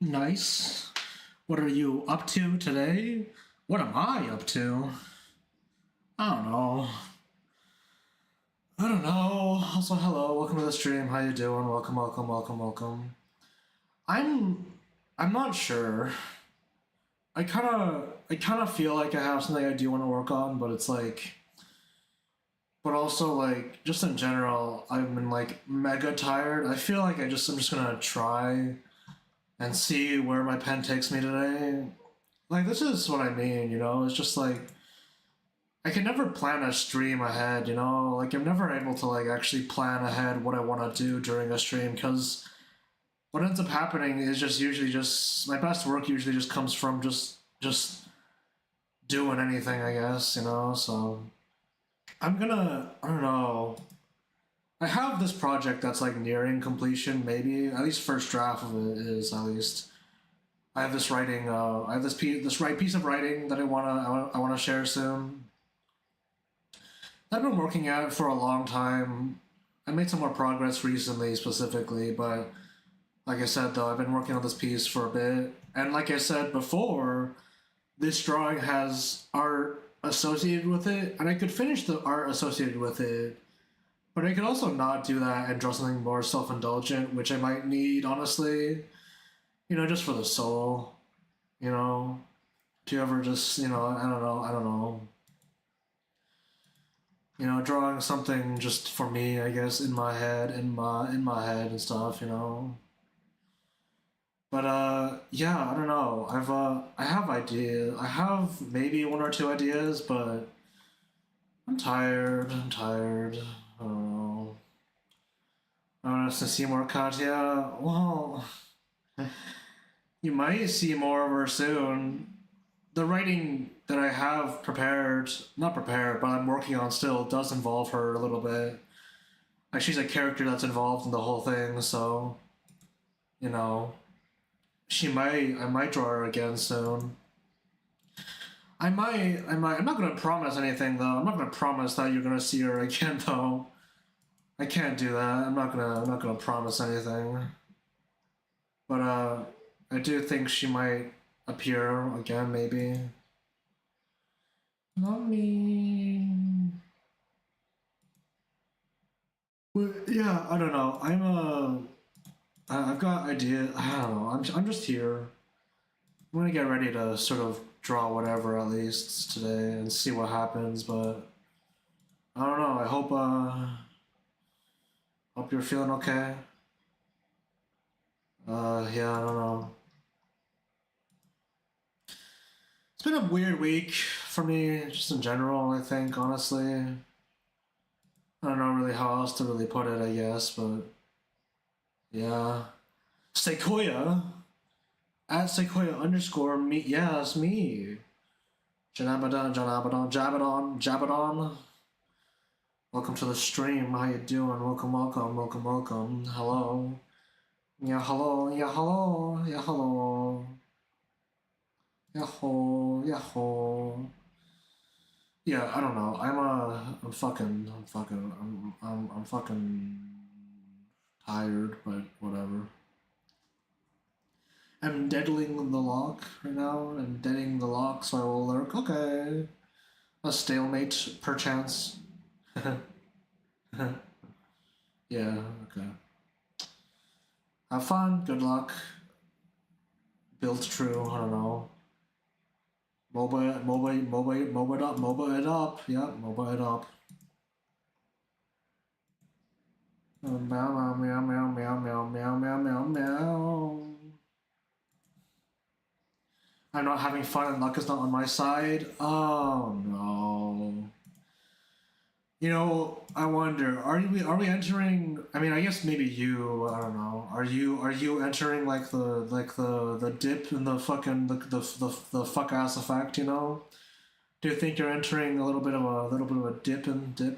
Nice. What are you up to today? What am I up to? I don't know. I don't know. Also, hello. Welcome to the stream. How you doing? Welcome, welcome, welcome, welcome. I'm I'm not sure. I kind of feel like I have something I do want to work on, but it's like but also like just in general, I've been like mega tired. I feel like I'm just gonna try and see where my pen takes me today. Like this is what I mean, it's just like I can never plan a stream ahead. Like I'm never able to like actually plan ahead what I want to do during a stream because what ends up happening is just usually just my best work usually just comes from just doing anything, I guess. So I don't know. I have this project that's like nearing completion, maybe at least first draft of it is at least. I have this writing. I have this piece of writing that I wanna share soon. I've been working at it for a long time. I made some more progress recently, specifically, but like I said, though, I've been working on this piece for a bit. And like I said before, this drawing has art associated with it, and I could finish the art associated with it, but I could also not do that and draw something more self indulgent, which I might need, honestly, just for the soul, you know, to ever just, I don't know, drawing something just for me, I guess, in my head, in my head and stuff. But yeah, I don't know. I have ideas. I have maybe one or two ideas, but I'm tired. I'm tired. I don't know. I want us to see more Katya. Well, you might see more of her soon. The writing that I have prepared, not prepared, but I'm working on still, does involve her a little bit. Like she's a character that's involved in the whole thing, so you know, I might draw her again soon. I might. I'm not gonna promise anything though. I'm not gonna promise that you're gonna see her again though. I can't do that. I'm not gonna promise anything. But I do think she might appear again, maybe. Not me. But yeah, I don't know. I've got ideas. I don't know. I'm just here. I'm gonna get ready to sort of draw whatever at least today and see what happens. But I don't know. I hope you're feeling okay. Yeah, I don't know. It's been a weird week for me, just in general. I think honestly, I don't know really how else to really put it. I guess, but yeah. Sequoia at Sequoia underscore me. Yeah, it's me. Janabadon, Jabadon. Welcome to the stream. How you doing? Welcome, welcome, welcome, welcome. Hello. Yeah, hello. Yeah, hello. Yeah, hello. Yahoo, yahoo. Yeah, I don't know. I'm fucking tired, but whatever. I'm deadling the lock right now. I'm deading the lock, so I will lurk. Okay. A stalemate, perchance. Yeah, okay. Have fun, good luck. Build true, I don't know. MOBA it up, MOBA it up. Yeah, MOBA it up. Meow, meow, meow, meow, meow, meow, meow, meow, meow. I'm not having fun and luck is not on my side. Oh no. I wonder. Are we entering? I mean, I guess maybe you. I don't know. Are you entering like the dip in the fucking the fuck ass effect? Do you think you're entering a little bit of a dip? And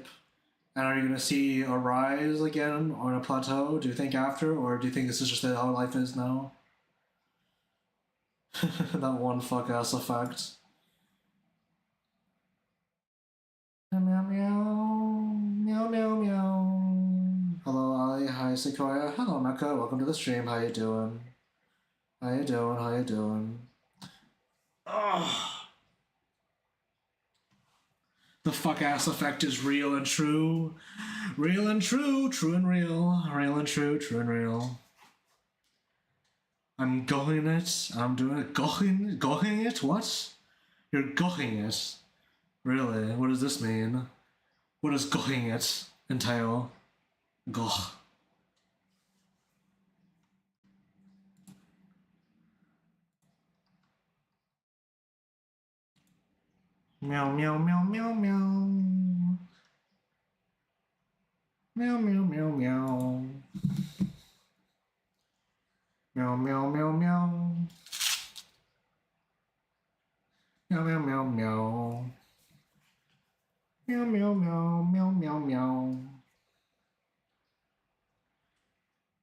are you gonna see a rise again on a plateau? Do you think after, or do you think this is just how life is now? That one fuck ass effect. Meow meow meow meow meow meow. Hello Ali, hi Sequoia, hello Mecca, welcome to the stream. How you doing? How you doing? How you doing? Oh, the fuck ass effect is real and true. Real and true, true and real. Real and true, true and real. I'm going it. I'm doing it. Going it? What? You're going it. Really? What does this mean? What does going it entail? Goh. Meow meow meow meow meow. Meow meow meow meow. Meow meow meow meow. Meow meow meow meow. Meow meow meow meow meow meow.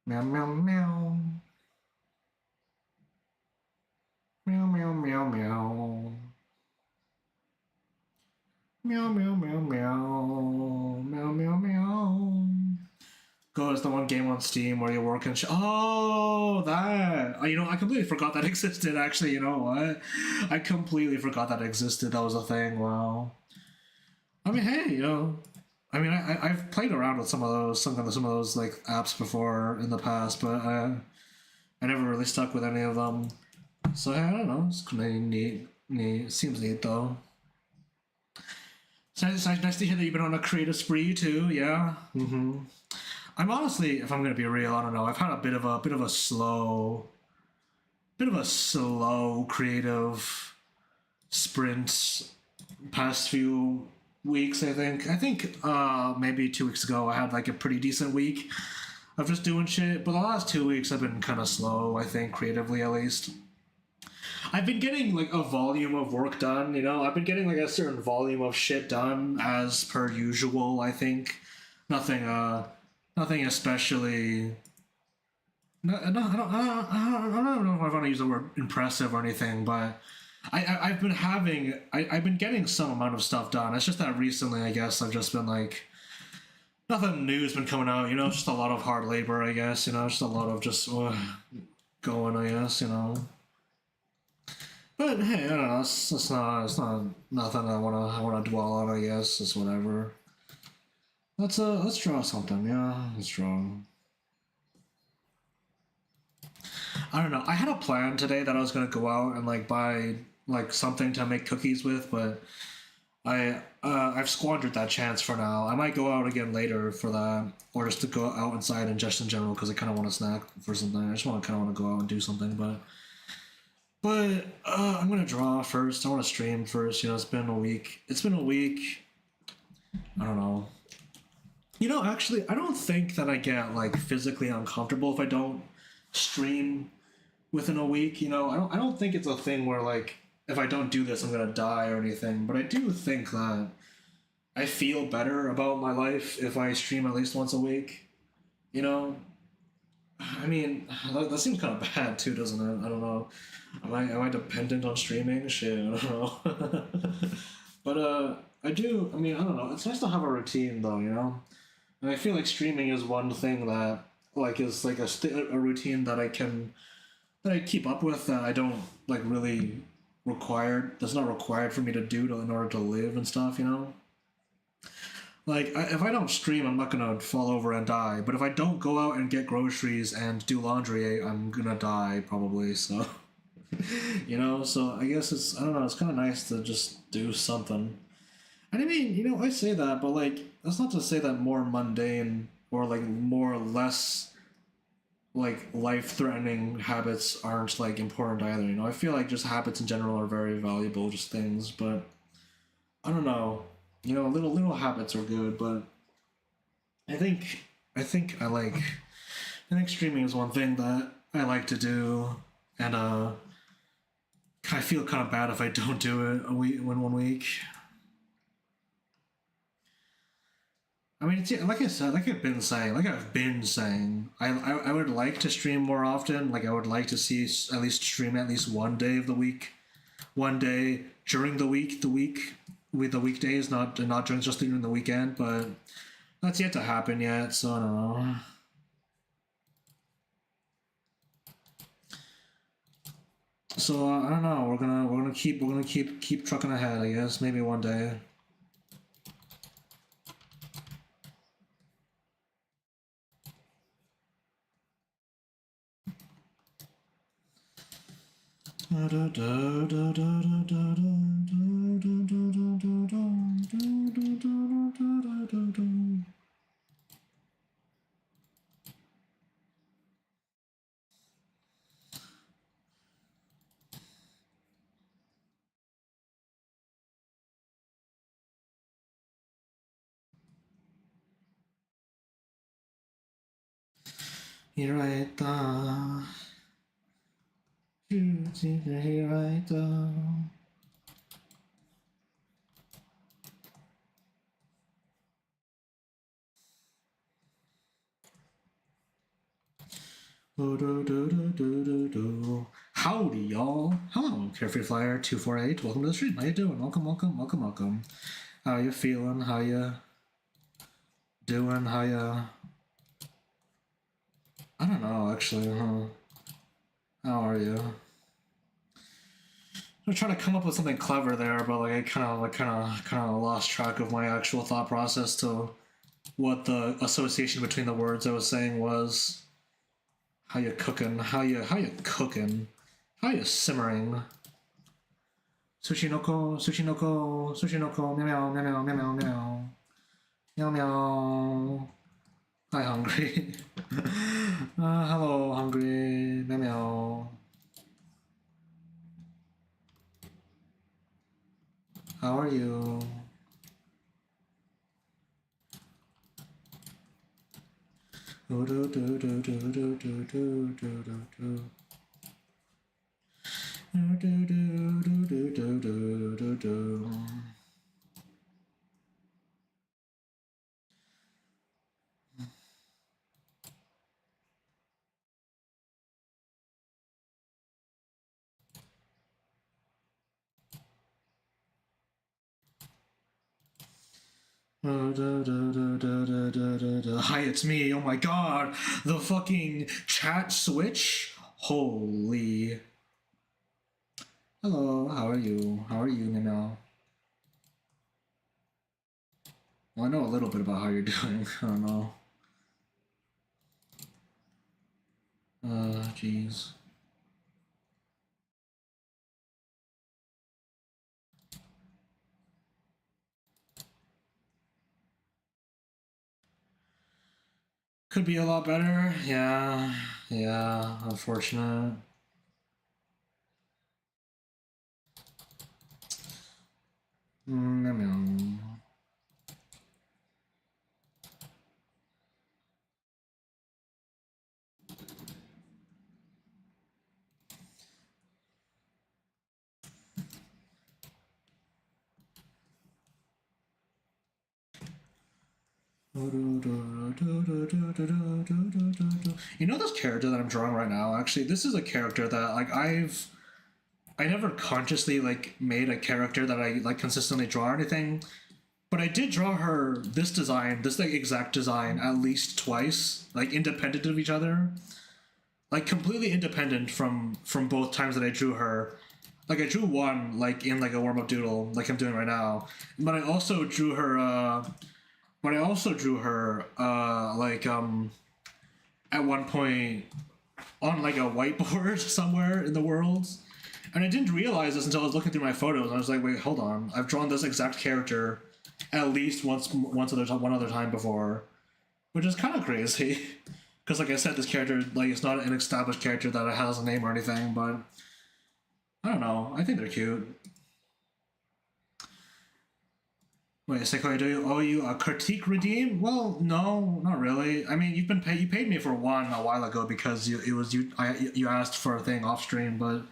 Meow meow meow. Meow meow meow meow. Meow meow meow meow. Meow meow meow. Go is the one game on Steam where you work and oh, that. You know, I completely forgot that existed, actually. You know what? I completely forgot that existed. That was a thing. Wow. I mean, hey, you know, I mean, I've played around with some of those like apps before in the past, but I never really stuck with any of them. So yeah, I don't know. It's kind of neat. Neat. Seems neat though. It's nice to hear that you've been on a creative spree too. Yeah. Mm-hmm. I'm honestly, if I'm gonna be real, I don't know. I've had a bit of a slow creative sprint past few weeks. I think maybe 2 weeks ago I had like a pretty decent week of just doing shit, but the last 2 weeks I've been kind of slow. I think creatively at least. I've been getting like a volume of work done. You know, I've been getting like a certain volume of shit done as per usual. I think nothing. Nothing especially. No, I don't know if I want to use the word impressive or anything, but I've been I've been getting some amount of stuff done. It's just that recently, I guess, I've just been like, nothing new's been coming out. You know, just a lot of hard labor, I guess. You know, just a lot of just going, I guess. You know. But hey, I don't know. It's not nothing I wanna dwell on. I guess it's whatever. Let's draw something. Yeah, let's draw. I don't know. I had a plan today that I was gonna go out and like buy like something to make cookies with, but I've squandered that chance for now. I might go out again later for that, or just to go out inside and just in general because I kind of want to snack for something. I just want to kind of want to go out and do something, but I'm gonna draw first. I want to stream first. You know, it's been a week. It's been a week. I don't know. You know, actually, I don't think that I get like physically uncomfortable if I don't stream within a week. You know, I don't think it's a thing where like if I don't do this I'm gonna die or anything. But I do think that I feel better about my life if I stream at least once a week. You know, I mean that seems kind of bad too, doesn't it? I don't know. Am I dependent on streaming? Shit, I don't know. But I do. I mean, I don't know. It's nice to have a routine though. You know. And I feel like streaming is one thing that like is like a routine that I keep up with that I don't like really required that's not required for me to do in order to live and stuff, you know. Like if I don't stream, I'm not gonna fall over and die. But if I don't go out and get groceries and do laundry, I'm gonna die probably. So, you know. So I guess it's I don't know. It's kind of nice to just do something. And I mean, you know, I say that, but like that's not to say that more mundane or like more or less like life-threatening habits aren't like important either. You know, I feel like just habits in general are very valuable, just things. But I don't know. You know, little habits are good, but I think I think streaming is one thing that I like to do, and I feel kind of bad if I don't do it a week in 1 week. I mean, it's, like I said, like I've been saying, I would like to stream more often. Like I would like to see at least stream at least one day of the week, one day during the week with the weekdays, not during just during the weekend. But that's yet to happen yet, so I don't know. So I don't know. We're gonna keep trucking ahead. I guess maybe one day. Here I thought, here I thought. Howdy, y'all. Hello, Carefree Flyer 248. Welcome to the stream. How you doing? Welcome. How you feeling? How you doing? How you... I don't know, actually. How are you? I'm trying to come up with something clever there, but like I kind of lost track of my actual thought process to what the association between the words I was saying was. How you cooking? How you cooking? How you simmering? Sushi noko, meow, meow, meow. Hi, hungry. Hello, hungry. Meow. How are you? Hi, it's me. Oh my god, the fucking chat switch. Holy. Hello, how are you? How are you, Mimel? Well, I know a little bit about how you're doing. I don't know. Jeez. Could be a lot better. Yeah, unfortunate. You know this character that I'm drawing right now? Actually, this is a character that like I never consciously like made a character that I like consistently draw or anything, but I did draw her this design, this like exact design at least twice, like independent of each other, like completely independent from both times that I drew her. Like I drew one like in like a warm up doodle, like I'm doing right now, but I also drew her. At one point on like a whiteboard somewhere in the world. And I didn't realize this until I was looking through my photos. I was like, wait, hold on. I've drawn this exact character at least one other time before, which is kind of crazy. Because like I said, this character like it's not an established character that has a name or anything, but I don't know. I think they're cute. Wait, Sequoia, do you owe you a critique redeem? Well, no, not really. I mean, you paid me for one a while ago because you asked for a thing off stream, but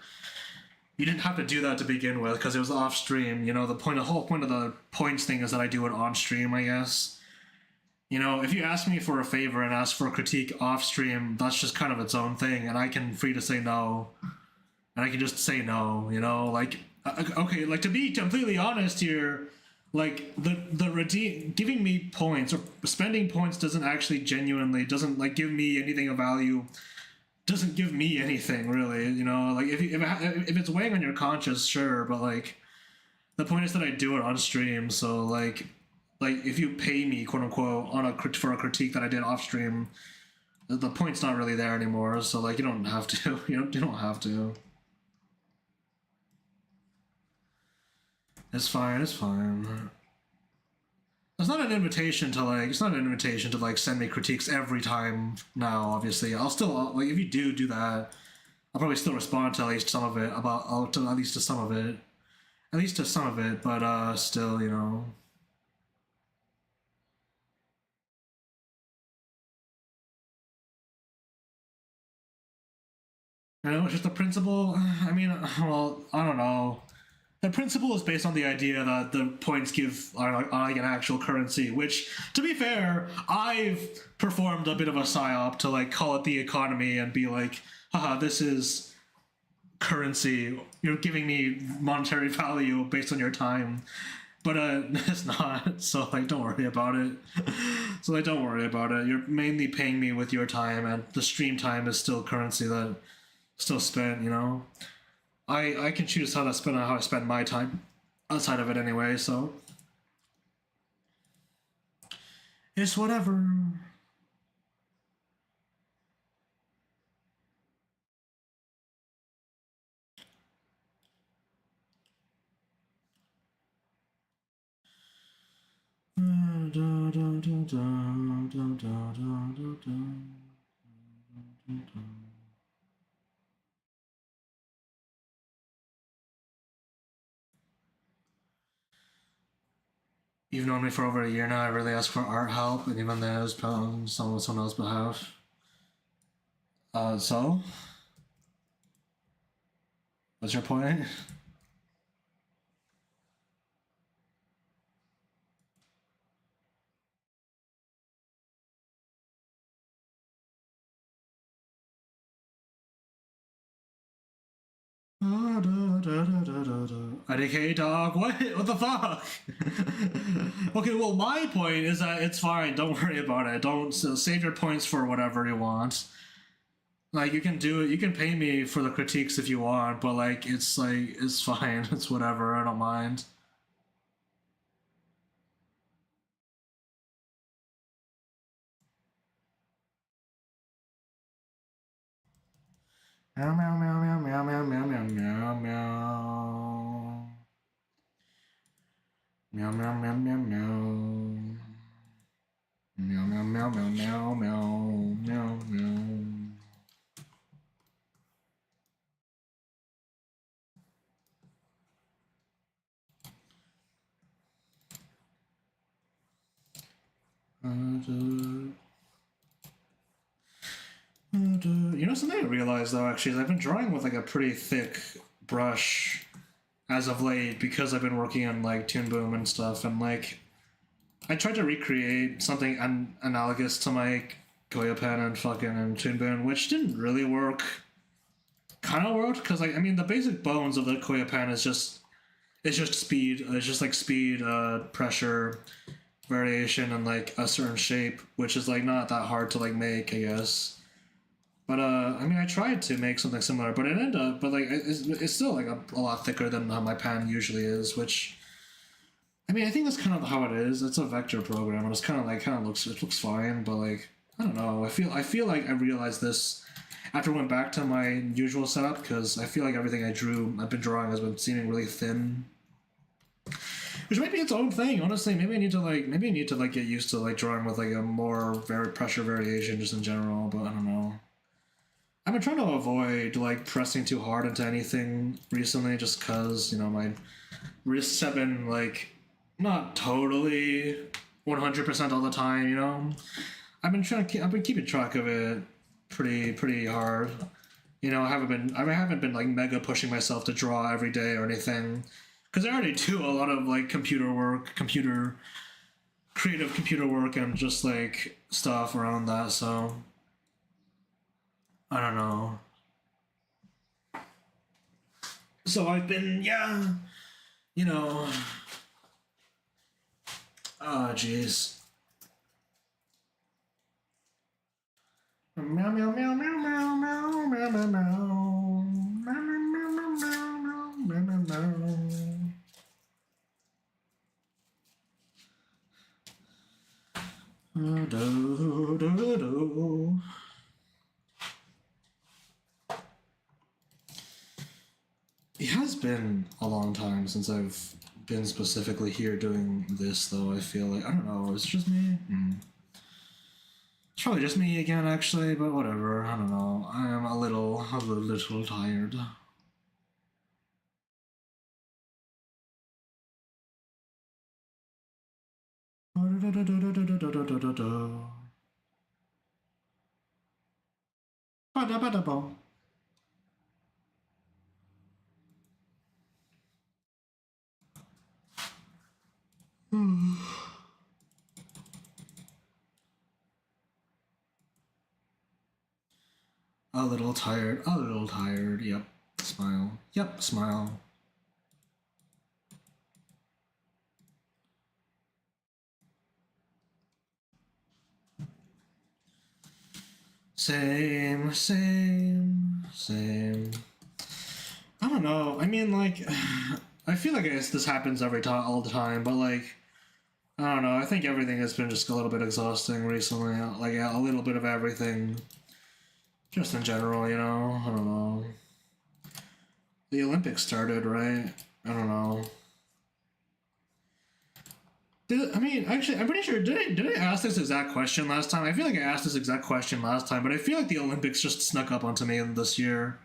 you didn't have to do that to begin with because it was off stream. You know, the whole point of the points thing is that I do it on stream, I guess. You know, if you ask me for a favor and ask for a critique off stream, that's just kind of its own thing, and I can free to say no, and I can just say no. You know, like okay, like to be completely honest here, like the redeem giving me points or spending points doesn't actually genuinely doesn't like give me anything of value doesn't give me anything really. You know, like if it's weighing on your conscience, sure, but like the point is that I do it on stream, so like if you pay me quote unquote on for a critique that I did off stream, the point's not really there anymore. So like you don't have to. You don't have to. It's fine. It's fine. It's not an invitation to like. It's not an invitation to like send me critiques every time. Now, obviously, I'll still like if you do that, I'll probably still respond to at least some of it. To at least to some of it, at least to some of it. But still, you know. You know, it's just the principle. I mean, well, I don't know. The principle is based on the idea that the points give are like an actual currency, which, to be fair, I've performed a bit of a psyop to like call it the economy and be like, haha, this is currency. You're giving me monetary value based on your time. But it's not, so like don't worry about it. So like don't worry about it. You're mainly paying me with your time, and the stream time is still currency that still spent, you know. I can choose how I spend my time outside of it anyway, so it's whatever. You've known me for over a year now. I really ask for art help, and even then, it was on someone else's behalf. So, what's your point? IDK dog, what? What the fuck? Okay, well, my point is that it's fine. Don't worry about it. Don't save your points for whatever you want. Like you can do it. You can pay me for the critiques if you want, but like it's fine. It's whatever. I don't mind. Meow meow meow meow meow meow meow meow meow meow. Meow meow meow meow meow. Meow meow meow meow meow meow meow meow. You know something I realized though actually is I've been drawing with like a pretty thick brush as of late because I've been working on like Toon Boom and stuff, and like I tried to recreate something analogous to my Koya pen and fucking and Toon Boom, which didn't really work. Kind of worked because like I mean the basic bones of the Koya pen is just speed. It's just like speed, pressure, variation, and like a certain shape, which is like not that hard to like make, I guess. But I mean, I tried to make something similar, but it ended up, but like it's still like a lot thicker than how my pan usually is. Which, I mean, I think that's kind of how it is. It's a vector program, and it's kind of looks fine. But like, I don't know. I feel like I realized this after I went back to my usual setup because I feel like everything I've been drawing has been seeming really thin. Which might be its own thing, honestly. Maybe I need to like get used to like drawing with like a more very pressure variation just in general. But I don't know. I've been trying to avoid like pressing too hard into anything recently, just cause you know my wrists have been like not totally 100% all the time. You know, I've been keeping track of it pretty hard. You know, I haven't been like mega pushing myself to draw every day or anything, because I already do a lot of like creative computer work and just like stuff around that. So I don't know. So I've been, yeah, you know, ah, jeez. Meow meow meow meow meow meow has been a long time since I've been specifically here doing this, though. I feel like, I don't know, is it just me? It's probably just me again, actually, but whatever. I don't know. I am a little tired. A little tired, yep. Smile. Yep, smile. Same. I don't know. I mean, like, I feel like this happens every time, all the time, but like, I don't know. I think everything has been just a little bit exhausting recently. Like, a little bit of everything. Just in general, you know? I don't know. The Olympics started, right? I don't know. Actually, I'm pretty sure. Did I ask this exact question last time? I feel like I asked this exact question last time, but I feel like the Olympics just snuck up onto me this year.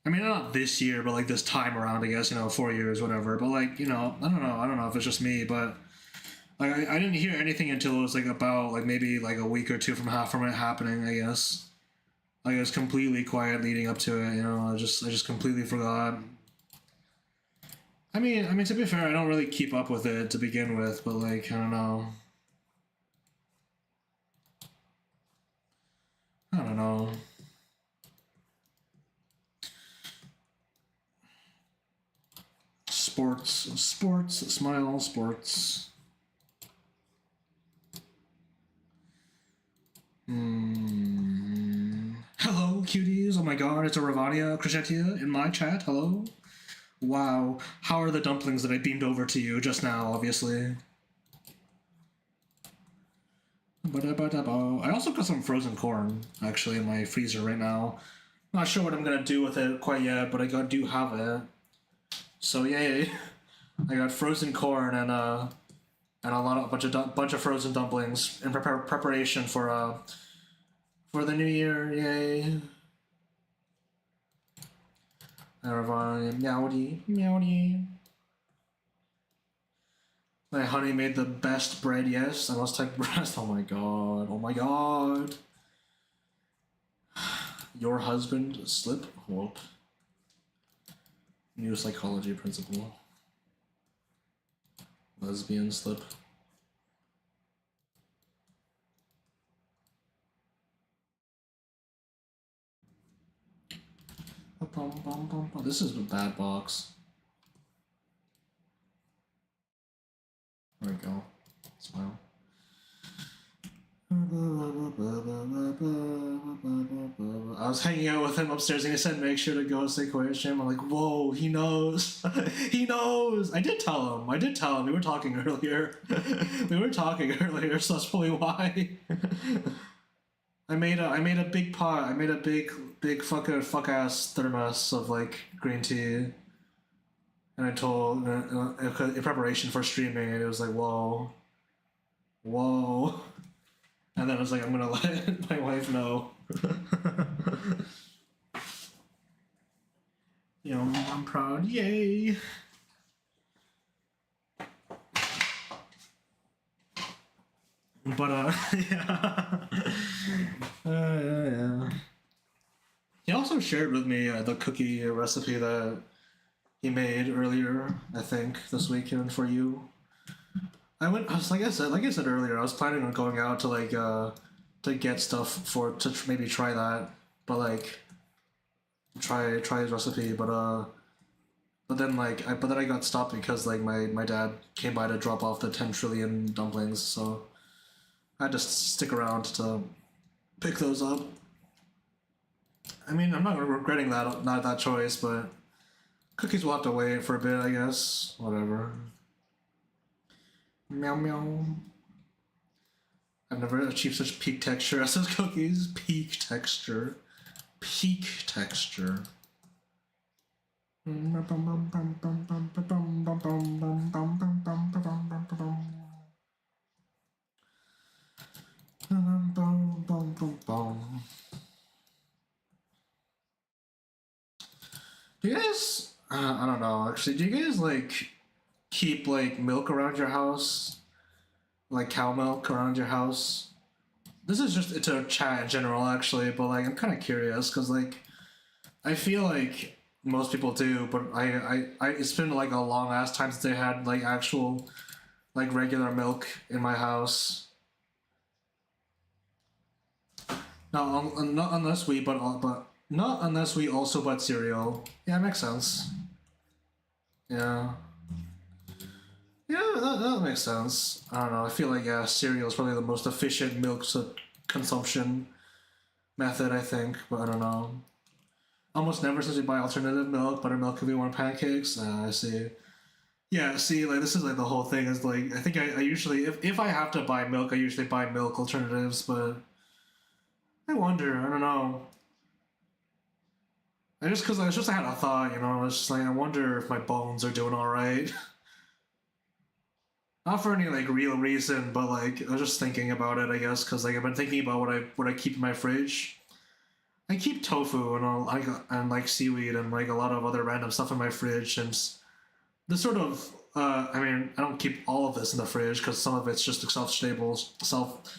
I mean, not this year, but like this time around, I guess, 4 years, whatever. But like, I don't know. I don't know if it's just me, but like, I didn't hear anything until it was like about like maybe like a week or two from it happening, I guess. Like it was completely quiet leading up to it, I just completely forgot. I mean, to be fair, I don't really keep up with it to begin with, but like, I don't know. I don't know. Smile, sports. Hello, cuties. Oh my god, it's a Ravania Crescentia in my chat. Hello. Wow. How are the dumplings that I beamed over to you just now, obviously? I also got some frozen corn, actually, in my freezer right now. Not sure what I'm gonna do with it quite yet, but I do have it. So yay! I got frozen corn and a bunch of frozen dumplings in preparation for the new year. Yay! Meowdy. My honey made the best bread. Yes, I must type breast. Oh my god. Your husband slip? Whoop. New psychology principle. Lesbian slip. This is a bad box. There we go. Smile. I was hanging out with him upstairs and he said, make sure to go say quiet stream. I'm like, whoa, he knows. He knows. I did tell him. We were talking earlier. So that's probably why. I made a big pot. I made a big fuck ass thermos of like green tea. And I told in preparation for streaming, and it was like, whoa. And then I was like, I'm gonna let my wife know. I'm proud. Yay. But yeah. He also shared with me the cookie recipe that he made earlier, I think, this weekend for you. Like I said earlier, I was planning on going out to like to get stuff to maybe try that, but like try his recipe, but then I got stopped because like my dad came by to drop off the 10 trillion dumplings, so I had to stick around to pick those up. I mean, I'm not regretting that choice, but cookies will have to wait for a bit, I guess. Whatever. Meow. I've never achieved such peak texture as those cookies. Peak texture. Do you guys? I don't know. Actually, do you guys like keep like milk around your house, like cow milk around your house? This is just it's a chat in general, actually, but like I'm kind of curious because like I feel like most people do, but it's been like a long ass time since they had like actual like regular milk in my house. Not unless we but not unless we also bought cereal. Yeah, makes sense. Yeah. Yeah, that makes sense. I don't know. I feel like yeah, cereal is probably the most efficient consumption method. I think, but I don't know. Almost never since we buy alternative milk, buttermilk if we want pancakes. I see. Yeah, see, like this is like the whole thing is like I think I usually if I have to buy milk, I usually buy milk alternatives, but I wonder. I don't know. I just because I just had a thought, you know. It's just like I wonder if my bones are doing all right. Not for any like real reason, but like I was just thinking about it. I guess because like I've been thinking about what I keep in my fridge. I keep tofu and all, and like seaweed and like a lot of other random stuff in my fridge. And this sort of I mean I don't keep all of this in the fridge because some of it's just self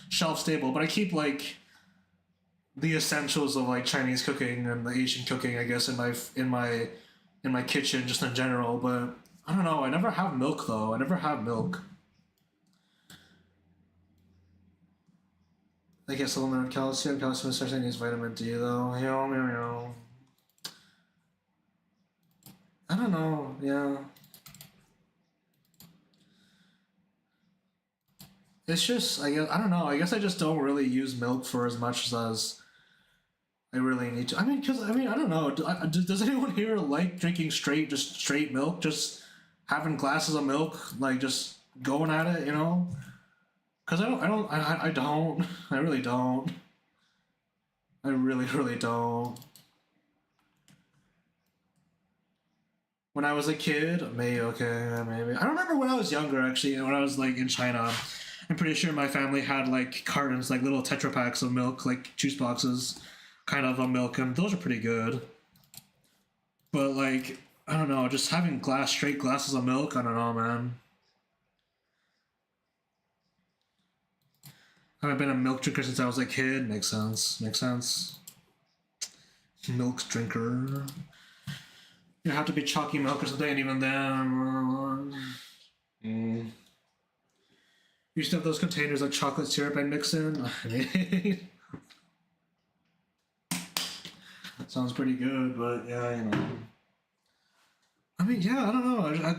shelf stable. But I keep like the essentials of like Chinese cooking and the Asian cooking, I guess, in my kitchen just in general. But I don't know. I never have milk though. I never have milk. I guess supplemented calcium. Calcium especially needs vitamin D though. I don't know. Yeah, it's just I guess I don't know. I guess I just don't really use milk for as much as I really need to. I mean, because I mean I don't know. Does anyone here like drinking straight milk? Just having glasses of milk, like just going at it, you know? Because I don't. I really don't. I really don't. When I was a kid, maybe okay, maybe. I remember when I was younger, actually, when I was like in China. I'm pretty sure my family had like cartons, like little Tetra packs of milk, like juice boxes, kind of milk, and those are pretty good. But like, I don't know, just having straight glasses of milk, I don't know, man. I've been a milk drinker since I was a kid. Makes sense. Makes sense. Milk drinker. You have to be chalky milk or something, and even then. Mm. You used to have those containers of chocolate syrup I mix in. Sounds pretty good, but yeah, you know. I mean, yeah, I don't know. I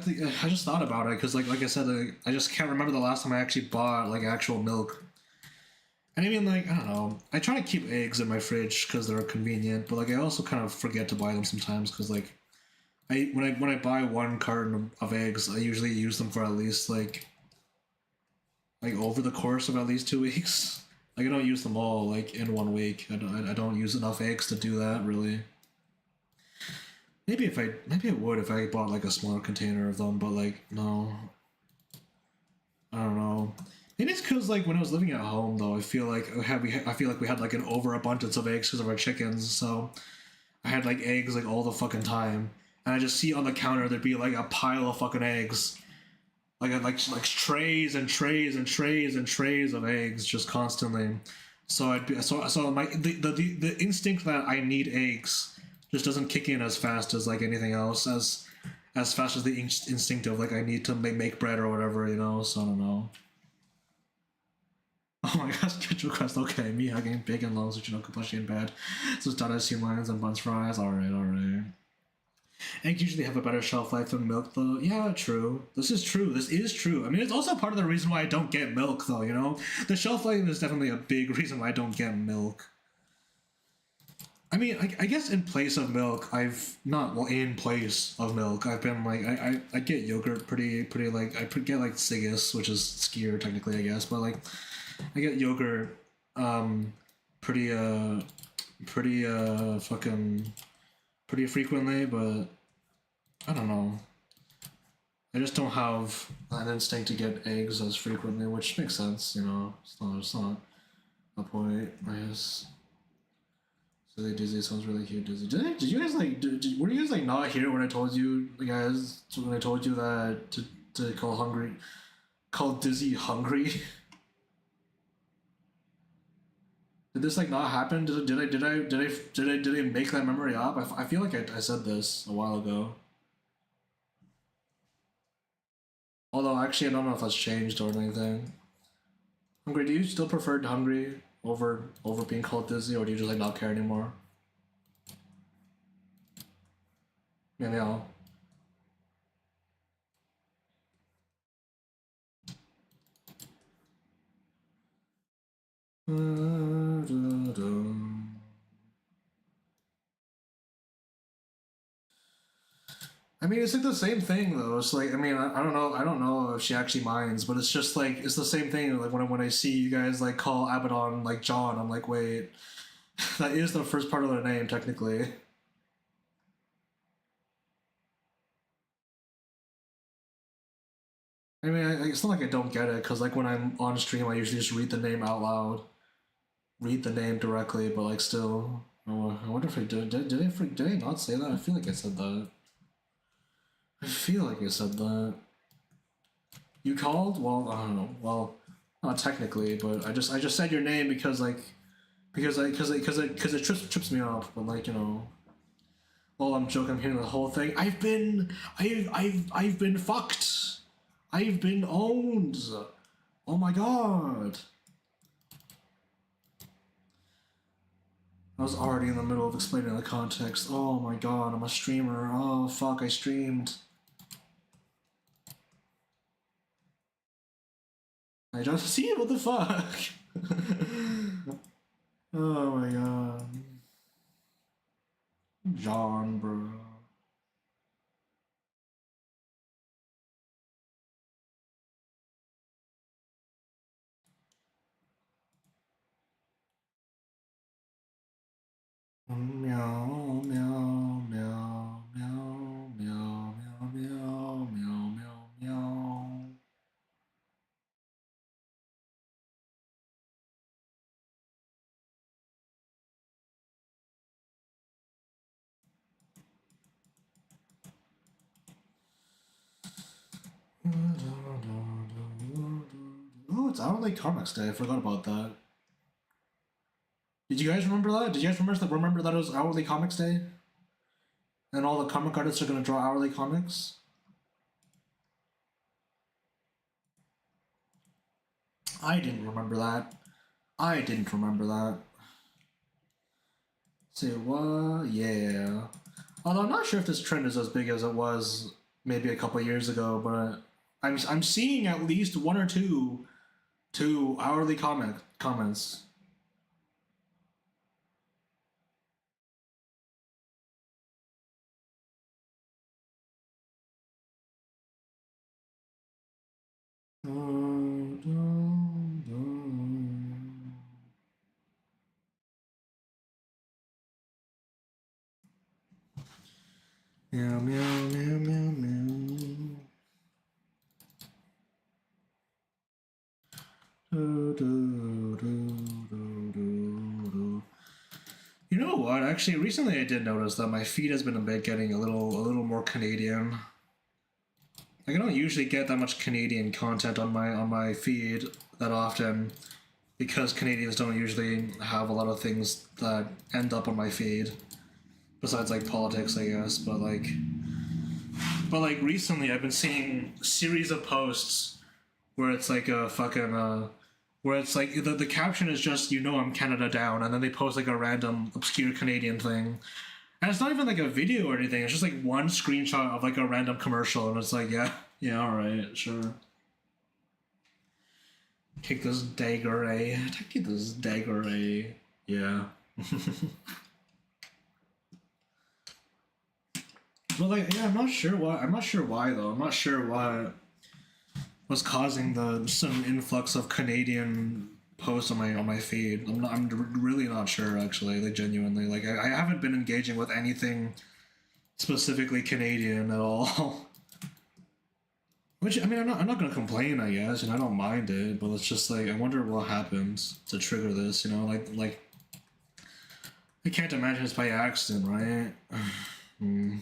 just thought about it because, like I said, I just can't remember the last time I actually bought like actual milk. And I mean, like I don't know. I try to keep eggs in my fridge because they're convenient, but like I also kind of forget to buy them sometimes because like when I buy one carton of eggs, I usually use them for at least like over the course of at least 2 weeks. Like I don't use them all like in 1 week. I don't use enough eggs to do that really. Maybe I would if I bought like a smaller container of them, but like no, I don't know. Maybe it's because like when I was living at home though, I feel like we had like an overabundance of eggs because of our chickens, so I had like eggs like all the fucking time, and I just see on the counter there'd be like a pile of fucking eggs, like trays and trays and trays and trays of eggs just constantly. So I'd be so my the instinct that I need eggs just doesn't kick in as fast as like anything else as fast as the instinct of like I need to make bread or whatever, you know. So I don't know. Oh my gosh, good request. Okay, me hugging bacon loaves with Chinook plushie in bed. So started sea lions and buns fries. Alright, alright. Eggs usually have a better shelf life than milk, though. Yeah, true. This is true. This is true. I mean, it's also part of the reason why I don't get milk, though, you know? The shelf life is definitely a big reason why I don't get milk. I mean, I guess in place of milk, I've not well in place of milk. I've been like I get yogurt pretty like get like Sigis, which is skyr technically I guess, but like I get yogurt um pretty pretty fucking pretty frequently, but I don't know. I just don't have an instinct to get eggs as frequently, which makes sense, you know. It's not a point, I guess. So they Dizzy sounds really cute. Dizzy. Did you guys like? Were you guys like not here when I told you, guys? When I told you that to call Dizzy hungry? Did this like not happen? Did I make that memory up? I feel like I said this a while ago. Although actually I don't know if that's changed or anything. Hungry, do you still prefer hungry over being called Dizzy, or do you just like not care anymore? Yeah. I mean, it's like the same thing though. It's like, I mean, I don't know if she actually minds, but it's just like it's the same thing. Like when I see you guys like call Abaddon like John, I'm like, wait, that is the first part of their name technically. I mean, it's not like I don't get it, because like when I'm on stream, I usually just read the name out loud, read the name directly, but like still, I wonder if I did I not say that? I feel like I said that. I feel like I said that. You called? Well, I don't know. Well, not technically, but I just said your name because like because it trips me up. But like, you know, well, I'm joking. I'm hearing the whole thing. I've been fucked. I've been owned. Oh my god. I was already in the middle of explaining the context. Oh my god, I'm a streamer. Oh fuck, I streamed. I just see what the fuck. Oh my god. John, bro. Meow, meow, meow, meow, meow, meow, meow, meow, meow, meow. Oh, it's Hourly Comics Day. I forgot about that. Did you guys remember that? Did you guys remember that it was Hourly Comics Day? And all the comic artists are gonna draw hourly comics? I didn't remember that. I didn't remember that. Say what? Yeah. Although I'm not sure if this trend is as big as it was maybe a couple years ago, but I'm seeing at least one or two hourly comments. Meow meow meow meow meow. Do, do, do, do. You know what? Actually, recently I did notice that my feed has been a bit getting a little more Canadian. Like, I don't usually get that much Canadian content on my feed that often, because Canadians don't usually have a lot of things that end up on my feed, besides like politics, I guess. But like recently, I've been seeing a series of posts where it's like a fucking where it's like the caption is just, you know, I'm Canada down, and then they post like a random obscure Canadian thing, and it's not even like a video or anything. It's just like one screenshot of like a random commercial, and it's like, yeah, yeah, all right, sure. Take this dagger, eh? Take this dagger, eh? Yeah. But like, yeah, I'm not sure why. I'm not sure why though. I'm not sure what was causing the sudden influx of Canadian posts on my feed. I'm really not sure actually. Like genuinely, like I haven't been engaging with anything specifically Canadian at all. Which I mean, I'm not gonna complain, I guess, and I don't mind it, but it's just like I wonder what happens to trigger this. You know, like I can't imagine it's by accident, right? Hmm.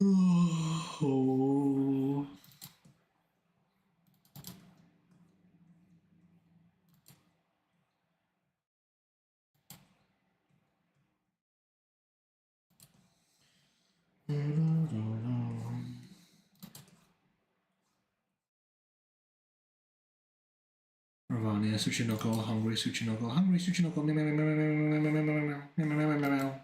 Oh. Ravania, Tsuchinoko, hungry, Tsuchinoko, hungry, Tsuchinoko, meow, meow, meow, meow, meow, meow, meow, meow, meow, meow, meow, meow, meow.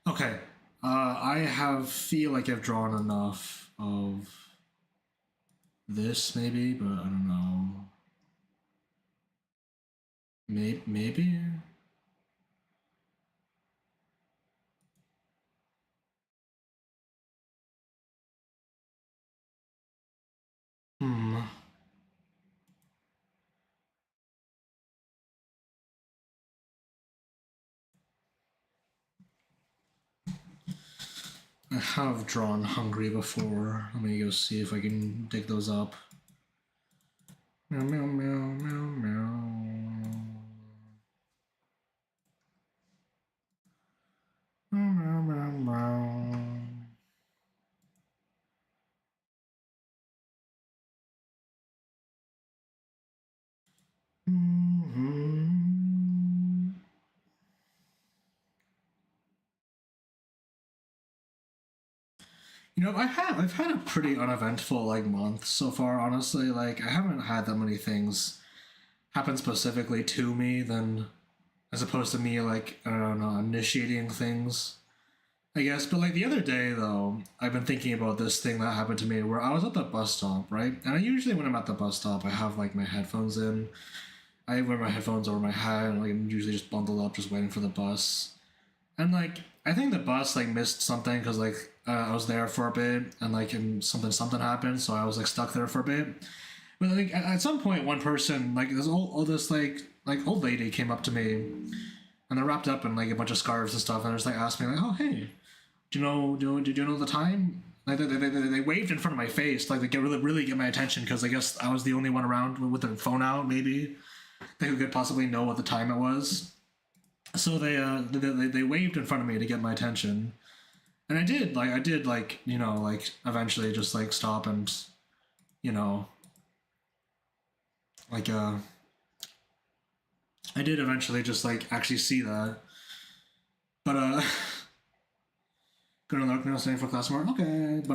Okay. I have feel like I've drawn enough of this, maybe, but I don't know. Maybe. Hmm. I have drawn hungry before. Let me go see if I can dig those up. Meow meow meow meow meow. Meow meow meow meow. Mm-hmm. You know, I've had a pretty uneventful like month so far, honestly. Like I haven't had that many things happen specifically to me than as opposed to me like I don't know, initiating things. I guess, but like the other day though, I've been thinking about this thing that happened to me where I was at the bus stop, right? And I usually when I'm at the bus stop, I have like my headphones in. I wear my headphones over my head, and like I'm usually just bundled up, just waiting for the bus. And like I think the bus like missed something because like I was there for a bit and like and something happened, so I was like stuck there for a bit. But like at some point, one person like this like old lady came up to me and they're wrapped up in like a bunch of scarves and stuff, and just like asked me like, "Oh hey, did you know the time?" Like they waved in front of my face, like they get really get my attention because I guess I was the only one around with their phone out, maybe they could possibly know what the time it was. So they waved in front of me to get my attention, and I did like like eventually just like stop and you know like I did eventually just like actually see that, but gonna look now saying for class more okay, but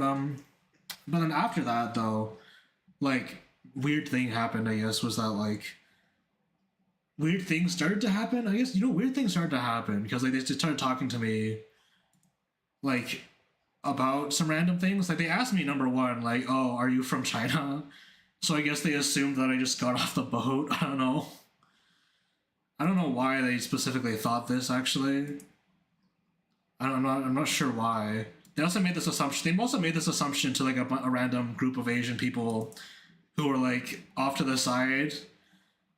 then after that though, like weird thing happened. I guess was that like weird things started to happen. I guess weird things started to happen because like they just started talking to me like about some random things. Like they asked me number one, like, "Oh, are you from China?" So I guess they assumed that I just got off the boat. I don't know. I don't know why they specifically thought this. Actually, I'm not sure why. They also made this assumption. They also made this assumption to like a random group of Asian people who were like off to the side.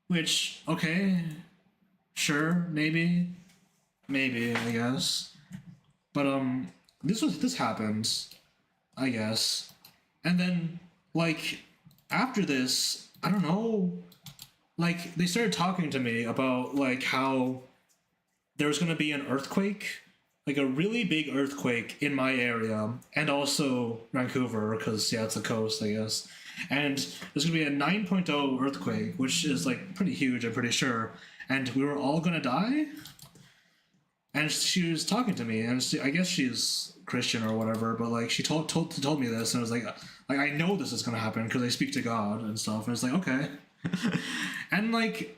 Which okay, sure, maybe I guess. But this happened, I guess, and then like after this, I don't know, like they started talking to me about like how there was gonna be an earthquake, like a really big earthquake in my area, and also Vancouver, because yeah, it's the coast, I guess. And there's gonna be a 9.0 earthquake, which is like pretty huge, I'm pretty sure. And we were all gonna die. And she was talking to me, and I guess she's Christian or whatever, but like she told me this, and I was like I know this is gonna happen because I speak to God and stuff. And it's like okay, and like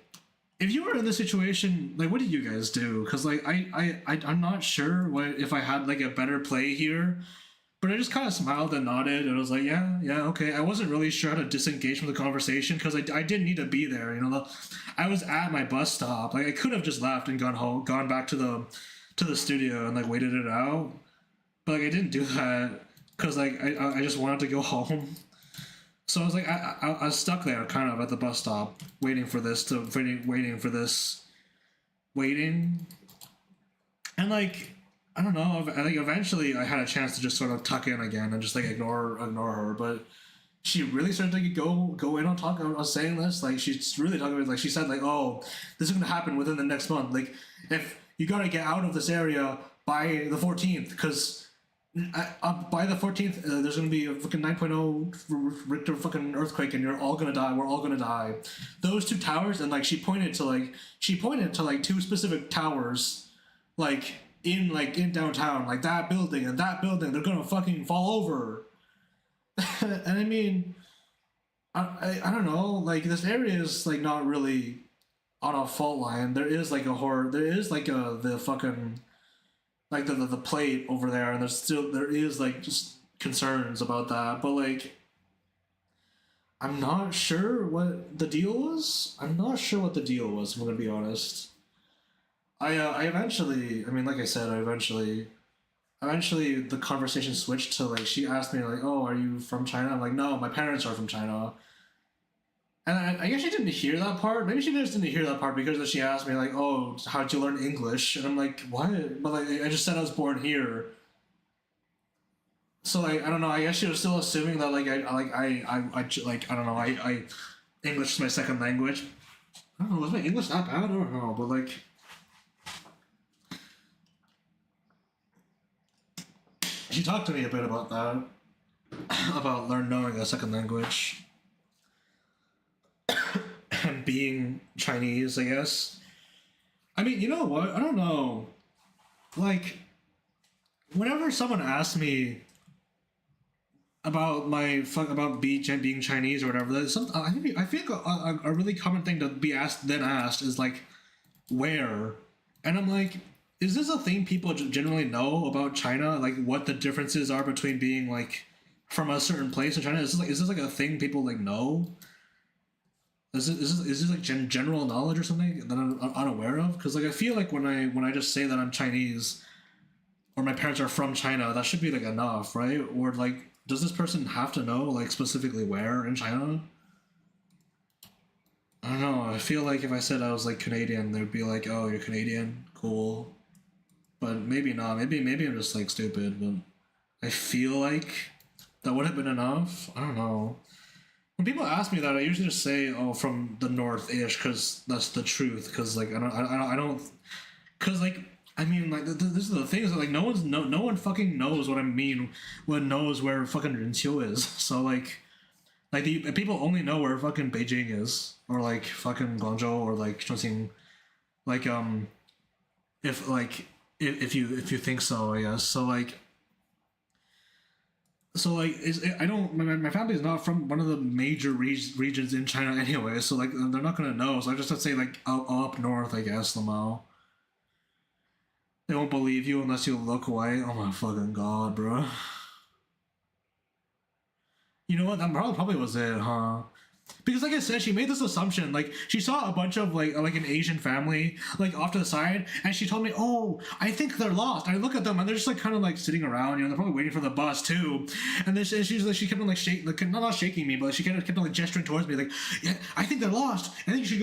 if you were in this situation, like what did you guys do? Because like I'm not sure what if I had like a better play here, but I just kind of smiled and nodded, and I was like yeah okay. I wasn't really sure how to disengage from the conversation because I didn't need to be there. You know, I was at my bus stop. Like I could have just left and gone back to the studio and like waited it out, but like I didn't do that because like I just wanted to go home. So I was like I was stuck there kind of at the bus stop waiting for this, and like I don't know. I think eventually I had a chance to just sort of tuck in again and just like ignore her, but she really started to go in on talking on saying this. Like she's really talking about, like she said like, oh, this is gonna happen within the next month. Like if you gotta get out of this area by the 14th, because by the 14th there's gonna be a fucking 9.0 Richter fucking earthquake, and you're all gonna die. We're all gonna die. Those two towers, and like she pointed to like two specific towers, like in downtown, like that building and that building. They're gonna fucking fall over. And I mean, I don't know. Like this area is like not really on a fault line. There is like a horror. There is like the fucking like the plate over there, and there is like just concerns about that. But like, I'm not sure what the deal was. I'm not sure what the deal was. If I'm gonna be honest. I eventually. I mean, like I said, eventually the conversation switched to like she asked me like, oh, are you from China? I'm like, no, my parents are from China. And I guess she didn't hear that part. Maybe she just didn't hear that part because she asked me like, oh, how'd you learn English? And I'm like, what? But like I just said I was born here. So like I don't know. I guess she was still assuming that like I don't know. I English is my second language. I don't know. Was my English that bad? I don't know. But like she talked to me a bit about that, about knowing a second language and being Chinese, I guess. I mean, you know what? I don't know. Like, whenever someone asks me about about being Chinese or whatever, I think a really common thing to be asked is like, where, and I'm like, is this a thing people generally know about China? Like what the differences are between being like from a certain place in China? Is this like a thing people like know? Is this like general knowledge or something that I'm unaware of? Because like I feel like when I just say that I'm Chinese or my parents are from China, that should be like enough, right? Or like, does this person have to know like specifically where in China? I don't know. I feel like if I said I was like Canadian, they'd be like, "Oh, you're Canadian, cool." But maybe not. Maybe I'm just like stupid. But I feel like that would have been enough. I don't know. When people ask me that, I usually just say, "Oh, from the north-ish," because that's the truth. Because like I don't, because like I mean like this is the thing is that, like no one fucking knows what I mean. One knows where fucking Rinqiu is. So like the people only know where fucking Beijing is, or like fucking Guangzhou, or like Chongqing, like if you think so, I guess. I don't. My family is not from one of the major regions in China anyway, so like they're not gonna know. So I just have to say like up north, I guess, Lamau. They won't believe you unless you look away. Oh my fucking god, bro. You know what? That probably was it, huh? Because like I said, she made this assumption. Like she saw a bunch of like an Asian family like off to the side, and she told me, "Oh, I think they're lost." And I look at them, and they're just like kind of like sitting around. You know, they're probably waiting for the bus too. And then she kept on like not shaking me, but she kept on like gesturing towards me, like, "Yeah, I think they're lost. I think you should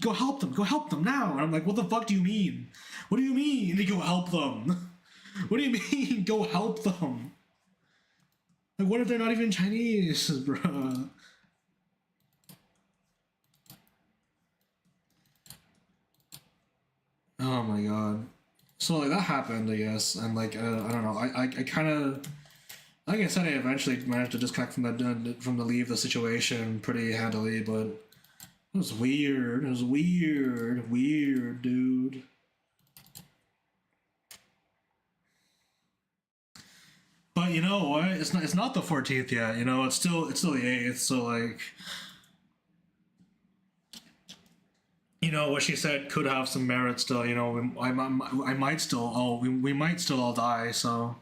go help them now." And I'm like, "What the fuck do you mean? What do you mean? You go help them?" What do you mean? Go help them. Like, what if they're not even Chinese, bruh? Oh my god. So like that happened, I guess, and like I don't know. I kind of like I said, I eventually managed to disconnect from the leave the situation pretty handily, but it was weird. It was weird, dude. But you know what? It's not the 14th yet. You know, it's still the 8th. So like, you know what she said could have some merit still. You know, I might still. Oh, we might still all die. So.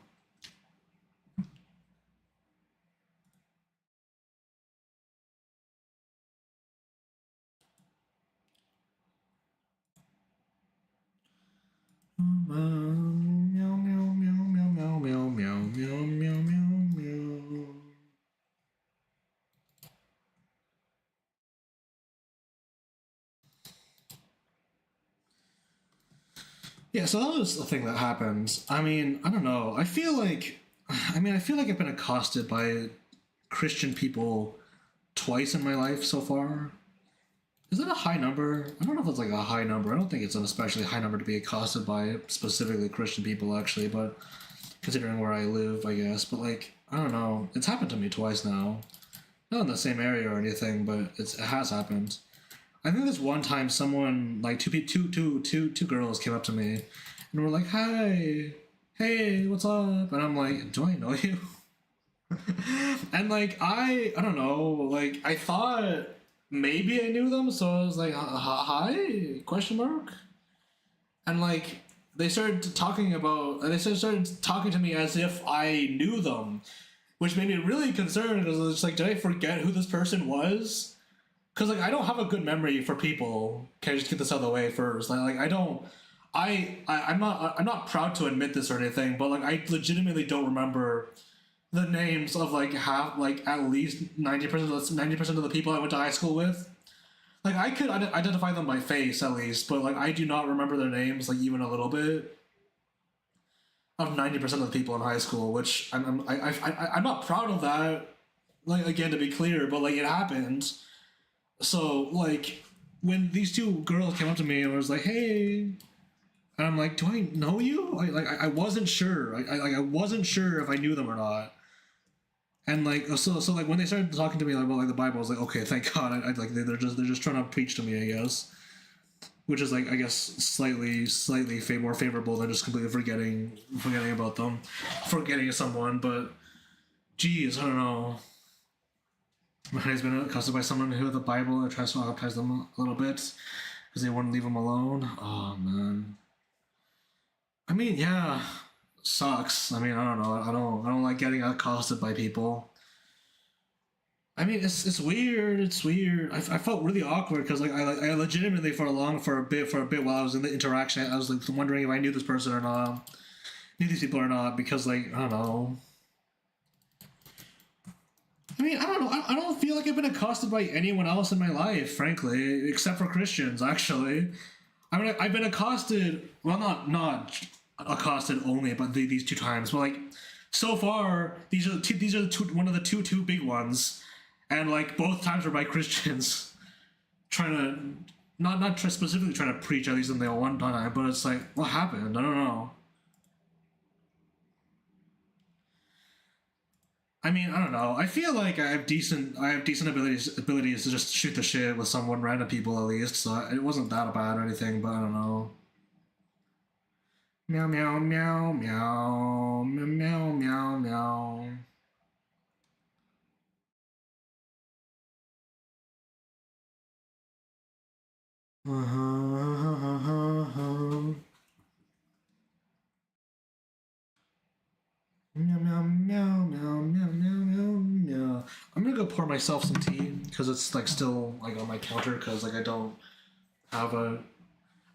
Meow meow meow meow meow meow meow meow meow meow meow. Yeah, so that was the thing that happened. I mean, I don't know. I feel like I've been accosted by Christian people twice in my life so far. Is that a high number? I don't know if it's like a high number. I don't think it's an especially high number to be accosted by specifically Christian people, actually, but considering where I live, I guess. But like, I don't know. It's happened to me twice now. Not in the same area or anything, but it has happened. I think this one time someone like two girls came up to me and were like, "Hi, hey, what's up?" And I'm like, "Do I know you?" And like I don't know, like I thought maybe I knew them, so I was like, "Hi?" question mark. And like they started talking to me as if I knew them, which made me really concerned because it's like, did I forget who this person was? Because like I don't have a good memory for people. Can I just get this out of the way first? Like I don't. I'm not proud to admit this or anything, but like I legitimately don't remember the names of like half like at least 90% of the people I went to high school with. Like I could identify them by face at least, but like I do not remember their names like even a little bit of 90% of the people in high school, which I'm not proud of that. Like again to be clear, but like it happened. So like when these two girls came up to me and was like, "Hey," and I'm like, "Do I know you?" I wasn't sure. I wasn't sure if I knew them or not. And like so like when they started talking to me like, about like the Bible, I was like, "Okay, thank God." I like they're just trying to preach to me, I guess. Which is like I guess slightly more favorable than just completely forgetting about them, forgetting someone. But geez, I don't know. He's been accosted by someone who had the Bible and tries to baptize them a little bit because they wouldn't leave him alone. Oh man. I mean, yeah, sucks. I mean, I don't know. I don't like getting accosted by people. I mean, it's weird. It's weird. I felt really awkward because I legitimately for a bit while I was in the interaction, I was like wondering if I knew this person or not, knew these people or not because like I don't know. I mean, I don't know. I don't feel like I've been accosted by anyone else in my life, frankly, except for Christians. Actually, I mean, I've been accosted. Well, not accosted only, but these two times. But like, so far, these are the two, one of the two big ones, and like both times were by Christians trying to specifically trying to preach at least in the one time. But it's like, what happened? I don't know. I mean, I don't know. I feel like I have decent abilities to just shoot the shit with someone random people at least. So it wasn't that bad or anything. But I don't know. Meow meow meow meow meow meow meow meow. Meow meow meow meow meow meow meow meow. I'm gonna go pour myself some tea because it's like still like on my counter because like I don't have a.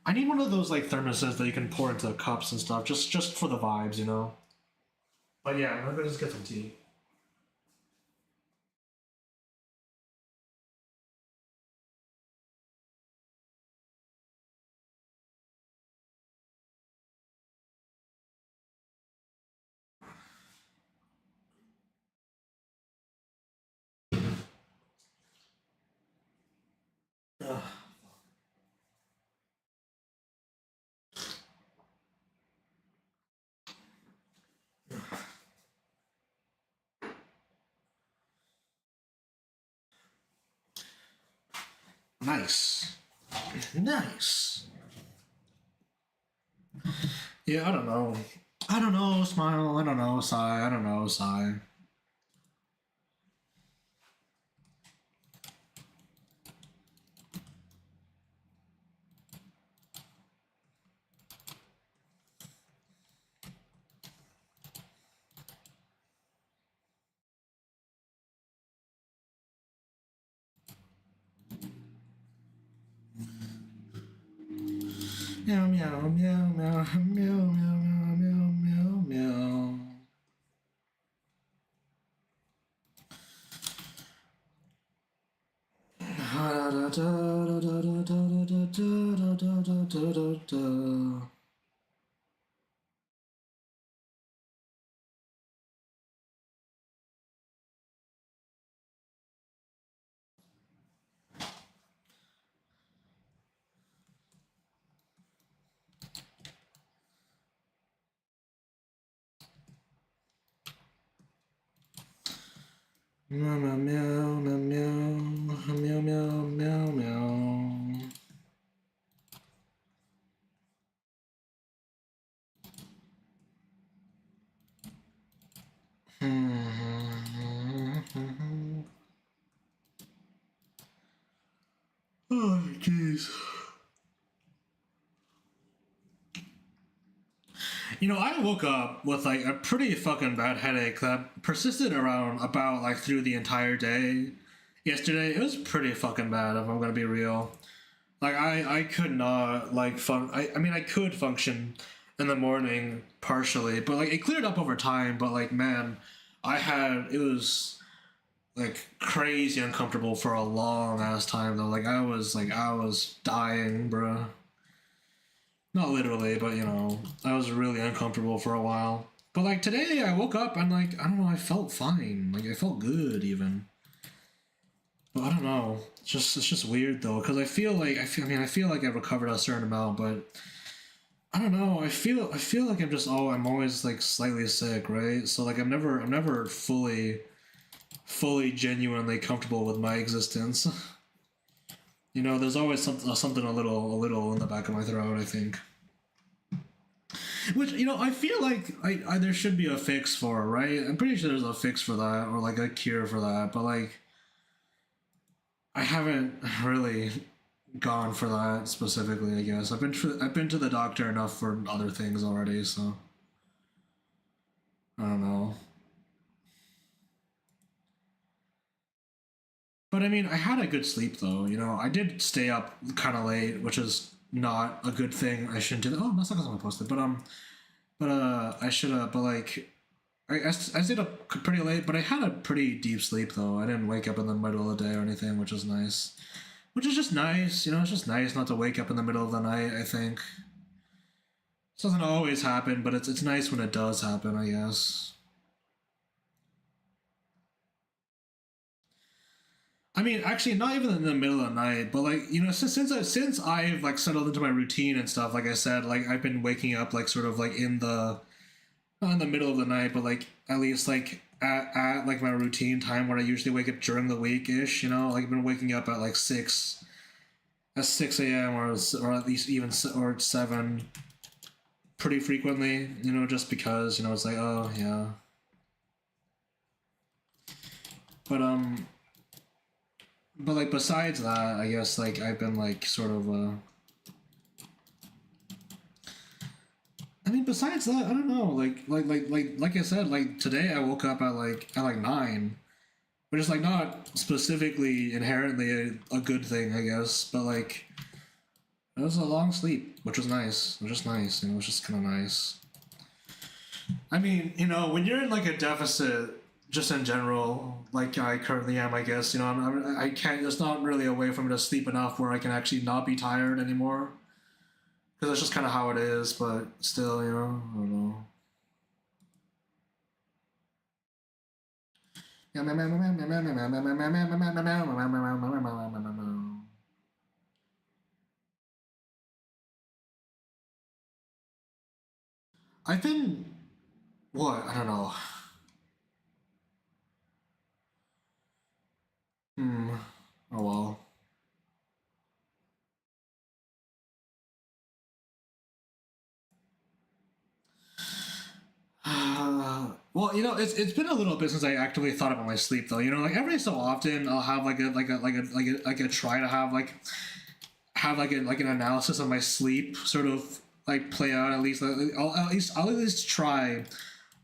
I need one of those like thermoses that you can pour into cups and stuff just for the vibes, you know. But yeah, I'm gonna just get some tea. Nice. Nice. Yeah, I don't know. I don't know, smile. I don't know, sigh. I don't know, sigh. Meow meow meow meow meow meow meow meow meow. Meow meow meow meow meow meow meow meow. Oh, jeez. You know, I woke up with like a pretty fucking bad headache that persisted around about like through the entire day. Yesterday, it was pretty fucking bad if I'm gonna be real. Like I could not like I mean I could function in the morning partially, but like it cleared up over time, but like man, it was like crazy uncomfortable for a long ass time though. Like I was dying, bruh. Not literally, but you know, I was really uncomfortable for a while. But like today, I woke up and like I don't know, I felt fine. Like I felt good even. But I don't know. It's just weird though, because I feel like I've recovered a certain amount, but I don't know. I feel like I'm always like slightly sick, right? So like I'm never fully genuinely comfortable with my existence. You know, there's always something a little in the back of my throat. I think. Which you know, I feel like there should be a fix for, right? I'm pretty sure there's a fix for that or like a cure for that, but like I haven't really gone for that specifically. I guess I've been to the doctor enough for other things already, so I don't know. But I mean, I had a good sleep though. You know, I did stay up kind of late, which is not a good thing. I shouldn't do that. Oh, that's not because I'm posted. But I should have. But like, I stayed up pretty late, but I had a pretty deep sleep though. I didn't wake up in the middle of the day or anything, which is nice. Which is just nice, you know. It's just nice not to wake up in the middle of the night. I think it doesn't always happen, but it's nice when it does happen. I guess. I mean, actually, not even in the middle of the night, but like you know, since I've like settled into my routine and stuff, like I said, like I've been waking up like sort of like in the not in the middle of the night, but like at least like at like my routine time where I usually wake up during the week ish. You know, like I've been waking up at like at 6 a.m. Or at least even or 7 pretty frequently. You know, just because you know it's like oh yeah, but but like besides that, I guess like I've been like sort of I mean, besides that, I don't know. Like I said, like today I woke up at like 9, which is like not specifically inherently a good thing, I guess. But like it was a long sleep, which was nice. It was just nice. You know, it was just kind of nice. I mean, you know, when you're in like a deficit, just in general, like I currently am, I guess. You know, I can't. There's not really a way for me to sleep enough where I can actually not be tired anymore. Because that's just kind of how it is. But still, you know, I don't know. I've been what? I don't know. Hmm. Oh well. Well, it's been a little bit since I actively thought about my sleep, though. Like every so often, I'll have like a try to have an analysis of my sleep, sort of like play out at least. I'll at least try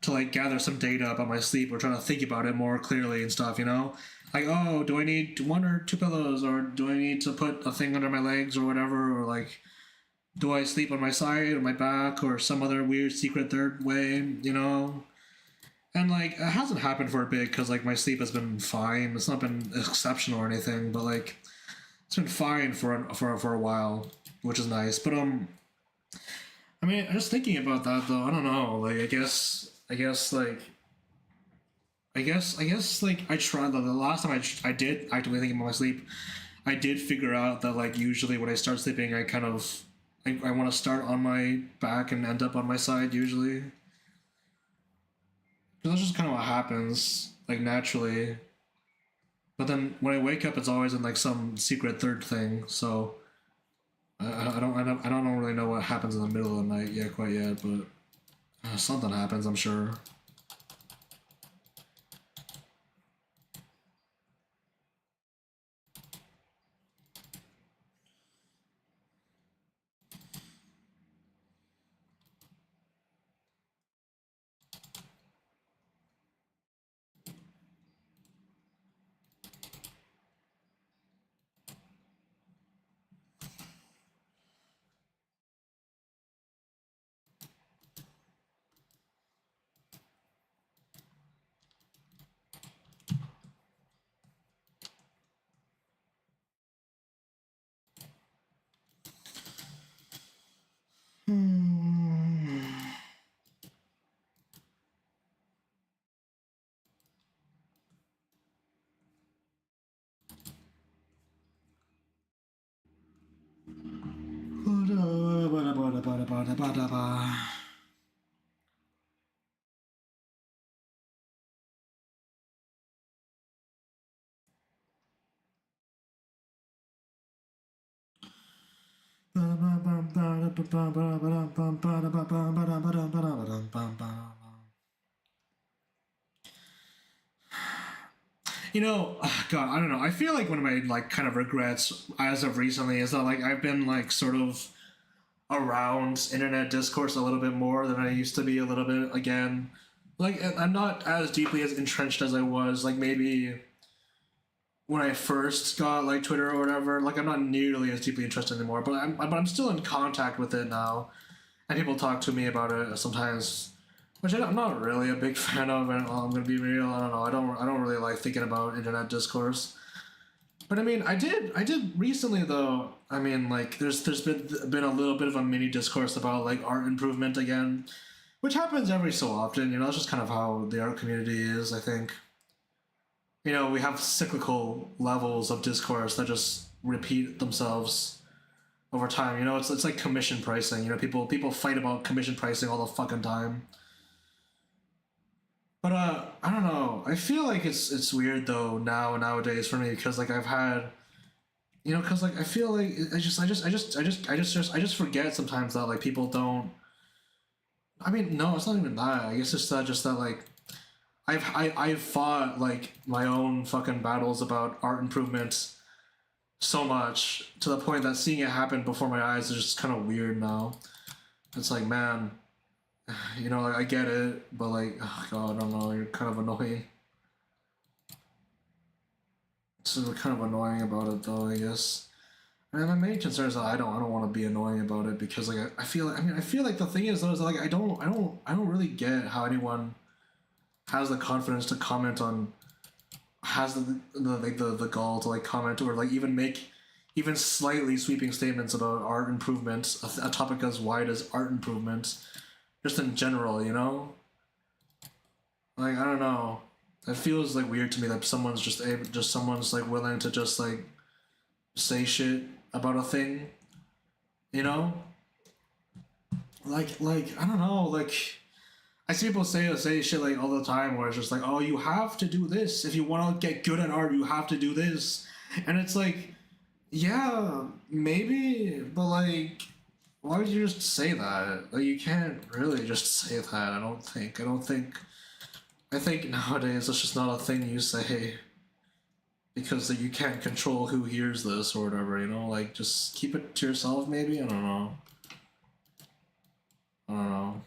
to like gather some data about my sleep or try to think about it more clearly and stuff. Like, oh, do I need one or two pillows, or do I need to put a thing under my legs or whatever, or like, do I sleep on my side or my back or some other weird secret third way. And like it hasn't happened for a bit because like my sleep has been fine. It's not been exceptional or anything, but like it's been fine for a while, which is nice. But I mean, just thinking about that though, I don't know. Like I guess like I tried the last time I did actively think about my sleep. I did figure out that like usually when I start sleeping, I want to start on my back and end up on my side usually. That's just kind of what happens, like naturally. But then when I wake up, it's always in like some secret third thing. So I don't really know what happens in the middle of the night yet, quite yet. But something happens, I'm sure. God, I don't know. I feel like one of my like kind of regrets as of recently is that like I've been like sort of around internet discourse a little bit more than I used to be a little bit again. Like I'm not as deeply as entrenched as I was like maybe when I first got like Twitter or whatever. Like I'm not nearly as deeply interested anymore, but I'm still in contact with it now, and people talk to me about it sometimes, which I'm not really a big fan of. And I'm gonna be real. I don't know. I don't really like thinking about internet discourse. But I mean, I did recently though. I mean, like there's been a little bit of a mini discourse about like art improvement again, which happens every so often. That's just kind of how the art community is. I think. We have cyclical levels of discourse that just repeat themselves over time. It's like commission pricing. People fight about commission pricing all the fucking time. But I don't know. I feel like it's weird though nowadays for me because like I've had because like I feel like I just forget sometimes that like people don't. I mean, no, it's not even that. I guess it's just that like I've fought like my own fucking battles about art improvement so much to the point that seeing it happen before my eyes is just kind of weird now. It's like, man, like I get it, but like, oh god, I don't know, you're kind of annoying. It's kind of annoying about it though, I guess. And my main concern is that I don't want to be annoying about it because like I feel like I feel like the thing is though is that, like I don't really get how anyone has the confidence to comment on has the gall to like comment or like even make even slightly sweeping statements about art improvements, a topic as wide as art improvements, just in general. Like I don't know, it feels like weird to me that someone's like willing to just like say shit about a thing, you know? Like I don't know, like I see people say shit like all the time where it's just like, oh, you have to do this if you want to get good at art. You have to do this, and it's like, yeah, maybe, but like, why would you just say that? Like, you can't really just say that. I don't think. I think nowadays it's just not a thing you say because you can't control who hears this or whatever. You know, like just keep it to yourself. Maybe I don't know. I don't know.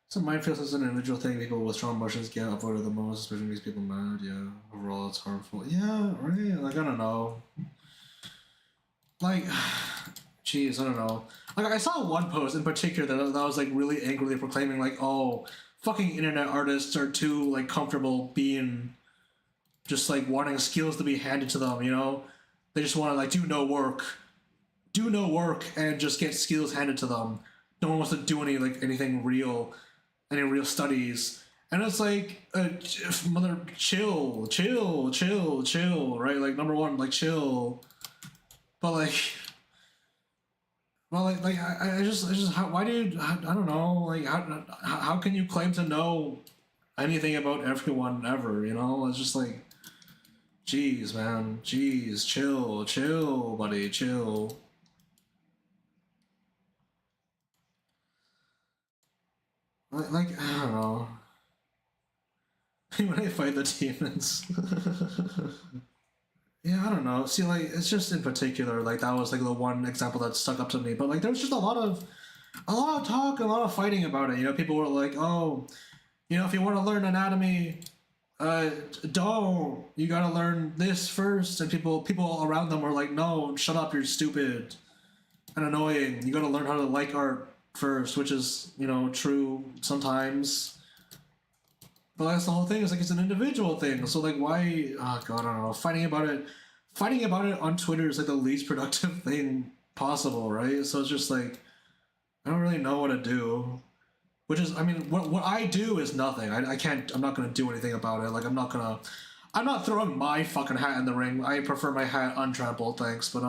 So mindfulness is an individual thing. People with strong emotions get avoided the most, especially makes people mad. Yeah, overall it's harmful. Yeah, right. Like I don't know. Like, jeez, I don't know. Like I saw one post in particular that was like really angrily proclaiming like, oh, fucking internet artists are too like comfortable being just like wanting skills to be handed to them. You know, they just want to like do no work, and just get skills handed to them. No one wants to do anything real, any real studies. And it's like, mother, chill, right? Like number one, like chill. But like, well, I just, how, why do you, I don't know, like, how can you claim to know anything about everyone ever? You know, it's just like, jeez, man, jeez, chill, buddy, chill. Like I don't know. When I fight the demons. Yeah, I don't know. See, like, it's just in particular, like, that was, like, the one example that stuck up to me. But, like, there was just a lot of talk, a lot of fighting about it. You know, people were like, oh, you know, if you want to learn anatomy, uh, don't. You gotta learn this first. And people around them were like, no, shut up, you're stupid and annoying. You gotta learn how to like art first, which is, you know, true sometimes. But that's the whole thing. It's like it's an individual thing. So like, why? Oh god, I don't know. Fighting about it on Twitter is like the least productive thing possible, right? So it's just like I don't really know what to do. Which is, I mean, what I do is nothing. I can't. I'm not gonna do anything about it. Like I'm not gonna. I'm not throwing my fucking hat in the ring. I prefer my hat untrampled, thanks. But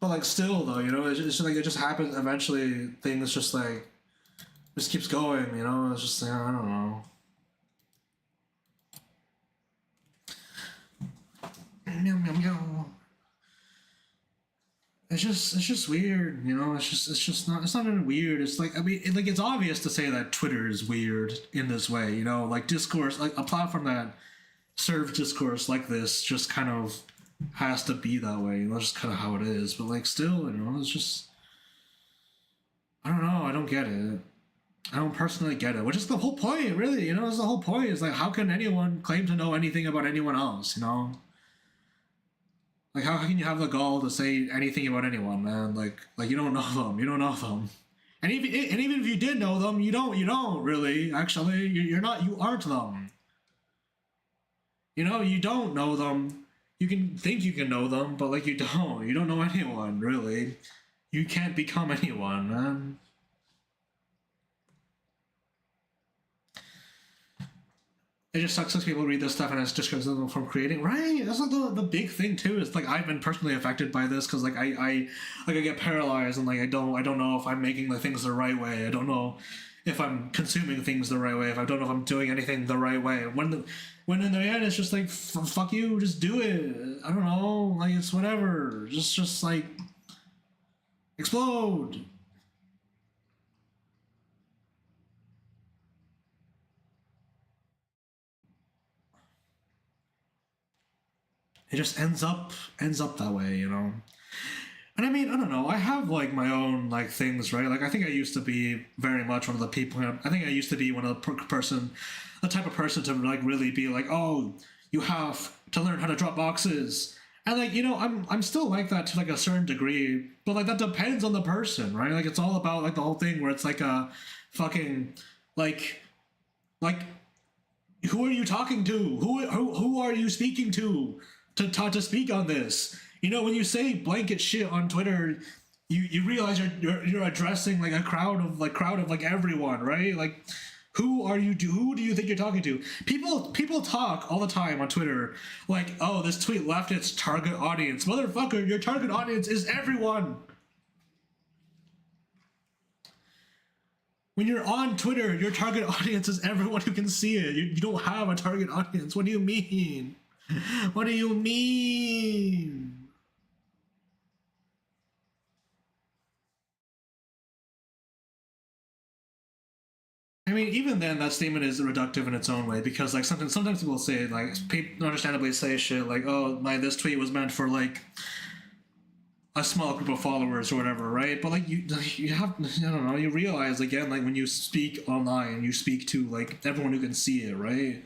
like still though, you know, it's just like it just happens. Eventually, things just keeps going. You know, it's just like, I don't know. Meow meow meow. It's just weird, you know. It's not even weird. It's like I mean, it's obvious to say that Twitter is weird in this way, you know, like discourse, like a platform that serves discourse like this, just kind of has to be that way. You know, that's just kind of how it is. But like, still, you know, it's just I don't know. I don't get it. I don't personally get it, which is the whole point, really. You know, that's the whole point. Is like, how can anyone claim to know anything about anyone else? You know, like how can you have the gall to say anything about anyone, man? Like you don't know them. You don't know them. And even if you did know them, you don't really actually. You're not. You aren't them. You know, you don't know them. You can think you can know them, but like you don't. You don't know anyone really. You can't become anyone, man. It just sucks as people read this stuff and it discourages them from creating. Right? That's like the big thing too. Is like I've been personally affected by this because like I get paralyzed and like I don't know if I'm making the things the right way. I don't know if I'm consuming things the right way. If I don't know if I'm doing anything the right way. When in the end it's just like fuck you, just do it. I don't know. Like it's whatever. Just like explode. It just ends up that way, you know. And I mean, I don't know. I have like my own like things, right? Like I think I used to be very much one of the people. I think I used to be one of the the type of person to like really be like, oh, you have to learn how to drop boxes. And like you know, I'm still like that to like a certain degree, but like that depends on the person, right? Like it's all about like the whole thing where it's like a fucking like like who are you talking to? Who are you speaking to speak on this? You know, when you say blanket shit on Twitter, you realize you're addressing like a crowd of like everyone, right? Like who do you think you're talking to? People talk all the time on Twitter like, oh, this tweet left its target audience. Motherfucker, your target audience is everyone. When you're on Twitter, your target audience is everyone who can see it. You don't have a target audience. What do you mean? What do you mean? mean, even then, that statement is reductive in its own way because, like, sometimes people say, like, people understandably say shit like, "Oh, my this tweet was meant for like a small group of followers or whatever," right? But like, you have, I don't know, you realize again, like when you speak online, you speak to like everyone who can see it, right?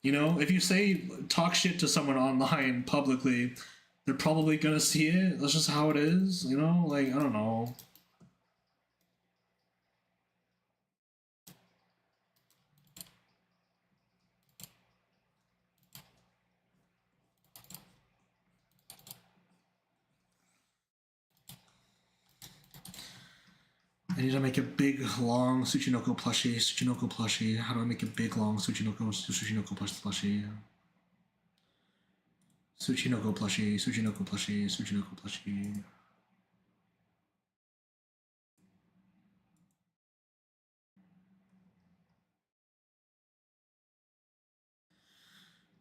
You know, if you say talk shit to someone online publicly, they're probably gonna see it. That's just how it is, you know. Like, I don't know. I need to make a big, long Tsuchinoko plushie. Tsuchinoko plushie. How do I make a big, long Tsuchinoko plushie? Tsuchinoko plushie. Tsuchinoko plushie. Tsuchinoko plushie.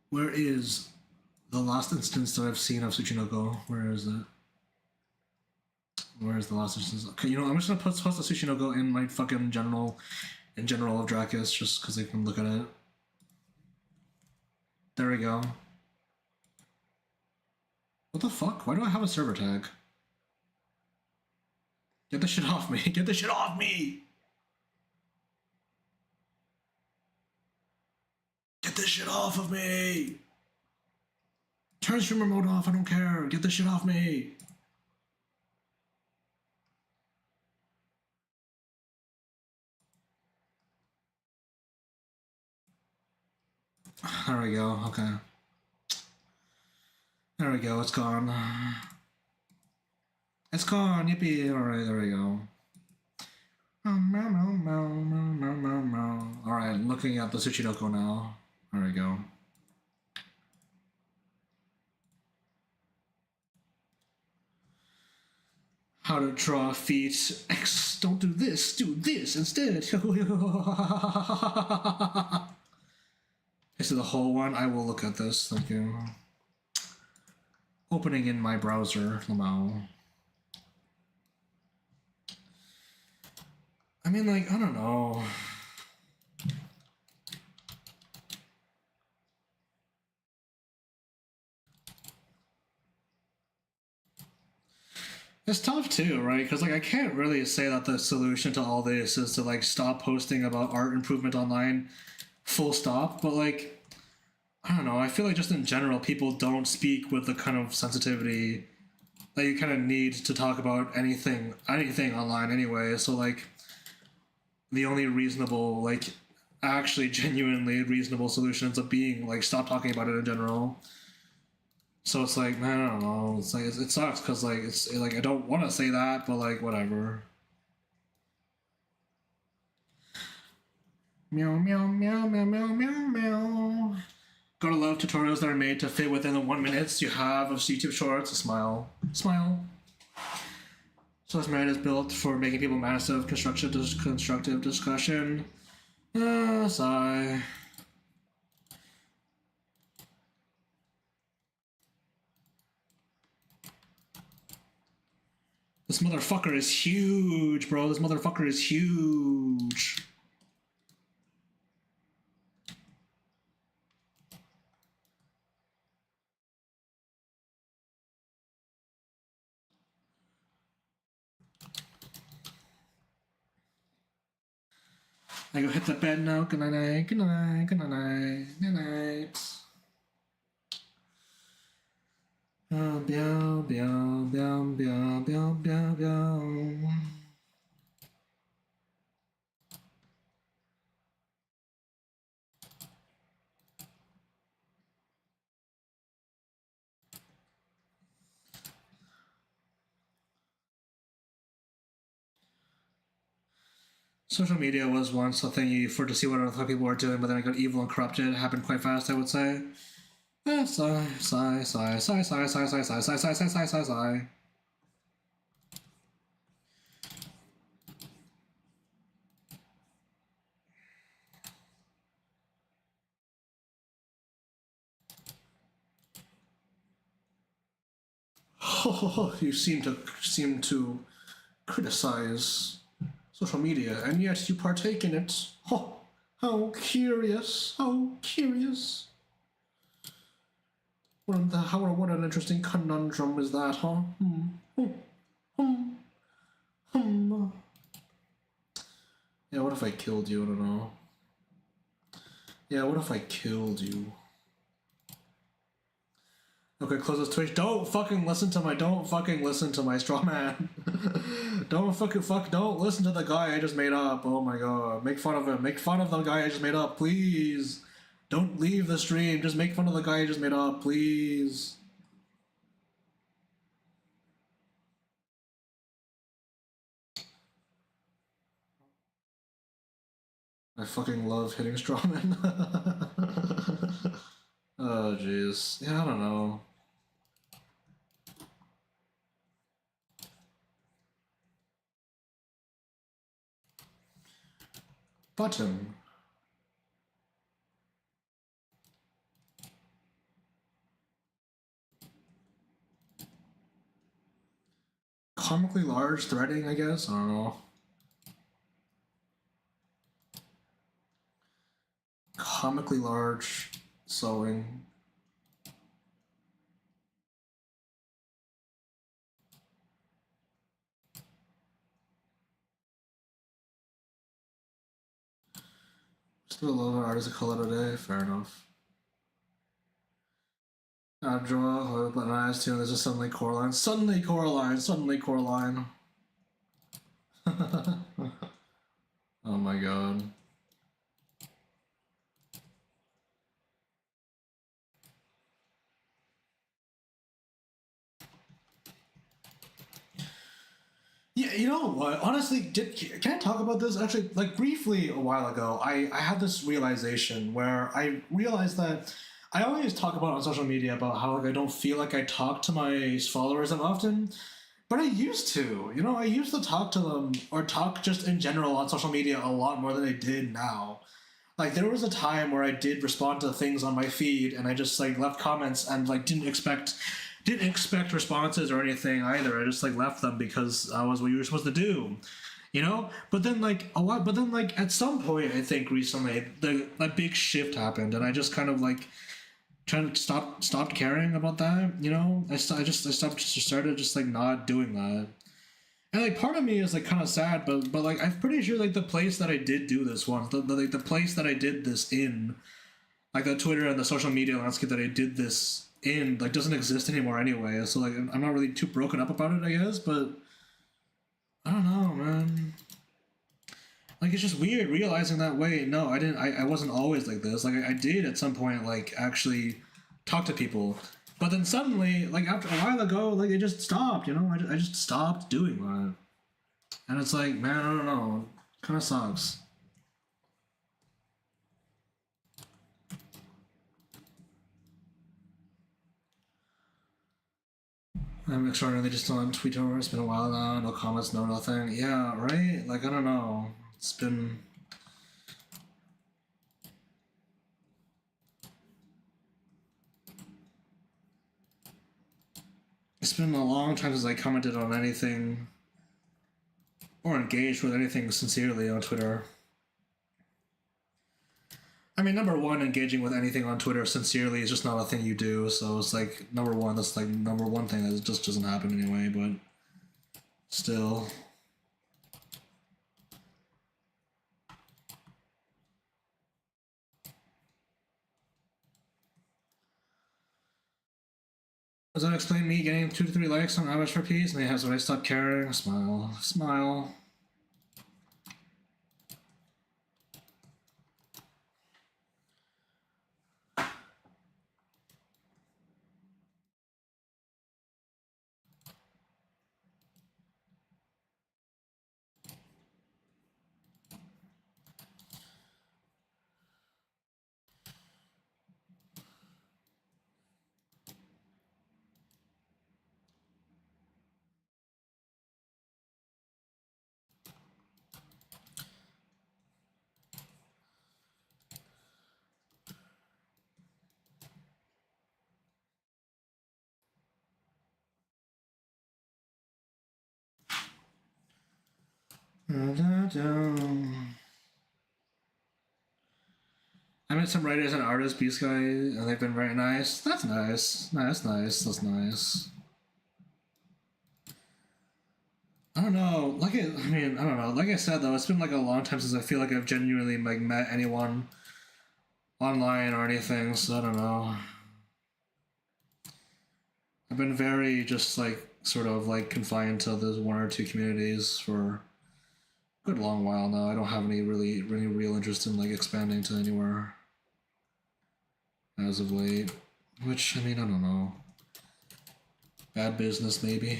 Where is the last instance that I've seen of Tsuchinoko? Where is it? Where's the last instance? Okay, you know, I'm just gonna post the Tsuchinoko in my fucking general of Dracus just because I can look at it. There we go. What the fuck? Why do I have a server tag? Get the shit off me. Get the shit off me! Get this shit off of me! Turn streamer mode off, I don't care. Get this shit off me! There we go, okay. There we go, it's gone. It's gone, yippee! Alright, there we go. Alright, looking at the Tsuchinoko now. There we go. How to draw feet. X, don't do this instead. Is it the whole one? I will look at this, thank you. Opening in my browser, Lamau. I mean, like, I don't know. It's tough too, right? Because like I can't really say that the solution to all this is to like stop posting about art improvement online, full stop. But like, I don't know. I feel like just in general, people don't speak with the kind of sensitivity that you kind of need to talk about anything online anyway. So like, the only reasonable, like, actually genuinely reasonable solutions of being like stop talking about it in general. So it's like, man, I don't know. It's like it sucks because like it's like I don't want to say that, but like whatever. Meow meow meow meow meow meow meow. Gotta love tutorials that are made to fit within the 1 minutes you have of YouTube Shorts. A smile, smile. So this merit is built for making people massive constructive discussion. Sigh. This motherfucker is huge, bro. This motherfucker is huge. I go hit the bed now. Good night, good night, good night, good night. Meow, meow, meow, meow, meow, meow, meow, meow. Social media was once a thing you for to see what other people were doing, but then it got evil and corrupted. It happened quite fast, I would say. Sigh, sigh, sigh, sigh, sigh, sigh, sigh, sigh, sigh, sigh, sigh, sigh, sigh, sigh. You seem to criticize social media, and yet you partake in it. Oh, how curious! How curious! What an interesting conundrum is that, huh? Hmm. Yeah, what if I killed you? I don't know. Yeah, what if I killed you? Okay, close this Twitch. Don't fucking listen to my straw man. Don't listen to the guy I just made up. Oh my god. Make fun of him. Make fun of the guy I just made up, please. Don't leave the stream. Just make fun of the guy I just made up, please. I fucking love hitting strawmen. Oh jeez. Yeah, I don't know. Button. Comically large threading, I guess? I don't know. Comically large sewing. Still a little artist of color today, fair enough. Draw, but eyes too. There's a suddenly Coraline. Suddenly Coraline. Suddenly Coraline. Oh my god. Yeah, you know what? Honestly, can I talk about this? Actually, like briefly a while ago, I had this realization where I realized that I always talk about on social media about how like I don't feel like I talk to my followers that often, but I used to. You know, I used to talk to them or talk just in general on social media a lot more than I did now. Like there was a time where I did respond to things on my feed and I just like left comments and like didn't expect responses or anything either. I just like left them because I was what you were supposed to do, you know. But then like a lot. But then like at some point, I think recently the like big shift happened, and I just kind of like trying to stopped caring about that. You know, I started just like not doing that. And like part of me is like kind of sad, but like I'm pretty sure like the place that I did do this once, like the place that I did this in, like the Twitter and the social media landscape that I did this in, like doesn't exist anymore anyway. So like I'm not really too broken up about it, I guess. But I don't know, man. Like it's just weird realizing that way. No, I didn't. I wasn't always like this. Like I did at some point like actually talk to people, but then suddenly like after a while ago like it just stopped. You know, I just stopped doing that. And it's like, man, I don't know. Kind of sucks. I'm extraordinarily just on Twitter. It's been a while now. No comments, no nothing. Yeah, right? Like, I don't know. It's been a long time since I commented on anything or engaged with anything sincerely on Twitter. I mean, number one, engaging with anything on Twitter sincerely is just not a thing you do. So it's like number one. That's like number one thing that just doesn't happen anyway. But still, does that explain me getting 2 to 3 likes on average for peace? And they have when I stop caring. Smile, smile. I met some writers and artists, Beast Guy, and they've been very nice. That's nice. That's nice. I don't know. I don't know. Like I said though, it's been like a long time since I feel like I've genuinely like met anyone online or anything. So I don't know. I've been very just like sort of like confined to those one or two communities for a good long while now. I don't have any real interest in like expanding to anywhere as of late. Which I mean, I don't know. Bad business maybe.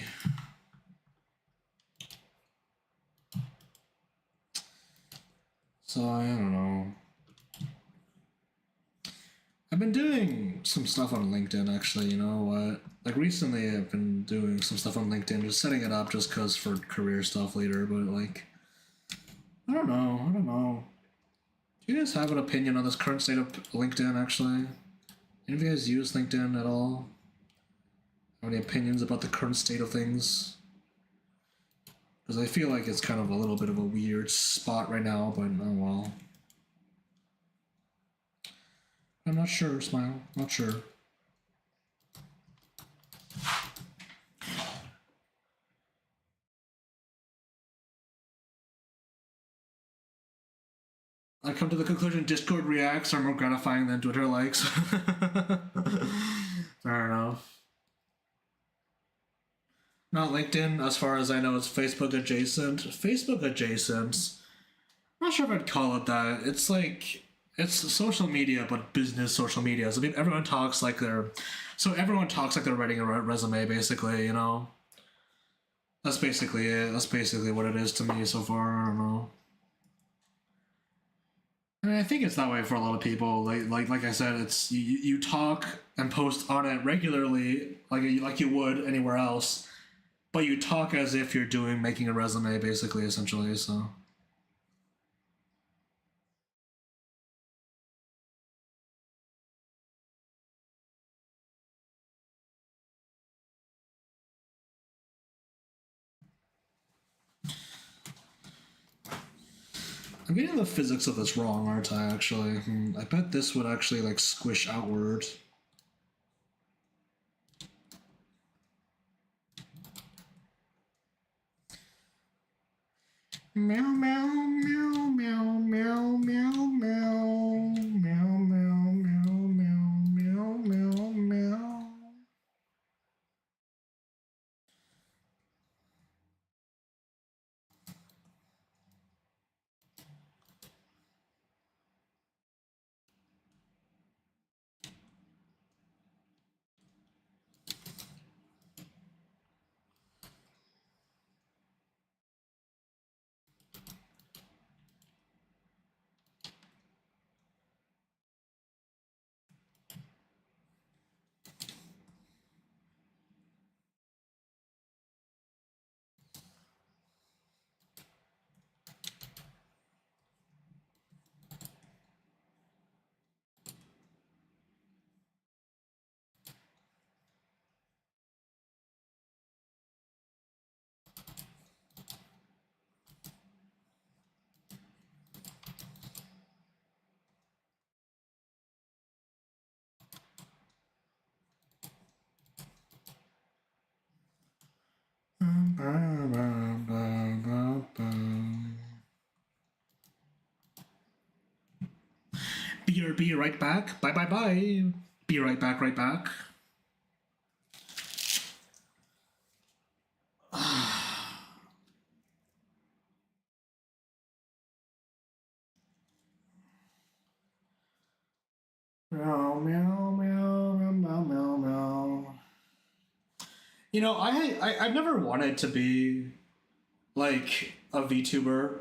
So I don't know. I've been doing some stuff on LinkedIn actually, you know what? Like recently I've been doing some stuff on LinkedIn, just setting it up just cause for career stuff later, but like I don't know. Do you guys have an opinion on this current state of LinkedIn actually? Any of you guys use LinkedIn at all? Have any opinions about the current state of things? Because I feel like it's kind of a little bit of a weird spot right now, but oh well. I'm not sure, Smile. Not sure. I come to the conclusion Discord reacts are more gratifying than Twitter likes. Fair enough. Not LinkedIn, as far as I know, it's Facebook adjacent. Facebook adjacent. I'm not sure if I'd call it that. It's like it's social media, but business social media. So everyone talks like they're writing a resume, basically. You know, that's basically it. That's basically what it is to me so far. I don't know. I mean, I think it's that way for a lot of people. Like I said, it's you talk and post on it regularly, like you would anywhere else, but you talk as if you're making a resume, basically, essentially. So. I'm getting the physics of this wrong, aren't I, actually? I bet this would actually, like, squish outward. Meow, meow, meow, meow, meow, meow, meow, meow, meow, meow, meow, meow, meow. Be right back. Bye bye bye. Be right back, right back. Meow, meow, meow, meow, meow, meow. You know, I've never wanted to be like a VTuber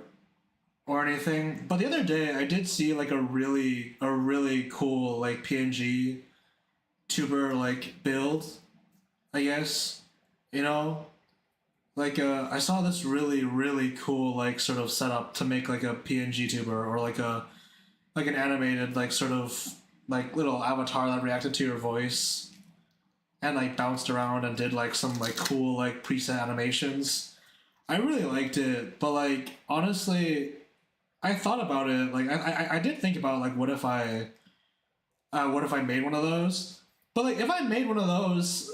or anything, but the other day I did see like a really cool like PNG tuber like build, I guess. You know, like I saw this really cool like sort of setup to make like a PNG tuber or like an animated like sort of like little avatar that reacted to your voice and like bounced around and did like some like cool like preset animations. I really liked it, but like honestly, I thought about it. Like I did think about like what if I made one of those? But like if I made one of those,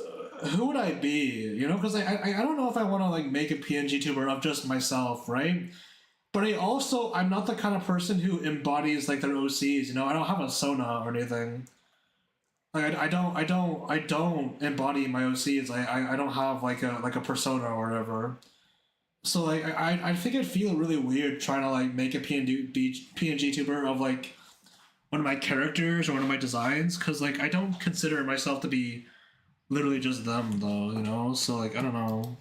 who would I be? You know, because I don't know if I want to like make a PNG tuber of just myself, right? But I'm not the kind of person who embodies like their OCs. You know, I don't have a Sona or anything. Like I don't embody my OCs. I don't have like a persona or whatever. So like I think I'd feel really weird trying to like make a PNG tuber of like one of my characters or one of my designs because like I don't consider myself to be literally just them though, you know. So like I don't know.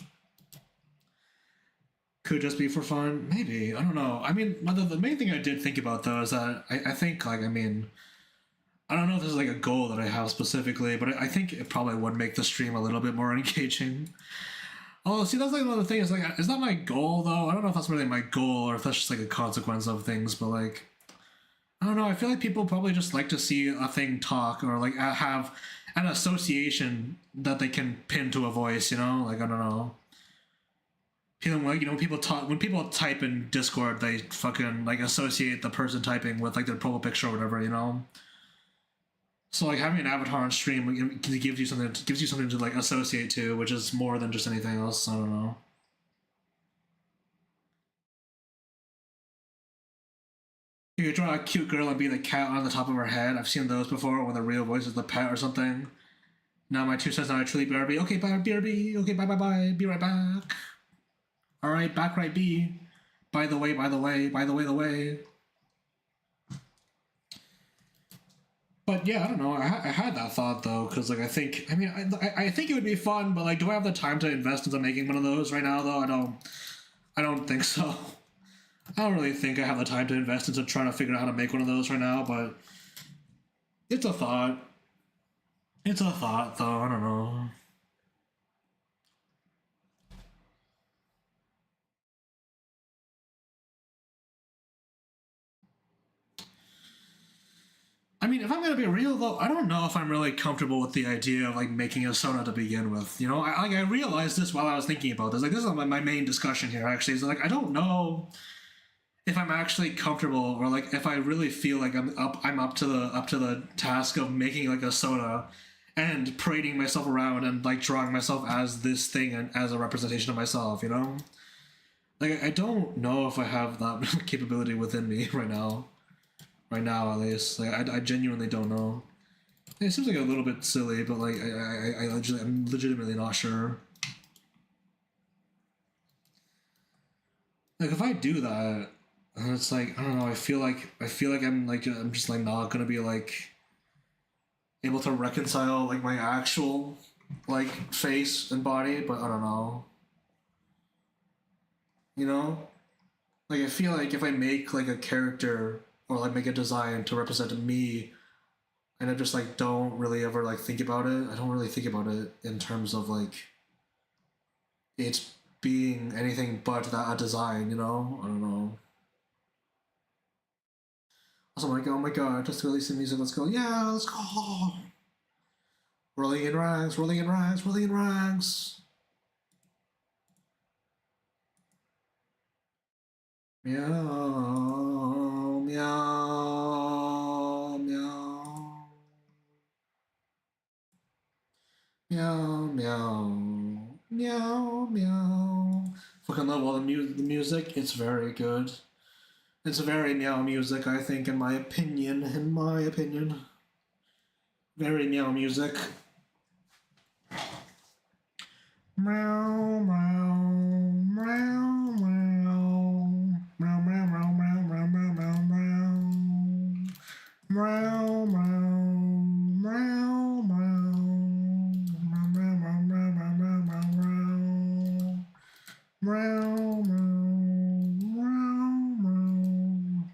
Could just be for fun, maybe. I don't know. I mean, the main thing I did think about though is that I think like I mean I don't know if this is like a goal that I have specifically, but I think it probably would make the stream a little bit more engaging. Oh, see, that's like another thing. Is like, is that my goal though? I don't know if that's really my goal or if that's just like a consequence of things. But like, I don't know. I feel like people probably just like to see a thing talk or like have an association that they can pin to a voice. You know, like I don't know. People like people talk when people type in Discord, they fucking like associate the person typing with like their profile picture or whatever. You know. So like having an avatar on stream gives you something to like associate to, which is more than just anything else. I don't know. You could draw a cute girl and be the cat on the top of her head. I've seen those before when the real voice is the pet or something. Now my 2 cents not actually BRB. Okay, bye BRB. Okay, bye bye bye. Be right back. All right, back right B. By the way, by the way, by the way, the way. But yeah, I don't know. I had that thought though, because like I mean, I think it would be fun, but like, do I have the time to invest into making one of those right now though? I don't think so. I don't really think I have the time to invest into trying to figure out how to make one of those right now, but it's a thought. It's a thought though. I don't know. I mean, if I'm gonna be real though, I don't know if I'm really comfortable with the idea of like making a Sona to begin with. You know, I realized this while I was thinking about this. Like, this is my main discussion here. Actually, is like I don't know if I'm actually comfortable or like if I really feel like I'm up to the task of making like a Sona and parading myself around and like drawing myself as this thing and as a representation of myself. You know, like I don't know if I have that capability within me right now. Right now, at least, like I genuinely don't know. It seems like a little bit silly, but like I'm legitimately not sure. Like if I do that, and it's like I don't know. I feel like I'm just like not gonna be like able to reconcile like my actual like face and body, but I don't know. You know, like I feel like if I make like a character or like make a design to represent me, and I just like don't really ever like think about it. I don't really think about it in terms of like it's being anything but that a design. You know, I don't know. Also, I'm like, oh my god, just releasing music. Let's go. Yeah, let's go. Rolling in rags, rolling in rags, rolling in rags. Meow, meow, meow. Meow, meow, meow, meow. Fucking love all the music. It's very good. It's very meow music, I think, in my opinion. In my opinion. Very meow music. Meow, meow, meow, meow. Meow, meow, meow, meow, meow, meow, meow, meow. Meow, meow, meow, meow. Meow, meow, meow, meow, meow, meow, meow, meow. Meow, meow, meow, meow.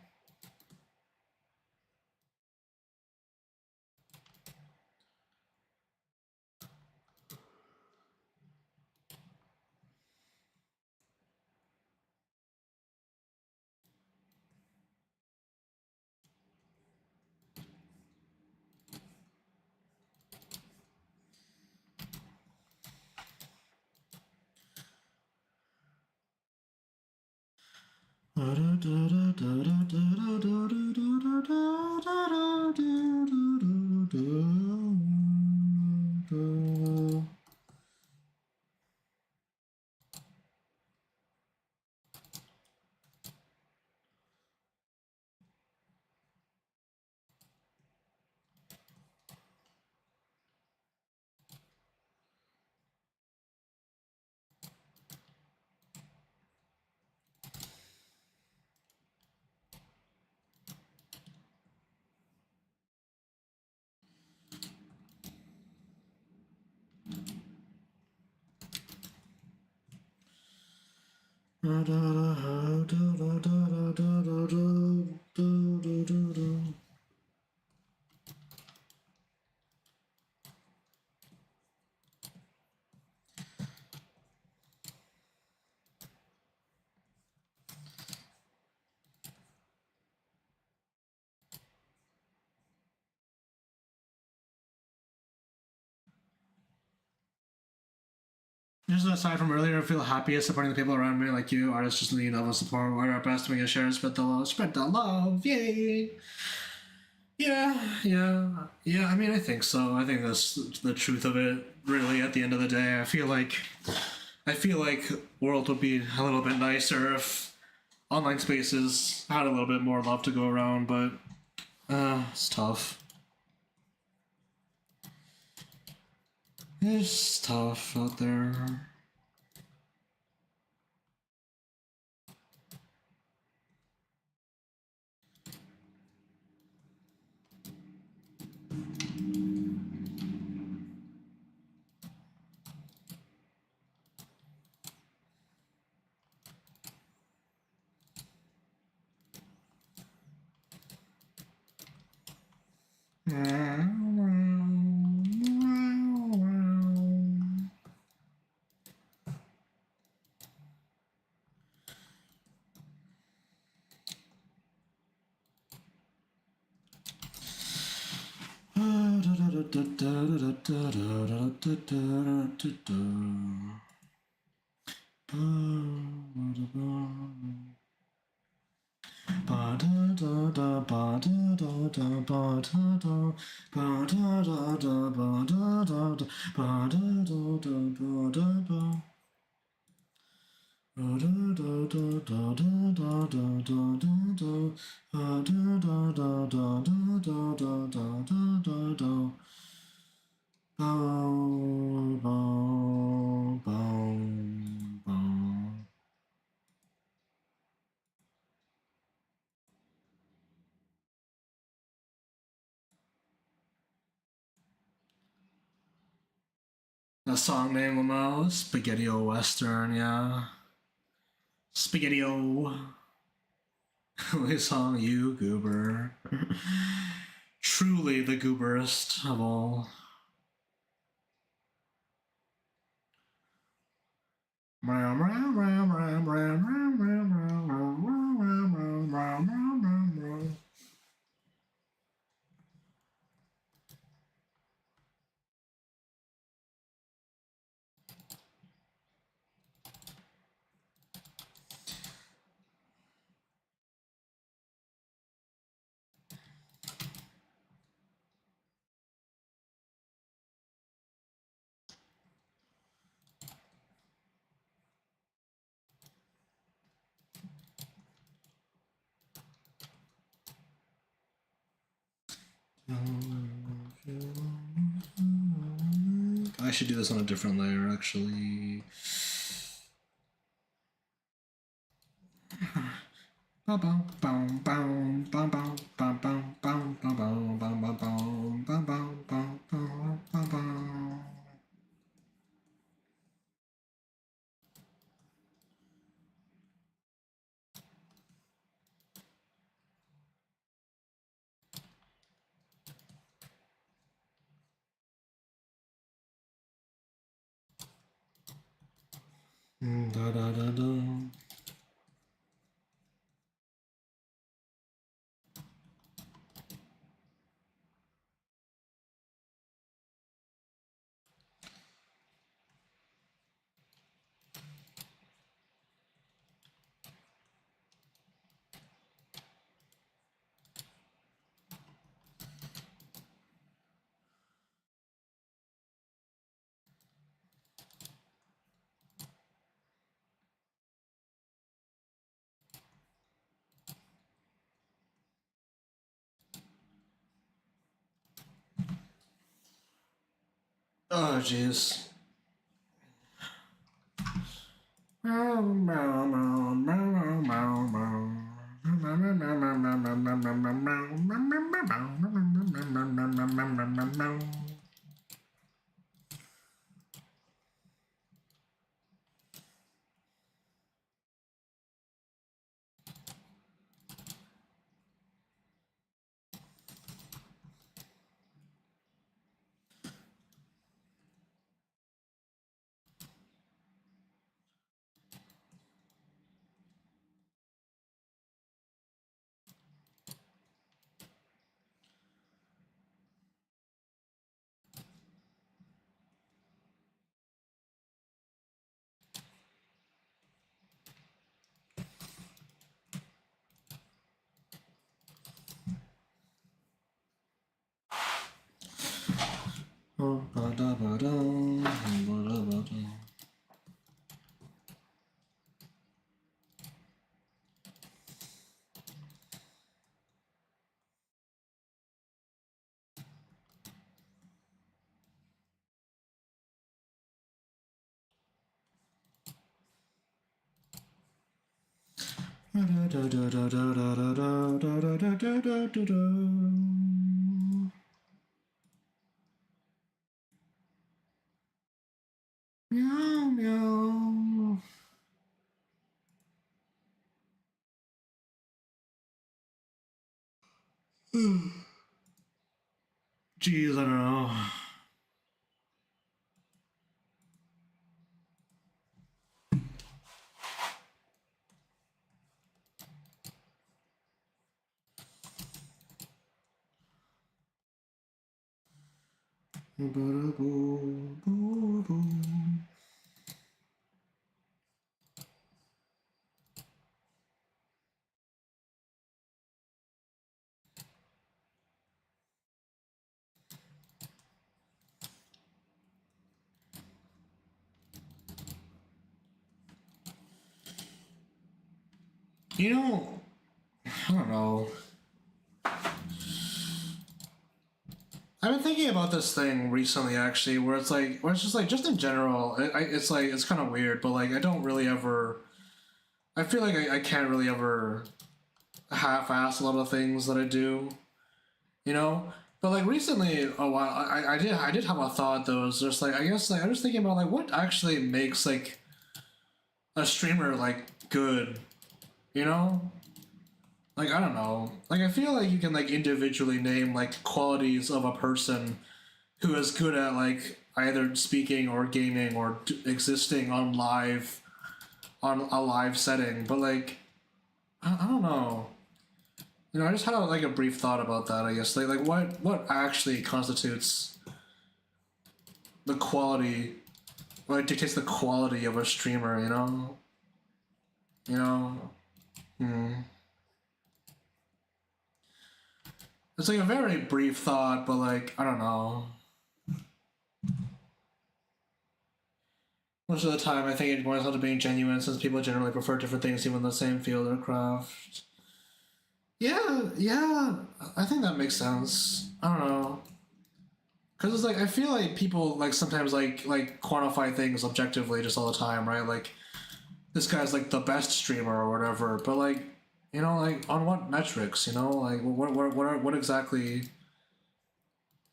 Just aside from earlier, I feel happiest supporting the people around me, like you, artists just need love and support. We're our best to make a share, spread the love, yay! Yeah. I mean, I think so. I think that's the truth of it. Really, at the end of the day, I feel like world would be a little bit nicer if online spaces had a little bit more love to go around. But it's tough. It's tough out there. The song name, Lamo, Spaghetti-O Western, yeah. Spaghetti-O. The song, You Goober. Truly the gooberest of all. I should do this on a different layer, actually. Da da da da. Oh, jeez. Meow meow. Jeez, I don't know. You know, I don't know. I've been thinking about this thing recently, actually, where it's just like, just in general, it's like, it's kind of weird, but like, I don't really ever, I feel like I can't really ever half-ass a lot of things that I do, you know? But like recently, a while, I did have a thought though. It's just like, I guess like I'm just thinking about like what actually makes like a streamer like good, you know? Like I don't know. Like I feel like you can like individually name like qualities of a person who is good at like either speaking or gaming or existing on a live setting. But like I don't know. You know, I just had like a brief thought about that. I guess like what actually constitutes the quality, what dictates the quality of a streamer. You know. You know. Hmm. It's like a very brief thought, but like I don't know. Most of the time, I think it boils down to being genuine, since people generally prefer different things even in the same field or craft. Yeah, yeah, I think that makes sense. I don't know, because it's like I feel like people like sometimes like quantify things objectively just all the time, right? Like this guy's like the best streamer or whatever, but like you know like on what metrics? You know, like what exactly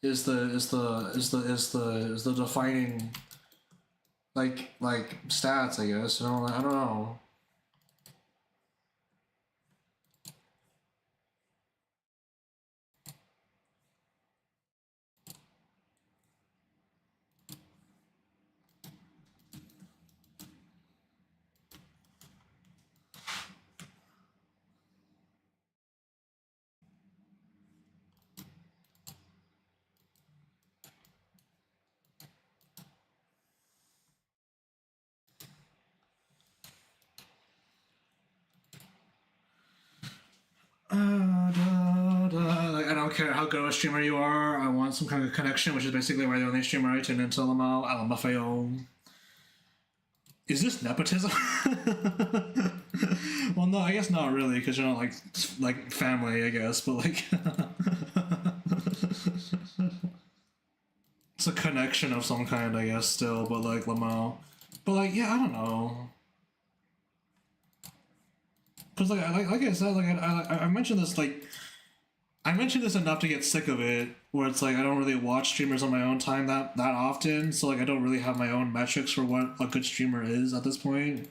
is the defining like stats? I guess you know. Like, I don't know. Like, I don't care how good of a streamer you are. I want some kind of connection, which is basically why the only streamer I tune into LMAO, LMFAO. Is this nepotism? Well, no, I guess not really, because you're not like family, I guess, but like. It's a connection of some kind, I guess, still, but like Lamau. But like, yeah, I don't know. Cause like I said, like I mentioned this like I mentioned this enough to get sick of it, where it's like I don't really watch streamers on my own time that often, so like I don't really have my own metrics for what a good streamer is at this point.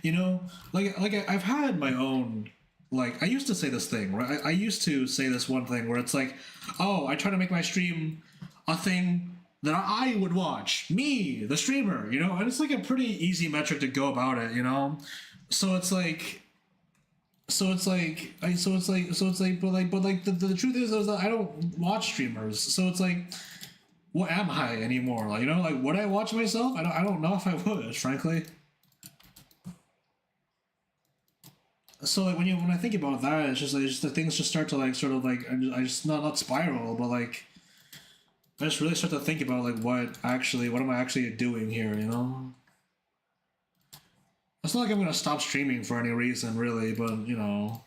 You know, I've had my own. Like I used to say this thing, right? I used to say this one thing where it's like, oh, I try to make my stream a thing that I would watch, me, the streamer, you know, and it's like a pretty easy metric to go about it, you know. So it's like but like the truth is that I don't watch streamers, so it's like, what am I anymore? Like, you know, like, would I watch myself? I don't know if I would, frankly. So like when I think about that, it's just like the things just start to like sort of like I just not spiral, but like I just really start to think about like what am I actually doing here, you know? It's not like I'm gonna stop streaming for any reason, really, but you know.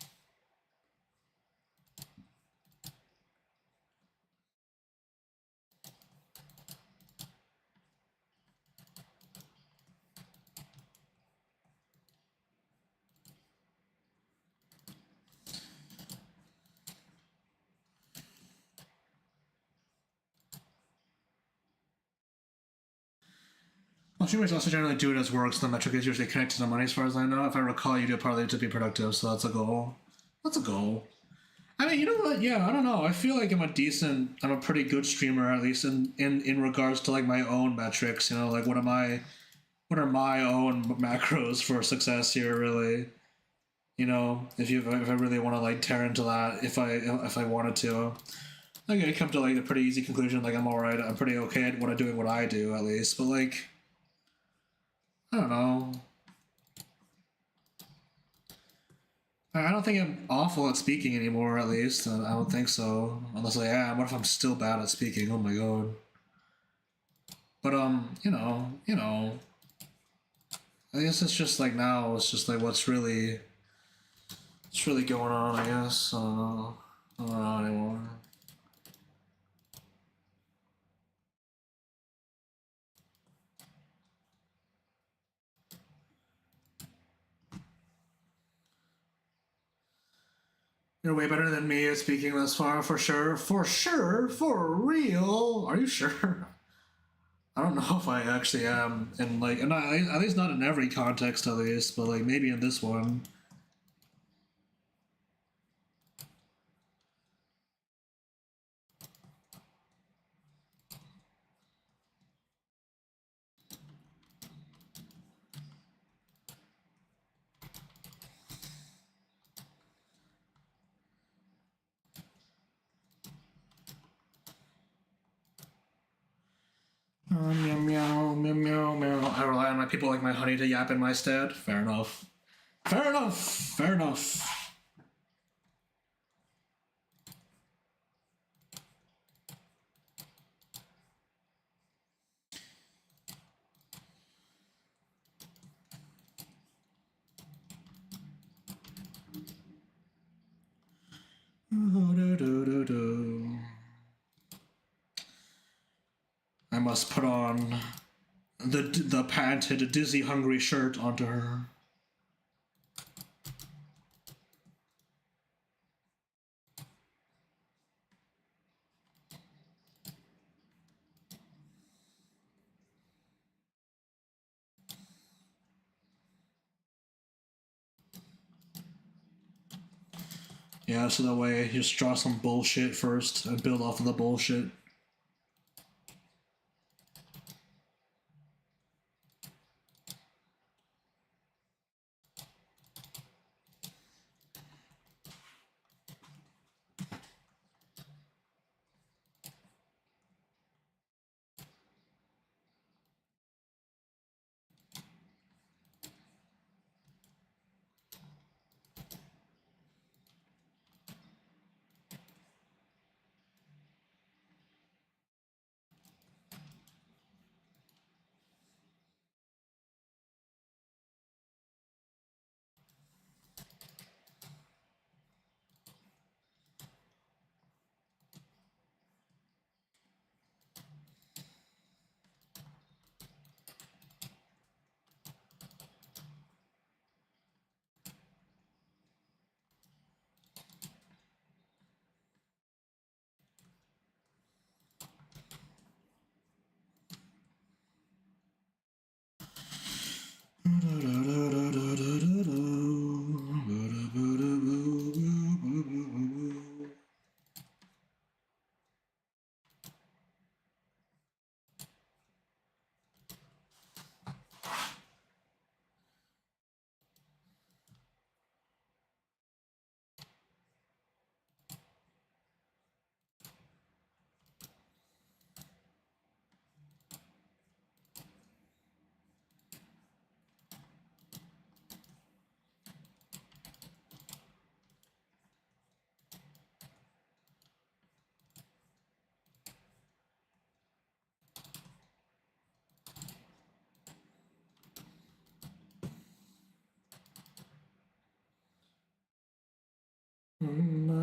Well, streamers also generally do it as work, so the metric is usually connected to the money, as far as I know. If I recall, you do it partly to be productive, so that's a goal. That's a goal. I mean, you know what? Yeah, I don't know. I feel like I'm a pretty good streamer, at least in regards to like my own metrics. You know, like what are my own macros for success here, really? You know, if I really want to like tear into that, if I wanted to, I come to like a pretty easy conclusion. Like I'm all right. I'm pretty okay at what I'm doing, what I do at least. But like, I don't know. I don't think I'm awful at speaking anymore. At least I don't think so. Unless I am. What if I'm still bad at speaking? Oh my god. But I guess it's just like now. It's just like what's really going on. I guess I don't know anymore. You're way better than me at speaking thus far, for sure. For sure. For real. Are you sure? I don't know if I actually am, and like, and not, at least not in every context, at least, but like maybe in this one. Meow meow meow meow meow. I rely on my people like my honey to yap in my stead. Fair enough. Fair enough. Fair enough. I must put on the patented dizzy hungry shirt onto her. Yeah, so that way you just draw some bullshit first and build off of the bullshit.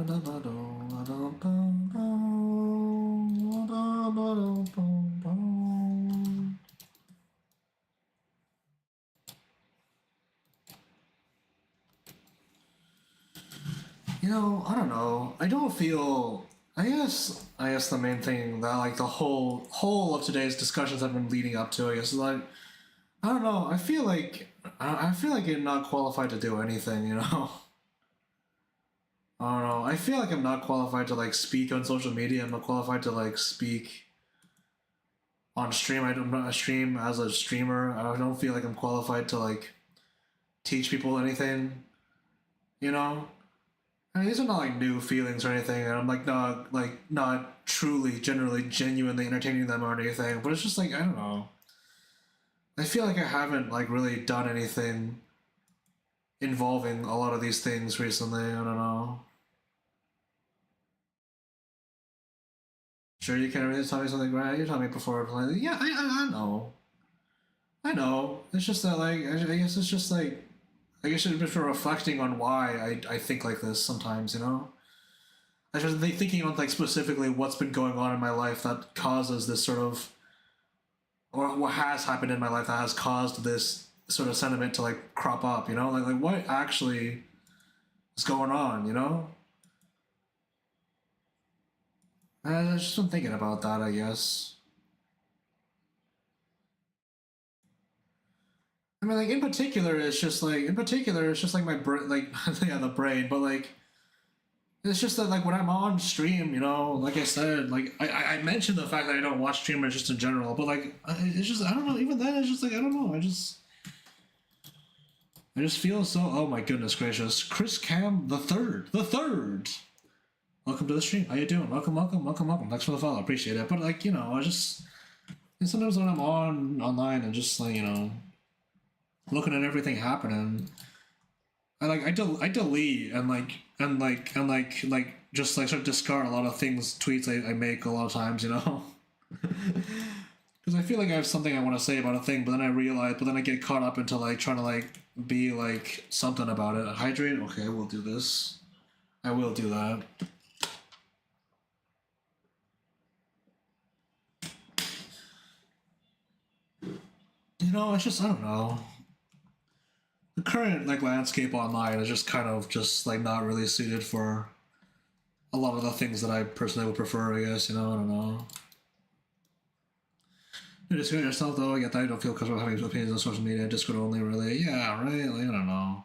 You know, I don't know. I don't feel. I guess the main thing that like the whole of today's discussions have been leading up to. I guess is like I don't know. I feel like I'm not qualified to do anything. You know. I don't know. I feel like I'm not qualified to like speak on social media. I'm not qualified to like speak on stream. I'm not a stream as a streamer. I don't feel like I'm qualified to like teach people anything. You know. I mean, these are not like new feelings or anything, and I'm not truly, generally, genuinely entertaining them or anything. But it's just like I don't know. I feel like I haven't like really done anything involving a lot of these things recently. I don't know. Sure, you can't really tell me something, right? You told me before playing. Yeah, I know. I know. It's just that like I guess it's just like I guess it's just reflecting on why I think like this sometimes. You know. I just think thinking on like specifically what's been going on in my life that causes this sort of or what has happened in my life that has caused this sort of sentiment to like crop up, you know? Like what actually is going on, you know? I've just been thinking about that, I guess. I mean, like in particular, it's just like my brain, like yeah, the brain. But like, it's just that like when I'm on stream, you know, like I said, like I mentioned the fact that I don't watch streamers just in general. But like, it's just I don't know. Even then, it's just like I don't know. I just feel so. Oh my goodness gracious, Chris Cam the third. Welcome to the stream. How you doing? Welcome. Thanks for the follow. Appreciate it. But like you know, I just and sometimes when I'm on online and just like you know looking at everything happening, I delete and just like sort of discard a lot of things tweets I make a lot of times, you know. Because I feel like I have something I want to say about a thing, but then I get caught up into like trying to like be like something about it. Hydrate. Okay, we'll do this. I will do that. You know, it's just I don't know. The current like landscape online is just kind of just like not really suited for a lot of the things that I personally would prefer. I guess you know I don't know. You just yourself though. I get that. I don't feel comfortable having opinions on social media. Discord only, really. Yeah, right. Like, I don't know.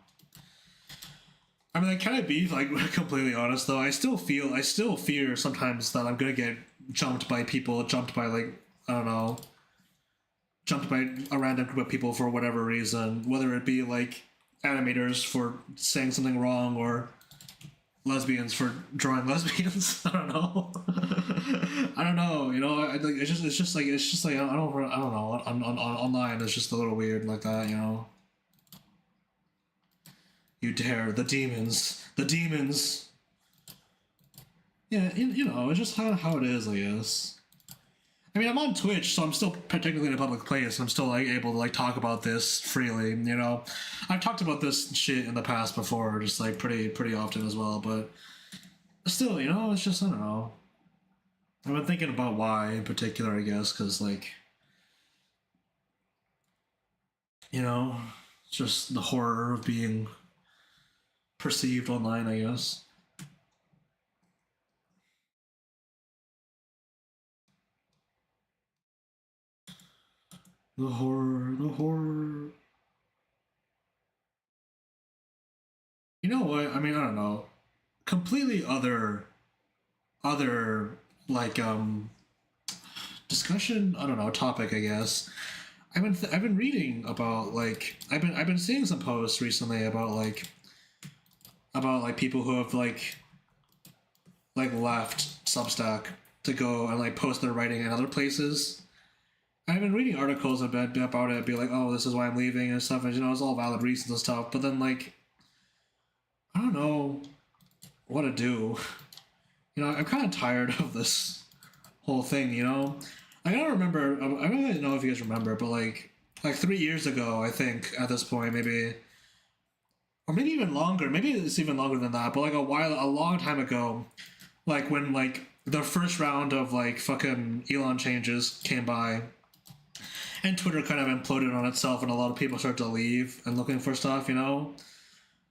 I mean, like, can I be like completely honest though? I still fear sometimes that I'm gonna get jumped by people, jumped by like I don't know, jumped by a random group of people for whatever reason, whether it be like animators for saying something wrong or lesbians for drawing lesbians. I don't know. I don't know. You know, like it's just like I don't know. On online, it's just a little weird like that. You know. You dare the demons. Yeah, you know, it's just how it is, I guess. I mean, I'm on Twitch, so I'm still technically in a public place. And I'm still like able to like talk about this freely. You know, I've talked about this shit in the past before, just like pretty often as well. But still, you know, it's just I don't know. I've been thinking about why in particular, I guess, because like you know, just the horror of being perceived online, I guess. The horror. You know what? I mean, I don't know. Completely other like discussion. I don't know topic. I guess. I've been reading about like I've been seeing some posts recently about like people who have like left Substack to go and like post their writing in other places. I've been reading articles about it, be like, oh, this is why I'm leaving and stuff, and you know, it's all valid reasons and stuff. But then like, I don't know what to do. You know, I'm kind of tired of this whole thing. You know, I don't remember. I don't really know if you guys remember, but like 3 years ago, I think at this point maybe or maybe even longer. Maybe it's even longer than that. But like a long time ago, like when like the first round of like fucking Elon changes came by, and Twitter kind of imploded on itself, and a lot of people started to leave and looking for stuff, and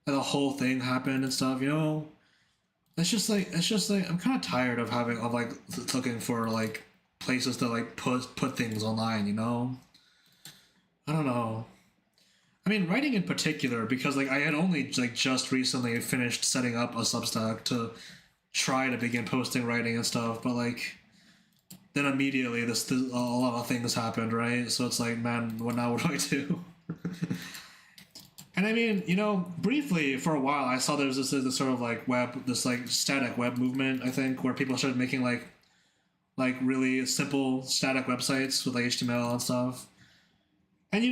the whole thing happened and stuff, it's just like I'm kind of tired of like looking for like places to like put things online, I don't know. I mean, writing in particular, because like I had only like just recently finished setting up a Substack to try to begin posting writing and stuff, but like then immediately a lot of things happened, right? So it's like, man, what do I do? And I mean, briefly for a while, I saw there's this sort of like this like static web movement. I think where people started making like really simple static websites with like HTML and stuff. And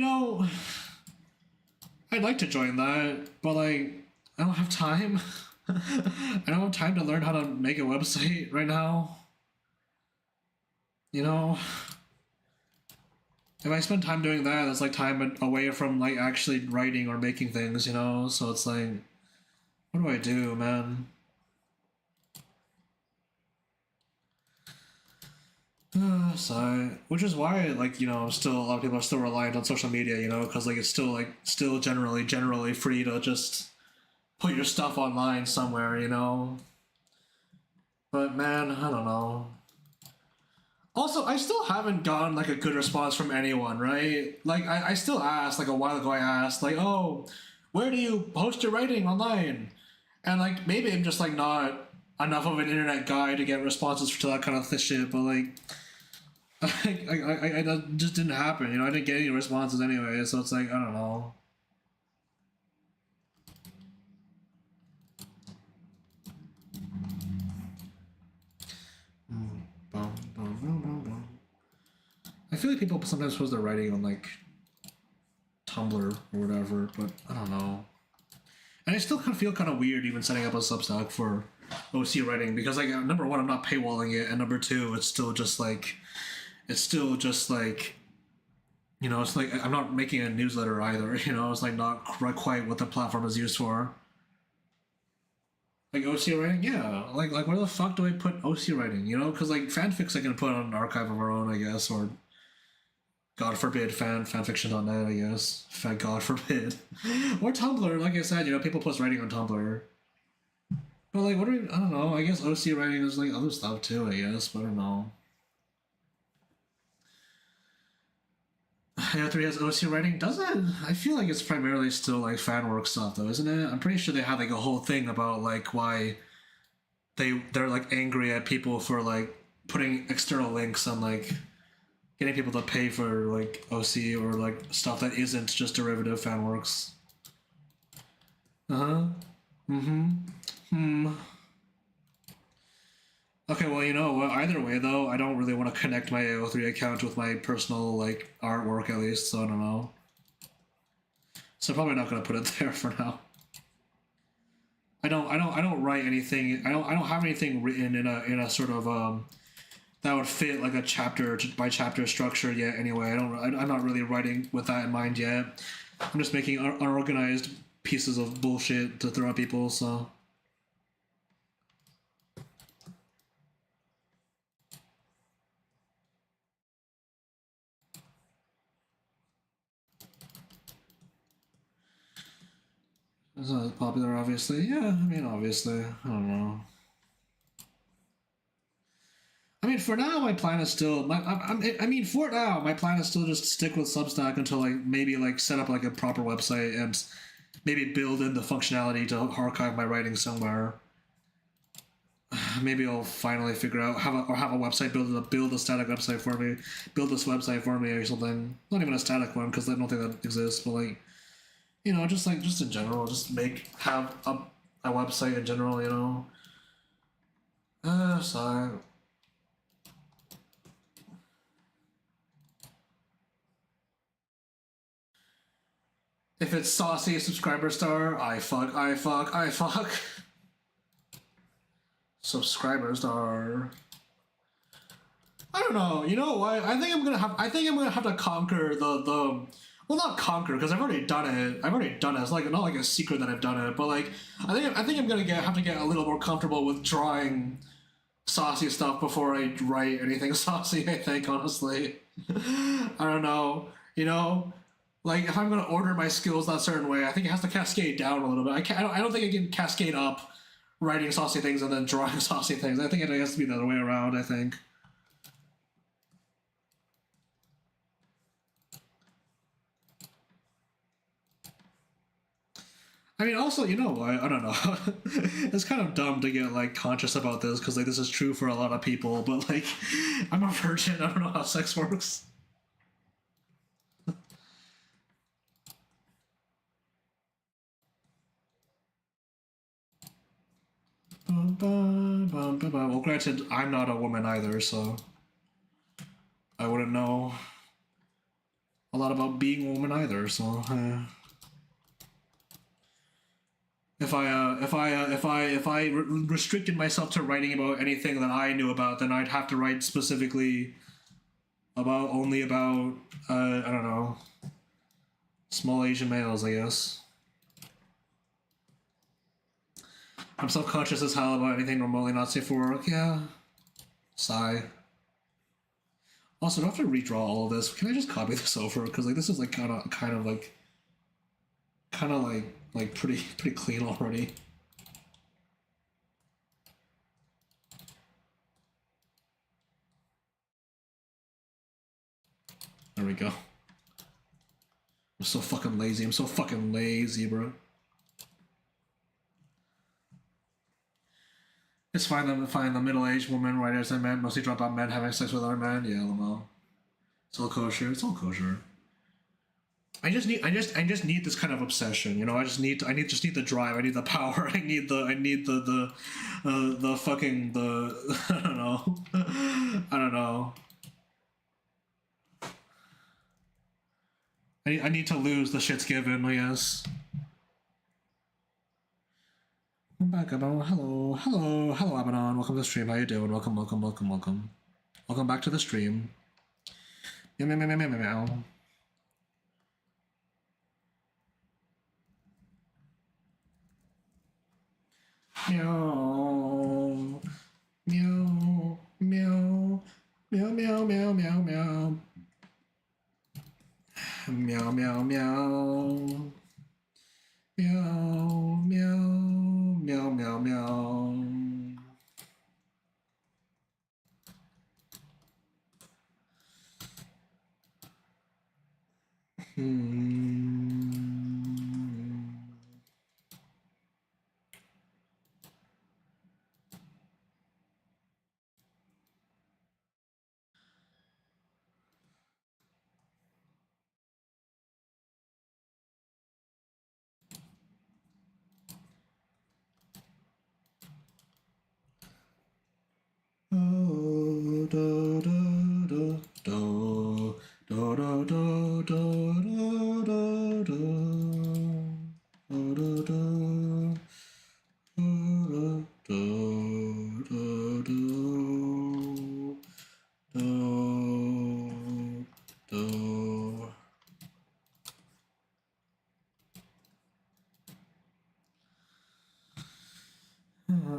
I'd like to join that, but like I don't have time. I don't have time to learn how to make a website right now. You know, if I spend time doing that, that's like time away from like actually writing or making things. So it's like, what do I do, man? So, which is why, like, still a lot of people are still reliant on social media, because like it's still generally free to just put your stuff online somewhere, But man, I don't know. Also, I still haven't gotten like a good response from anyone, right? Like, I still asked, like a while ago, I asked, like, oh, where do you post your writing online? And like, maybe I'm just like not enough of an internet guy to get responses to that kind of shit, but like, I that just didn't happen, I didn't get any responses anyway, so it's like, I don't know. I feel like people sometimes post their writing on like Tumblr or whatever, but I don't know. And I still kind of feel kind of weird even setting up a Substack for OC writing, because like number one, I'm not paywalling it, and number two, it's still just like it's like I'm not making a newsletter either. It's like not quite what the platform is used for. Like OC writing, yeah. Like where the fuck do I put OC writing? Because like fanfics I can put on an archive of our own, I guess, or God forbid, fanfiction.net, I guess. God forbid. Or Tumblr, like I said, people post writing on Tumblr. But like, I don't know, I guess OC writing is like other stuff too, I guess, but I don't know. AO3 has OC writing, doesn't? I feel like it's primarily still like fan work stuff though, isn't it? I'm pretty sure they have like a whole thing about like why they're like angry at people for like putting external links on like getting people to pay for like OC or like stuff that isn't just derivative fan works. Uh-huh. Mm-hmm. Hmm. Okay, well, either way though, I don't really want to connect my AO3 account with my personal like artwork at least, so I don't know. So I'm probably not gonna put it there for now. I don't write anything. I don't have anything written in a sort of that would fit like a chapter by chapter structure yet. Anyway, I'm not really writing with that in mind yet. I'm just making unorganized pieces of bullshit to throw at people. So. It's not popular, obviously. Yeah, I mean, obviously. I don't know. I mean, for now, my plan is still. For now, my plan is still just stick with Substack until like maybe like set up like a proper website and maybe build in the functionality to archive my writing somewhere. Maybe I'll finally figure out have a website build a static website for me, build this website for me or something. Not even a static one because I don't think that exists, but like just in general, just have a website in general. So if it's saucy subscriber star, I fuck. Subscriber star. I don't know. You know what? I think I'm gonna have to conquer the well, not conquer because I've already done it. I've already done it. It's like not like a secret that I've done it, but like I think I'm gonna have to get a little more comfortable with drawing saucy stuff before I write anything saucy. I think honestly, I don't know. You know, like if I'm gonna order my skills that certain way, I think it has to cascade down a little bit. I don't think I can cascade up writing saucy things and then drawing saucy things. I think it has to be the other way around. I think. I mean, also, you know, I don't know. It's kind of dumb to get like conscious about this because like this is true for a lot of people, but like, I'm a virgin. I don't know how sex works. Well, granted, I'm not a woman either, so I wouldn't know a lot about being a woman either. So. If I restricted myself to writing about anything that I knew about, then I'd have to write specifically only about I don't know, small Asian males, I guess. I'm self-conscious as hell about anything remotely not safe for work. Yeah. Sigh. Also, do I have to redraw all of this? Can I just copy this over? Because like this is like kind of like pretty clean already. There we go. I'm so fucking lazy. I'm so fucking lazy, bro. It's fine to find the middle-aged woman writers I meant mostly drop out men having sex with other men. Yeah, Lamel. It's all kosher. It's all kosher. I just need this kind of obsession, you know. I just need the drive. I need the power. I need the fucking I don't know. I don't know. I need to lose the shit's given, I guess. I'm back, Abaddon. Hello, Abaddon. Welcome to the stream. How you doing? Welcome. Welcome back to the stream. Meow, meow, meow, meow, meow, meow. Meow, meow, meow, meow, meow, meow, meow, meow. Meow, meow, meow. Meow, meow, meow, meow, meow.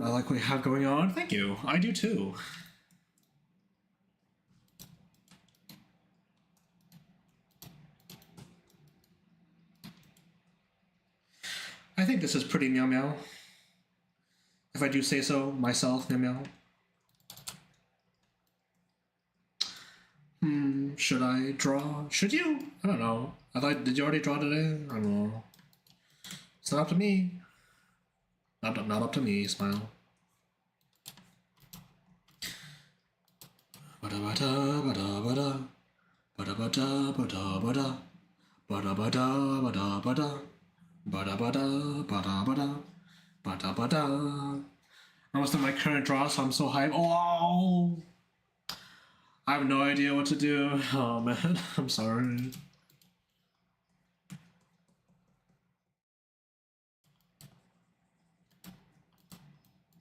I like what you have going on. Thank you. I do too. I think this is pretty meow meow. If I do say so myself, meow meow. Should I draw? Should you? I don't know. I thought, did you already draw today? I don't know. It's not up to me. Not up to me, smile. Bada bada bada bada bada bada bada bada bada bada bada bada bada bada bada bada bada bada. Almost in my current draw, so I'm so hyped. Oh, I have no idea what to do. Oh man, I'm sorry.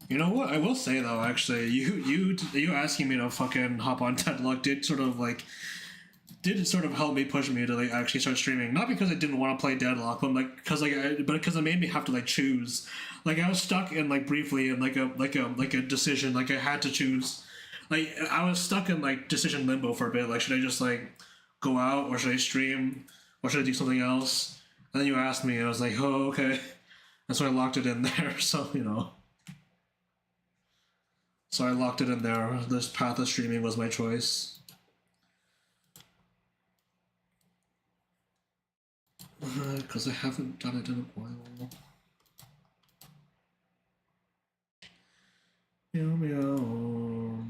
You know what? I will say though, actually, you asking me to fucking hop on Ted Luck did sort of like did sort of help me push me to like actually start streaming. Not because I didn't want to play Deadlock, but like because it made me have to like choose. Like I was stuck in like briefly in like a decision. Like I had to choose. Like I was stuck in like decision limbo for a bit. Like should I just like go out or should I stream or should I do something else? And then you asked me, and I was like, oh okay. And so I locked it in there. So you know. So I locked it in there. This path of streaming was my choice. Because I haven't done it in a while. Meow meow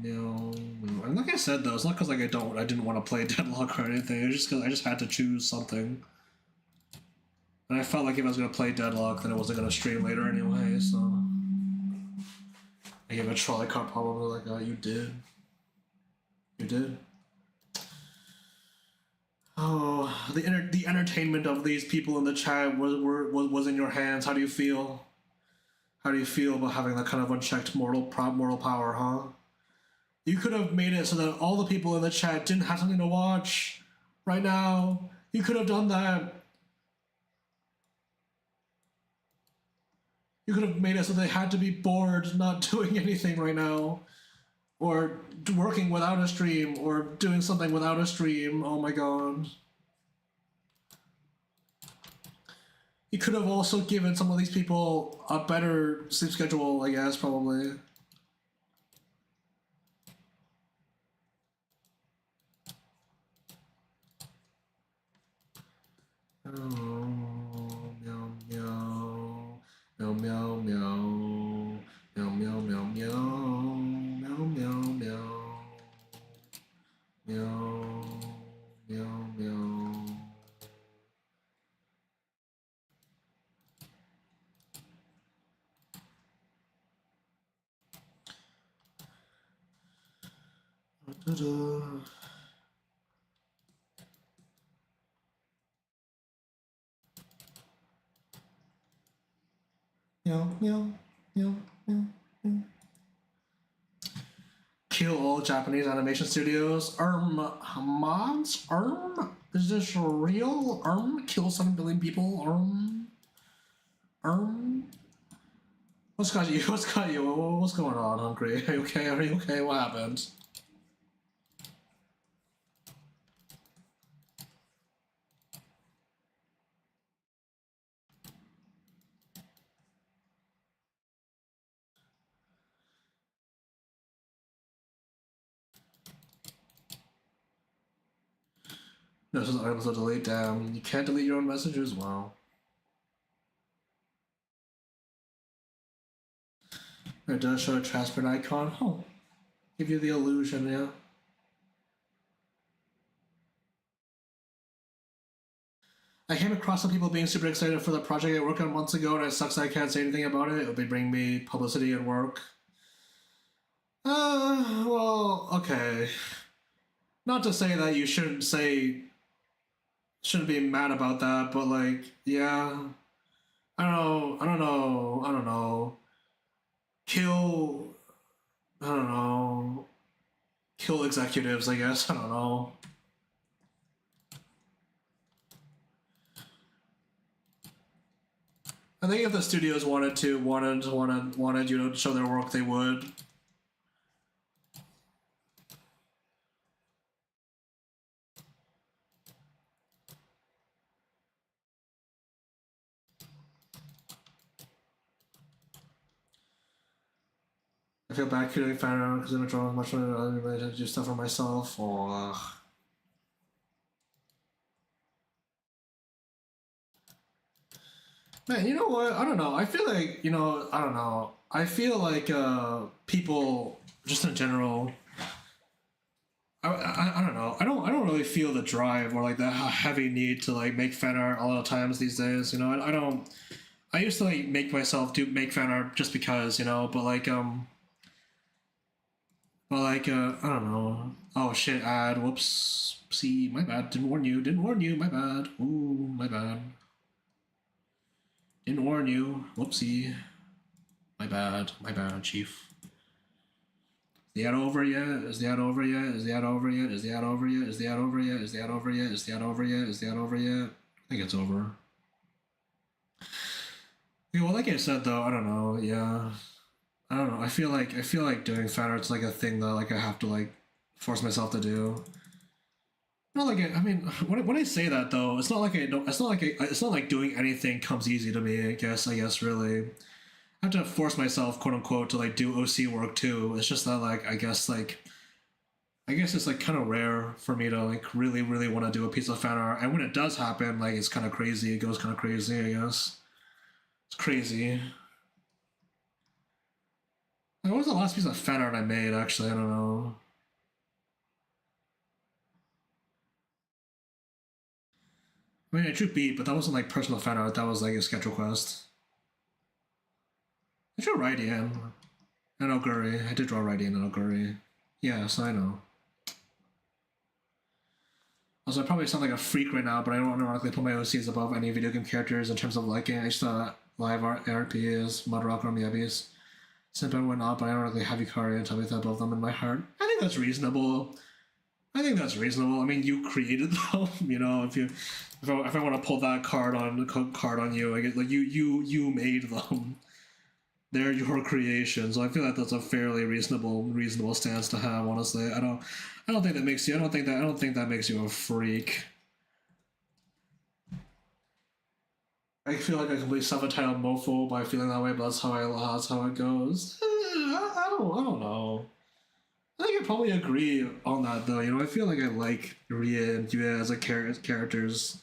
meow meow. And like I said though, it's not because like I didn't want to play Deadlock or anything. It's just because I just had to choose something. And I felt like if I was gonna play Deadlock, then I wasn't gonna stream later anyway. So I gave a trolley car probably like, you did. You did. Oh, the entertainment of these people in the chat was in your hands. How do you feel? How do you feel about having that kind of unchecked moral power, huh? You could have made it so that all the people in the chat didn't have something to watch right now. You could have done that. You could have made it so they had to be bored, not doing anything right now. Or working without a stream, or doing something without a stream. Oh my god. You could have also given some of these people a better sleep schedule, I guess, probably. Oh, meow meow. Meow meow meow. Meow meow meow meow. Meow meow meow. Meow meow meow. Da-da. Meow meow meow meow meow. Kill all Japanese animation studios. Mods? Is this real? Kill 7 billion people? What's got you? What's got you? What's going on, Hungry? Are you okay? Are you okay? What happened? No, this is items to delete. Damn, you can't delete your own messages? Wow. It does show a transparent icon. Oh, give you the illusion, yeah. I came across some people being super excited for the project I worked on months ago, and it sucks that I can't say anything about it. It would be bringing me publicity and work. Well, okay. Not to say that you shouldn't be mad about that, but like, yeah. I don't know. Kill, I don't know. Kill executives, I guess. I don't know. I think if the studios wanted you to show their work, they would. I feel bad creating fan art because I'm drawing much more to do stuff for myself. Or man, you know what? I don't know. I feel like I don't know. I feel like people just in general. I don't know. I don't really feel the drive or like the heavy need to like make fan art a lot of times these days. I don't. I used to like make myself make fan art just because but like I don't know. Oh shit! Ad. Whoops. See, my bad. Didn't warn you. Didn't warn you. My bad. Ooh, my bad. Didn't warn you. Whoopsie. My bad. My bad, Chief. the ad over yet? Is the ad over yet? Is the ad over yet? Is the ad over yet? Is the ad over yet? Is the ad over yet? Is the ad over yet? Is the ad over yet? I think it's over. Yeah, well, like I said though, I don't know. Yeah, I don't know. I feel like doing fan art's like a thing that like I have to like force myself to do. Not like I mean, when I say that though, it's not like I don't. It's not like it's not like doing anything comes easy to me. I guess really, I have to force myself, quote unquote, to like do OC work too. It's just that like I guess it's like kind of rare for me to like really really want to do a piece of fan art, and when it does happen, like it's kind of crazy. It goes kind of crazy. I guess it's crazy. Like, what was the last piece of fan art I made? Actually, I don't know. I mean, I drew Beat, but that wasn't like personal fan art. That was like a sketch request. I drew Raidian and Oguri. I did draw Raidian and Oguri. Yes, I know. Also, I probably sound like a freak right now, but I don't ironically put my OCs above any video game characters in terms of liking. I just live art RPs, Mudrock, or Miyabi's. Simp and whatnot, but I don't really have Yukari and Tabitha above them in my heart. I think that's reasonable. I think that's reasonable. I mean, you created them. You know, if I want to pull that card on you, I get like you made them. They're your creation, so I feel like that's a fairly reasonable stance to have. Honestly, I don't think that makes you. I don't think that makes you a freak. I feel like I can be self-entitled mofo by feeling that way, but that's how it goes. I don't know. I think I probably agree on that though. You know, I feel like I like Ria and Yue as a characters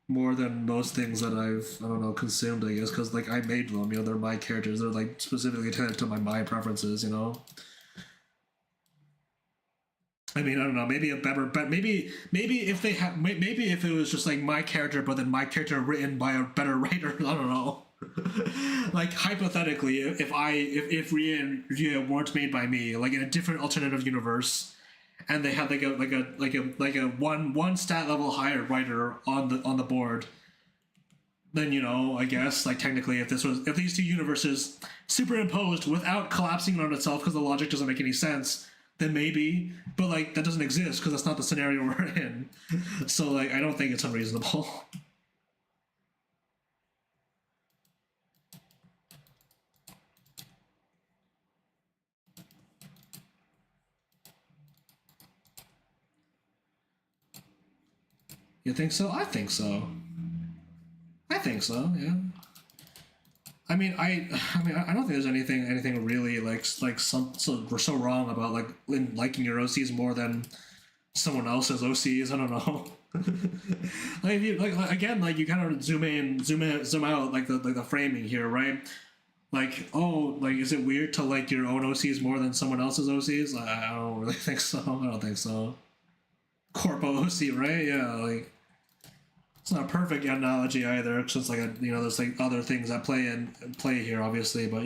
more than most things that I don't know consumed. I guess because like I made them. You know, they're my characters. They're like specifically tailored to my preferences. You know. I mean, I don't know. Maybe a better, but maybe if they have, maybe if it was just like my character, but then my character written by a better writer. I don't know. Like hypothetically, if Ria and Ria weren't made by me, like in a different alternative universe, and they had like a one stat level higher writer on the board, then I guess like technically if these two universes superimposed without collapsing on itself because the logic doesn't make any sense, then maybe, but like that doesn't exist because that's not the scenario we're in. So like I don't think it's unreasonable. You think so? I think so. I think so. Yeah. I don't think there's anything really like we're so wrong about like liking your OCs more than someone else's OCs. I don't know. Like if you like again, like you kind of zoom out, like the framing here, right? Like, oh, like is it weird to like your own OCs more than someone else's OCs? I don't really think so. I don't think so. Corpo OC, right? Yeah, like it's not a perfect analogy either, because it's like there's like other things that play here, obviously, but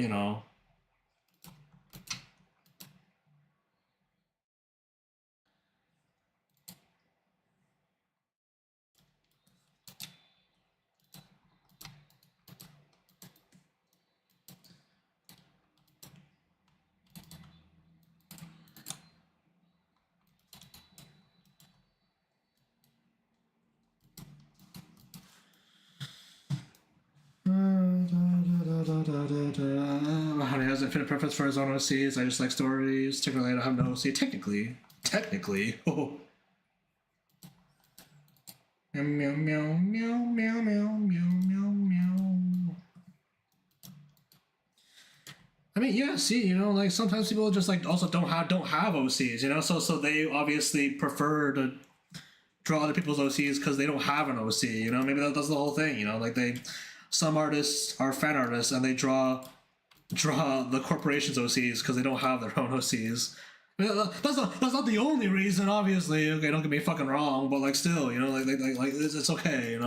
Honey has infinite preference for his own OCs. I just like stories. Technically, I don't have no OC. Technically. Oh. Meow meow meow meow meow meow meow meow. I mean, yeah. See, like sometimes people just like also don't have OCs. So they obviously prefer to draw other people's OCs because they don't have an OC. Maybe that's the whole thing. Like some artists are fan artists and they draw the corporation's OCs because they don't have their own OCs. That's not the only reason, obviously. Okay, don't get me fucking wrong, but like still, like it's okay.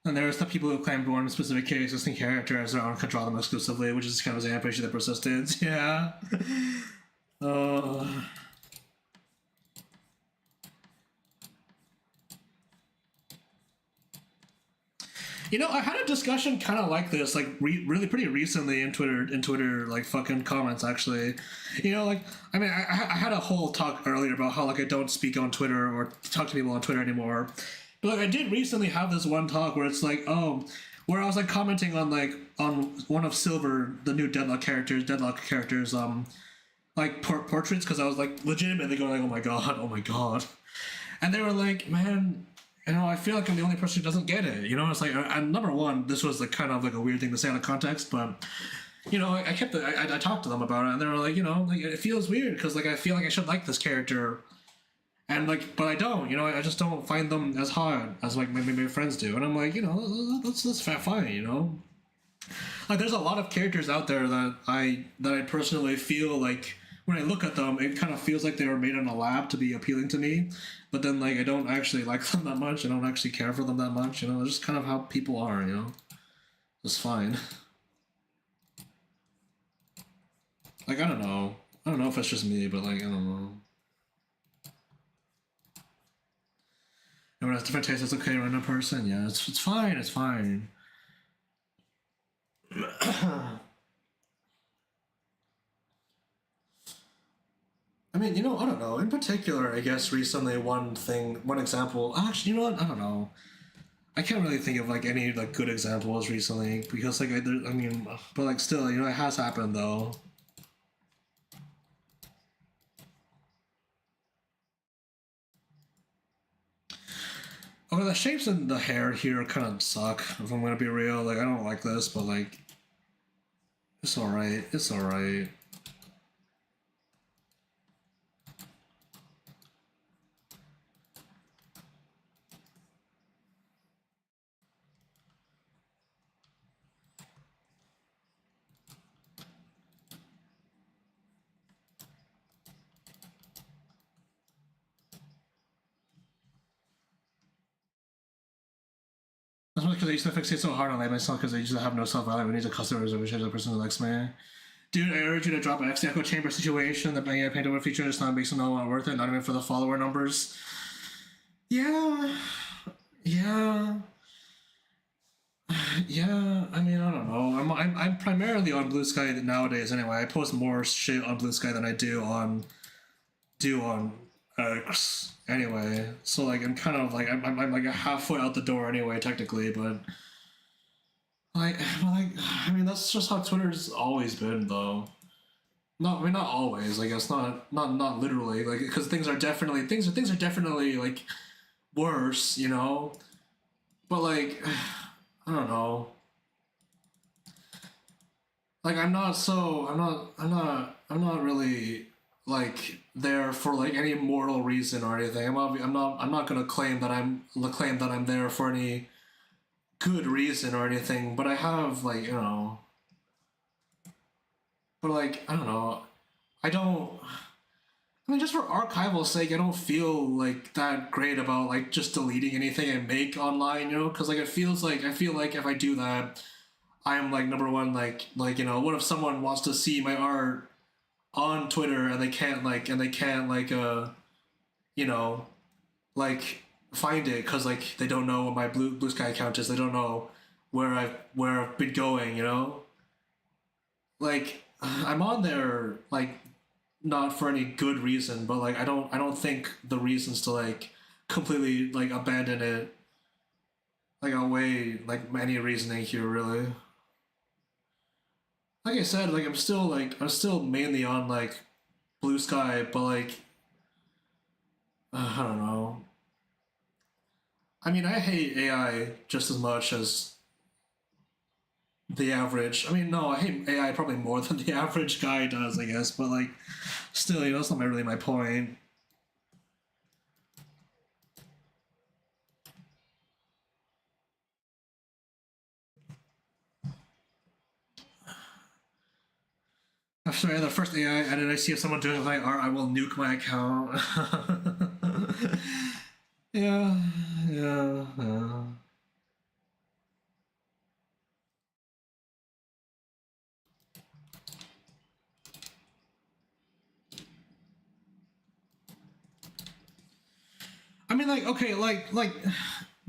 And there's the people who claim born in specific existing characters their own control them exclusively, which is kind of an example of the persistence. Yeah. Uh, I had a discussion kind of like this, like really pretty recently in Twitter, like fucking comments actually. Like I mean, I had a whole talk earlier about how like I don't speak on Twitter or talk to people on Twitter anymore, but like I did recently have this one talk where it's like, oh, where I was like commenting on like on one of Silver, the new Deadlock characters, like portraits, because I was like legitimately going like, oh my god, and they were like, man, I feel like I'm the only person who doesn't get it. It's like, and number one, this was like kind of like a weird thing to say out of context, but I talked to them about it, and they were like, like it feels weird because like I feel like I should like this character, and like, but I don't. I just don't find them as hard as like maybe my friends do, and I'm like, that's fine. Like there's a lot of characters out there that I personally feel like when I look at them, it kind of feels like they were made in a lab to be appealing to me. But then like I don't actually like them that much. I don't actually care for them that much. It's just kind of how people are. It's fine. Like I don't know. I don't know if it's just me, but like I don't know. Everyone has different tastes. It's okay, random person. Yeah, it's fine. It's fine. I mean, I don't know. In particular, I guess recently one example. Actually, you know what? I don't know. I can't really think of like any like good examples recently because like I mean, but like still, it has happened though. Okay, the shapes and the hair here kind of suck. If I'm gonna be real, like I don't like this, but like it's all right. It's all right. That's because I used to fixate so hard on like myself because I used to have no self-value. We need a customers which is a person who likes me. Dude, I urge you to drop X the echo chamber situation. The paint over feature is not makes no one worth it, not even for the follower numbers. Yeah. Yeah. Yeah, I mean, I don't know. I'm primarily on Blue Sky nowadays anyway. I post more shit on Blue Sky than I do on X anyway. So like I'm kind of like I'm like halfway out the door anyway technically, but like I mean that's just how Twitter's always been though. No, I mean not always. I guess not literally like because things are definitely like worse. But like I don't know. Like I'm not really like there for like any mortal reason or anything. I'm not gonna claim that I'm there for any good reason or anything. But I have like but like I don't know. I don't. I mean, just for archival sake, I don't feel like that great about like just deleting anything I make online. Because like it feels like I feel like if I do that, I'm like number one, what if someone wants to see my art on Twitter and they can't you know like find it because like they don't know what my Blue Sky account is. They don't know where I've been going. Like I'm on there like not for any good reason, but like I don't think the reasons to like completely like abandon it like outweigh like any reasoning here really. Like I said, like I'm still mainly on like Blue Sky, but like I don't know. I mean, I hate AI just as much as the average. I mean, no, I hate AI probably more than the average guy does, I guess. But like, still, that's not really my point. After the first AI edit I see of someone doing my art, I will nuke my account. Yeah, yeah, yeah. I mean, like, okay, like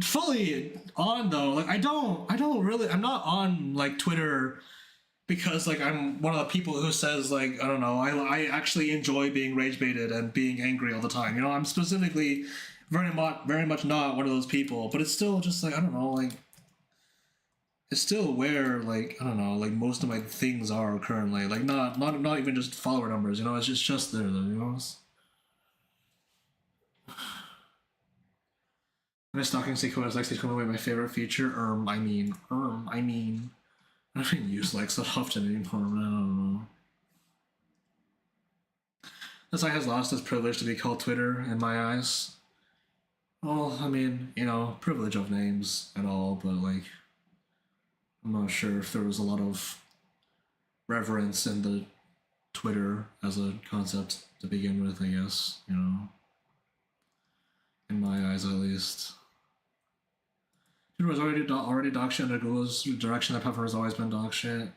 fully on though. Like, I don't really, I'm not on like Twitter because like I'm one of the people who says like I don't know, I actually enjoy being rage baited and being angry all the time. You know, I'm specifically very much not one of those people. But it's still just like I don't know, like it's still where like I don't know, like most of my things are currently. Like not even just follower numbers. You know, it's just there though. You know. My stalking sequence actually coming away my favorite feature. I mean. I don't even use likes that often anymore. I don't know. The site has lost its privilege to be called Twitter in my eyes. Well, I mean, you know, privilege of names and all, but like, I'm not sure if there was a lot of reverence in the Twitter as a concept to begin with. I guess you know, in my eyes at least. Twitter was already dog shit under Google's direction. That platform has always been dog shit.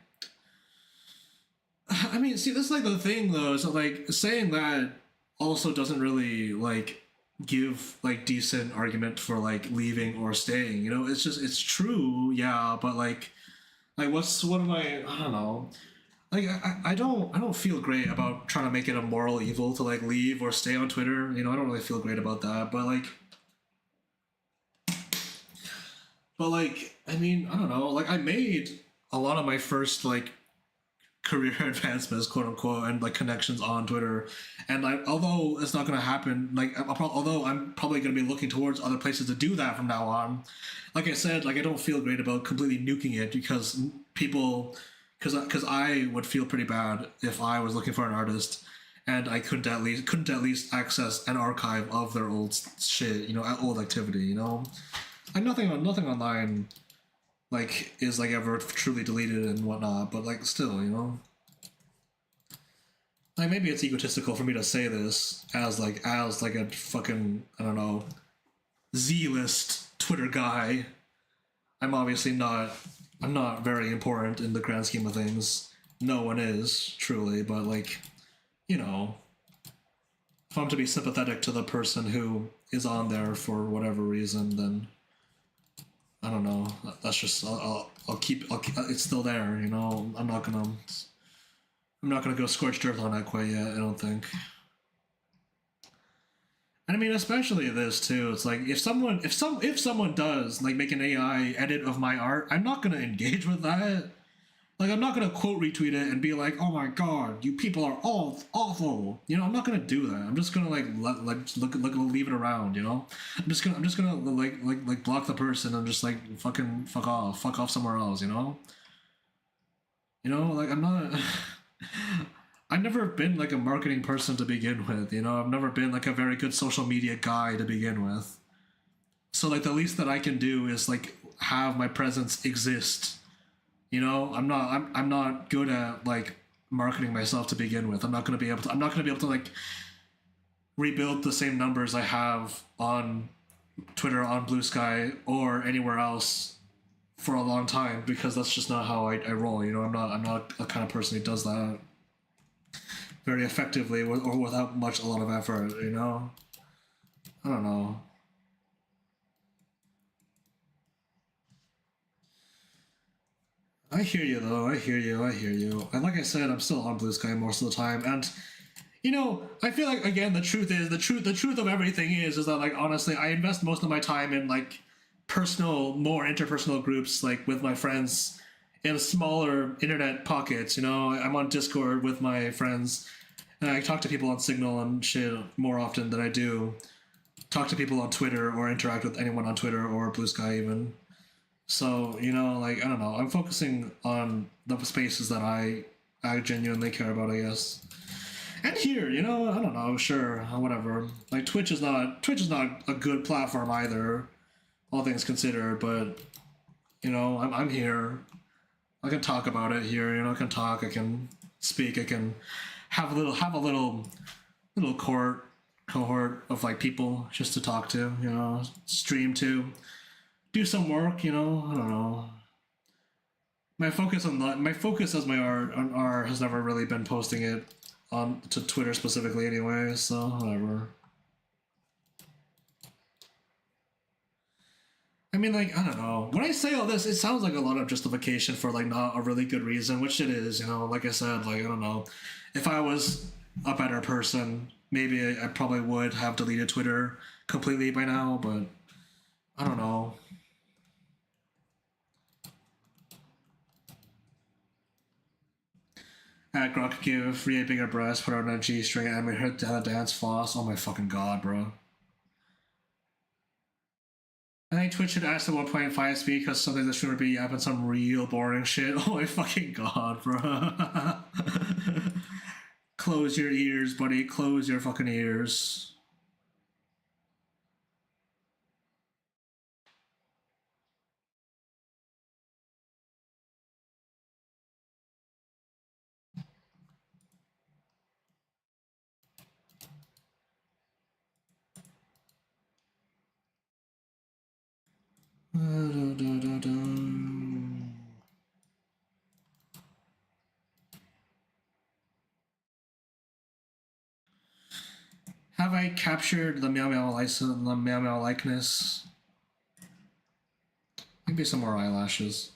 I mean, see, this is like the thing though. So like saying that also doesn't really like give like decent argument for like leaving or staying. You know, it's just it's true, yeah, but like what am I don't know. Like I don't feel great about trying to make it a moral evil to like leave or stay on Twitter. You know, I don't really feel great about that. But I mean, I don't know. Like I made a lot of my first like career advancements, quote unquote, and like connections on Twitter. And like, although it's not going to happen, like, although I'm probably going to be looking towards other places to do that from now on. Like I said, like I don't feel great about completely nuking it because people, because I would feel pretty bad if I was looking for an artist and I couldn't at least access an archive of their old shit, you know, old activity, you know. Like nothing online like is like ever truly deleted and whatnot, but like still, you know. Like maybe it's egotistical for me to say this as like a fucking I don't know Z-list Twitter guy. I'm not very important in the grand scheme of things. No one is, truly, but like, you know, if I'm to be sympathetic to the person who is on there for whatever reason, then I don't know. That's just I'll keep it's still there. You know, I'm not gonna go scorched earth on that quite yet. I don't think. And I mean, especially this too. It's like if someone does like make an AI edit of my art, I'm not gonna engage with that. Like I'm not gonna quote retweet it and be like, "Oh my god, you people are all awful." You know, I'm not gonna do that. I'm just gonna like leave it around. You know, I'm just gonna like block the person and just like fucking fuck off somewhere else. You know, like I'm not. I've never been like a marketing person to begin with. You know, I've never been like a very good social media guy to begin with. So like the least that I can do is like have my presence exist. You know, I'm not good at like marketing myself to begin with. I'm not gonna be able to like rebuild the same numbers I have on Twitter, on Blue Sky, or anywhere else for a long time because that's just not how I roll. You know, I'm not a kind of person who does that very effectively or without a lot of effort. You know, I don't know. I hear you though. I hear you. And like I said, I'm still on Blue Sky most of the time. And you know, I feel like again, the truth of everything is that like honestly, I invest most of my time in like more interpersonal groups, like with my friends in smaller internet pockets. You know, I'm on Discord with my friends, and I talk to people on Signal and shit more often than I do talk to people on Twitter or interact with anyone on Twitter or Blue Sky even. So, you know, like I don't know, I'm focusing on the spaces that I genuinely care about, I guess. And here, you know, I don't know, sure, whatever. Like Twitch is not a good platform either, all things considered, but you know, I'm here. I can talk about it here, you know, I can talk, I can speak, I can have a little cohort of like people just to talk to, you know, stream to, do some work, you know, I don't know. My focus as my art on art has never really been posting it on to Twitter specifically anyway, so whatever. I mean, like, I don't know. When I say all this, it sounds like a lot of justification for like not a really good reason, which it is. You know, like I said, like I don't know, if I was a better person, maybe I probably would have deleted Twitter completely by now. But I don't know. At Grok give Rhea bigger breasts, put her on a G string, and made her dance floss. Oh my fucking god, bro. I think Twitch should ask at 1.5 speed because something the streamer be yapping some real boring shit. Oh my fucking god, bro. Close your ears, buddy. Close your fucking ears. Have I captured the Meow Meow license, the Meow Meow likeness? Maybe some more eyelashes.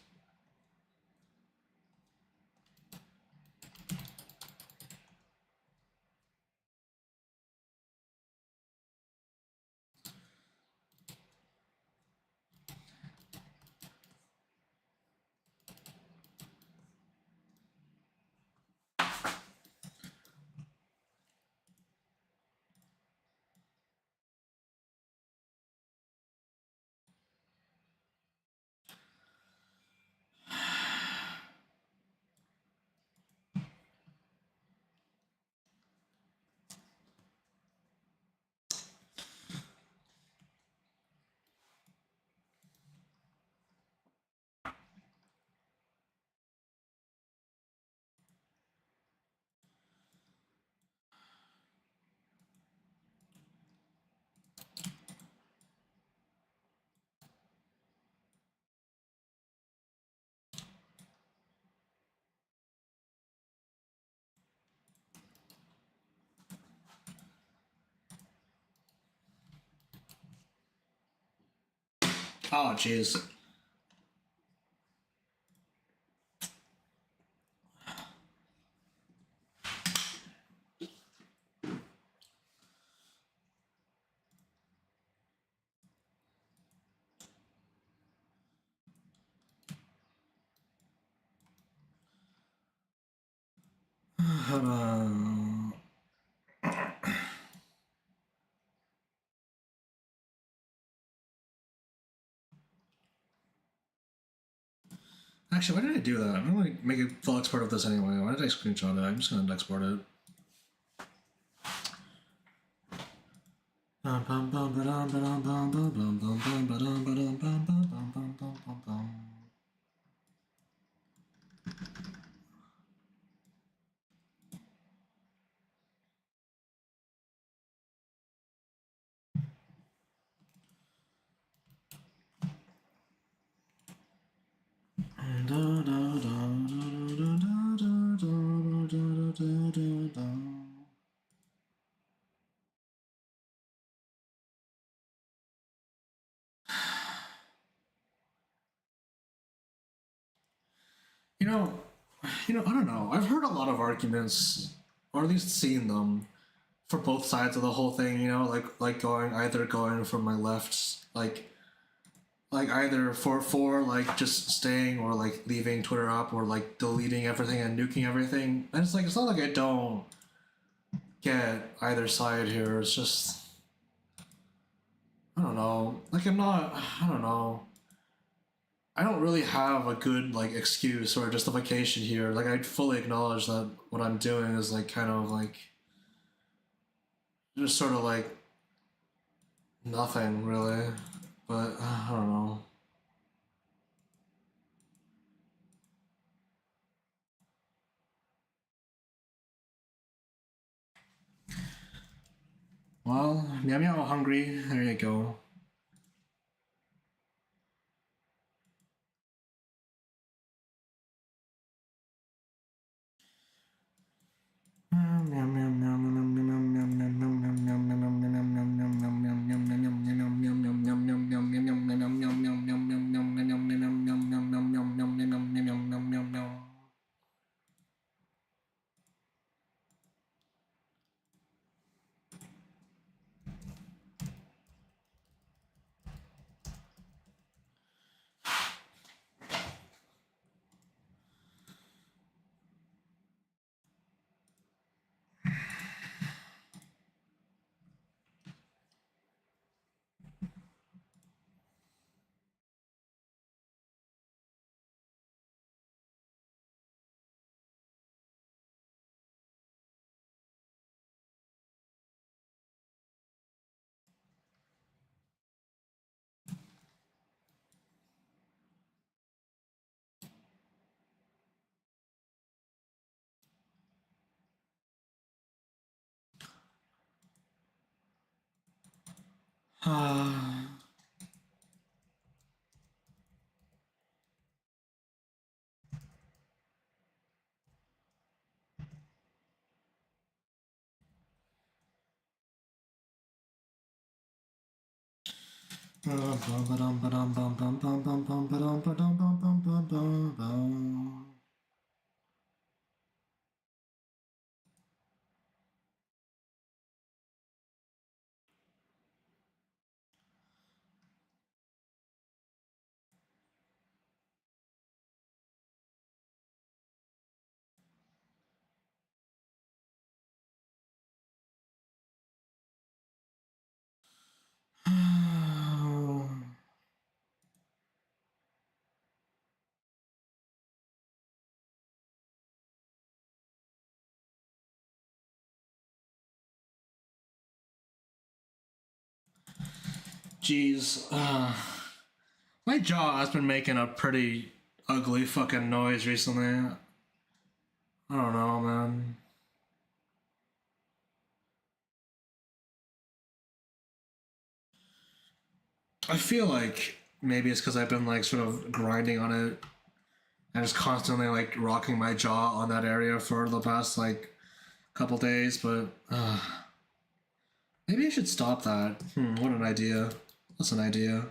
Oh, jeez. Actually, why did I do that? I'm gonna make a full export of this anyway. Why did I screenshot it? I'm just gonna export it. You know, I don't know. I've heard a lot of arguments, or at least seen them, for both sides of the whole thing. You know, like going from my left, like either for like just staying or like leaving Twitter up or like deleting everything and nuking everything. And it's like it's not like I don't get either side here. It's just I don't know. Like I'm not. I don't know. I don't really have a good like excuse or justification here. Like I fully acknowledge that what I'm doing is like kind of like just sort of like nothing really. But I don't know. Well, meow meow hungry. There you go. Jeez, my jaw has been making a pretty ugly fucking noise recently. I don't know, man. I feel like maybe it's because I've been like sort of grinding on it and just constantly like rocking my jaw on that area for the past like couple days, but maybe I should stop that. What an idea. That's an idea.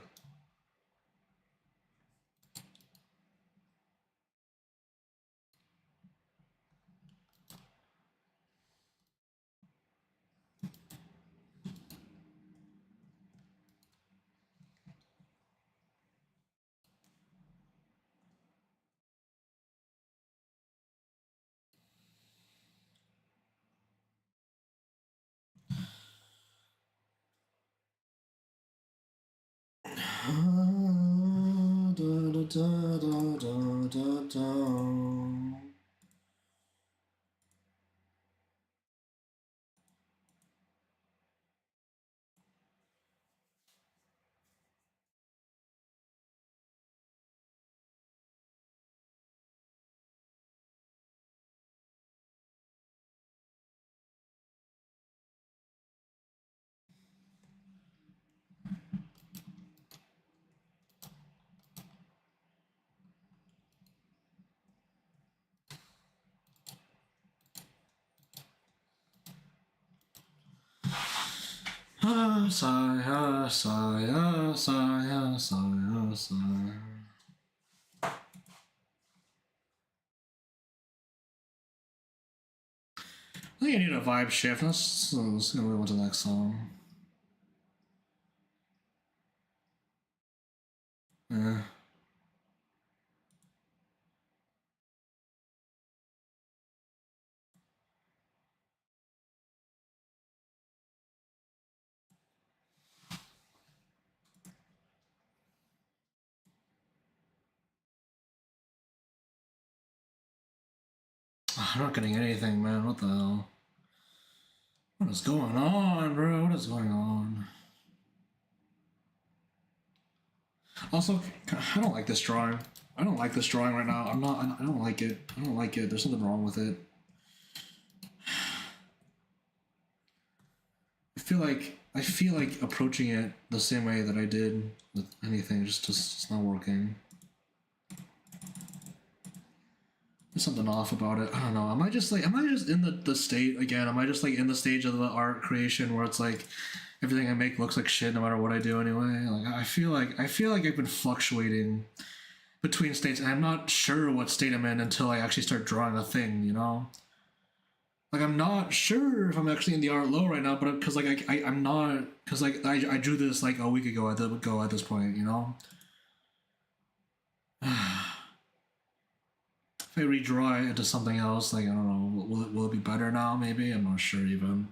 Sigh, sigh, sigh, sigh, sigh. I think I need a vibe shift. Let's go move on to the next song. Yeah. I'm not getting anything, man. What the hell? What is going on, bro? What is going on? Also, I don't like this drawing. I don't like this drawing right now. I'm not. I don't like it. I don't like it. There's something wrong with it. I feel like approaching it the same way that I did with anything just not working. There's something off about it. I don't know. Am I just in the state again? Am I just like in the stage of the art creation where it's like everything I make looks like shit no matter what I do anyway? Like I feel like I've been fluctuating between states and I'm not sure what state I'm in until I actually start drawing a thing, you know? Like I'm not sure if I'm actually in the art low right now, but because like I'm not because like I drew this like a week ago at this point, you know. If I redraw it into something else, like I don't know, will it be better now? Maybe I'm not sure even.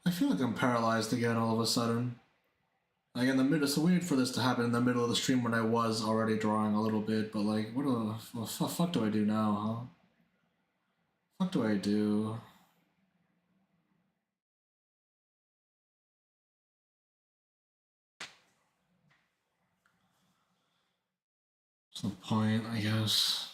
I feel like I'm paralyzed again all of a sudden. Like in the middle, it's weird for this to happen in the middle of the stream when I was already drawing a little bit, but like, what the fuck do I do now, huh? What do I do? What's the point, I guess?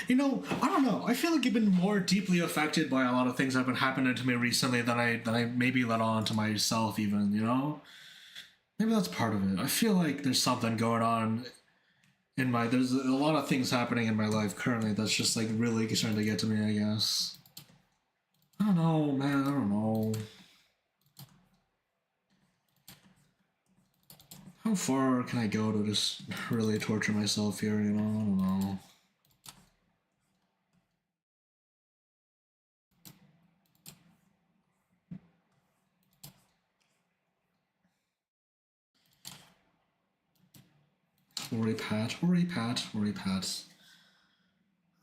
You know, I don't know. I feel like I've been more deeply affected by a lot of things that have been happening to me recently than I maybe let on to myself even, you know? Maybe that's part of it. I feel like there's something going on in my there's a lot of things happening in my life currently that's just like really starting to get to me, I guess. I don't know, man, I don't know. How far can I go to just really torture myself here, you know? I don't know. Worry Pat, worry Pat, worry Pat.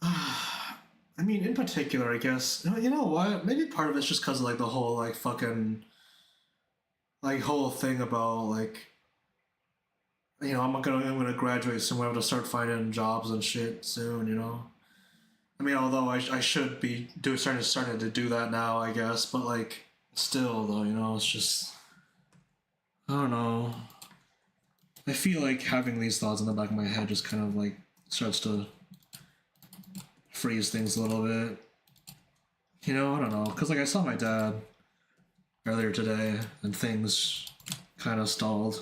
I mean, in particular, I guess, you know what? Maybe part of it's just because of like the whole like fucking like whole thing about like you know I'm gonna graduate soon. I'm gonna start finding jobs and shit soon. You know. I mean, although I should be starting to do that now, I guess. But like still though, you know, it's just I don't know. I feel like having these thoughts in the back of my head just kind of like starts to freeze things a little bit. You know, I don't know, cause like I saw my dad earlier today, and things kind of stalled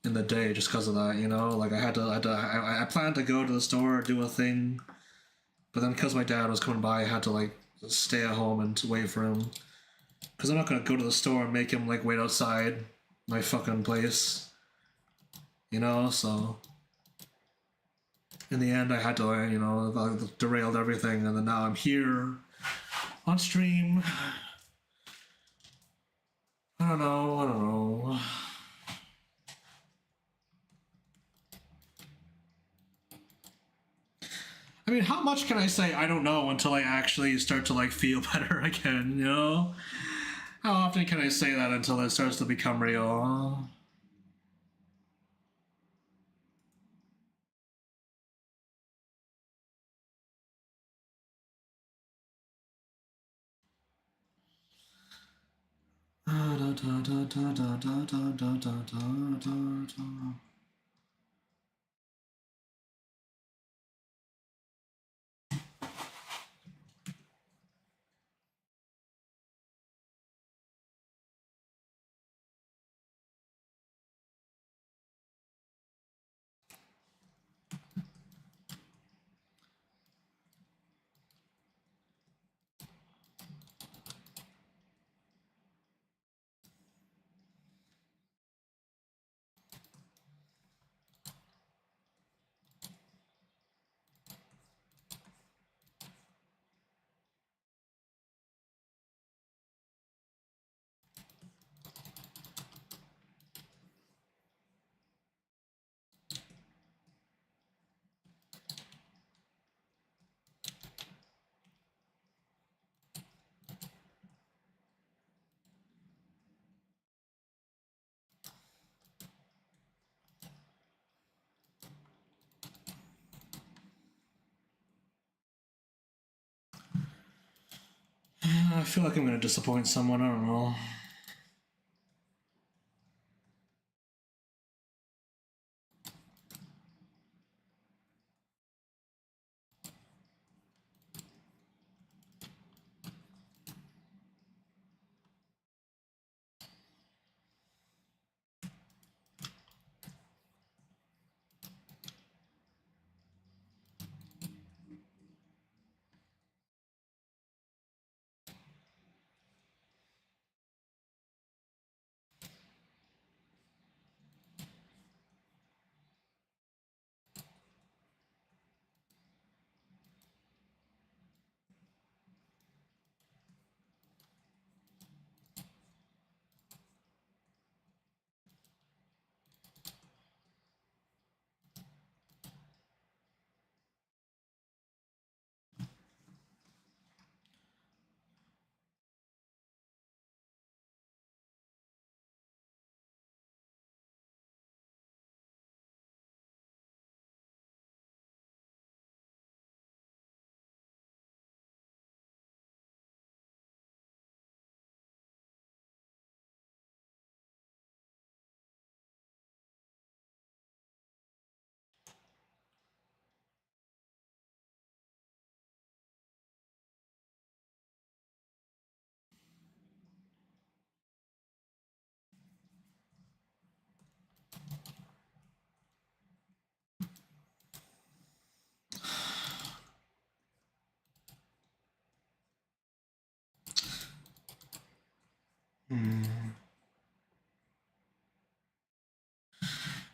in the day just because of that. You know, like I planned to go to the store do a thing, but then because my dad was coming by, I had to like stay at home and wait for him. Cause I'm not gonna go to the store and make him like wait outside my fucking place. You know, so in the end, I had to, you know, I derailed everything, and then now I'm here on stream. I don't know. I don't know. I mean, how much can I say I don't know until I actually start to like feel better again, you know? How often can I say that until it starts to become real? I feel like I'm gonna disappoint someone. I don't know.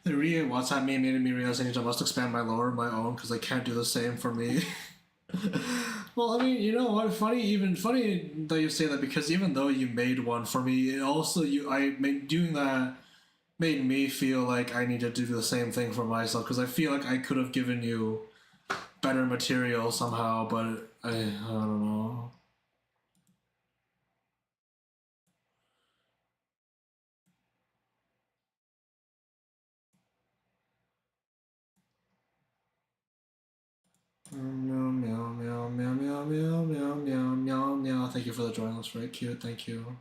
The Rie WhatsApp meme made me realize I need to must expand my lore of my own because I can't do the same for me. Well, I mean, you know what? Funny that you say that because even though you made one for me, it also I made doing that made me feel like I need to do the same thing for myself because I feel like I could have given you better material somehow, but I don't know. Meow meow meow meow meow meow meow meow meow meow. Thank you for the join. That's very cute. Thank you.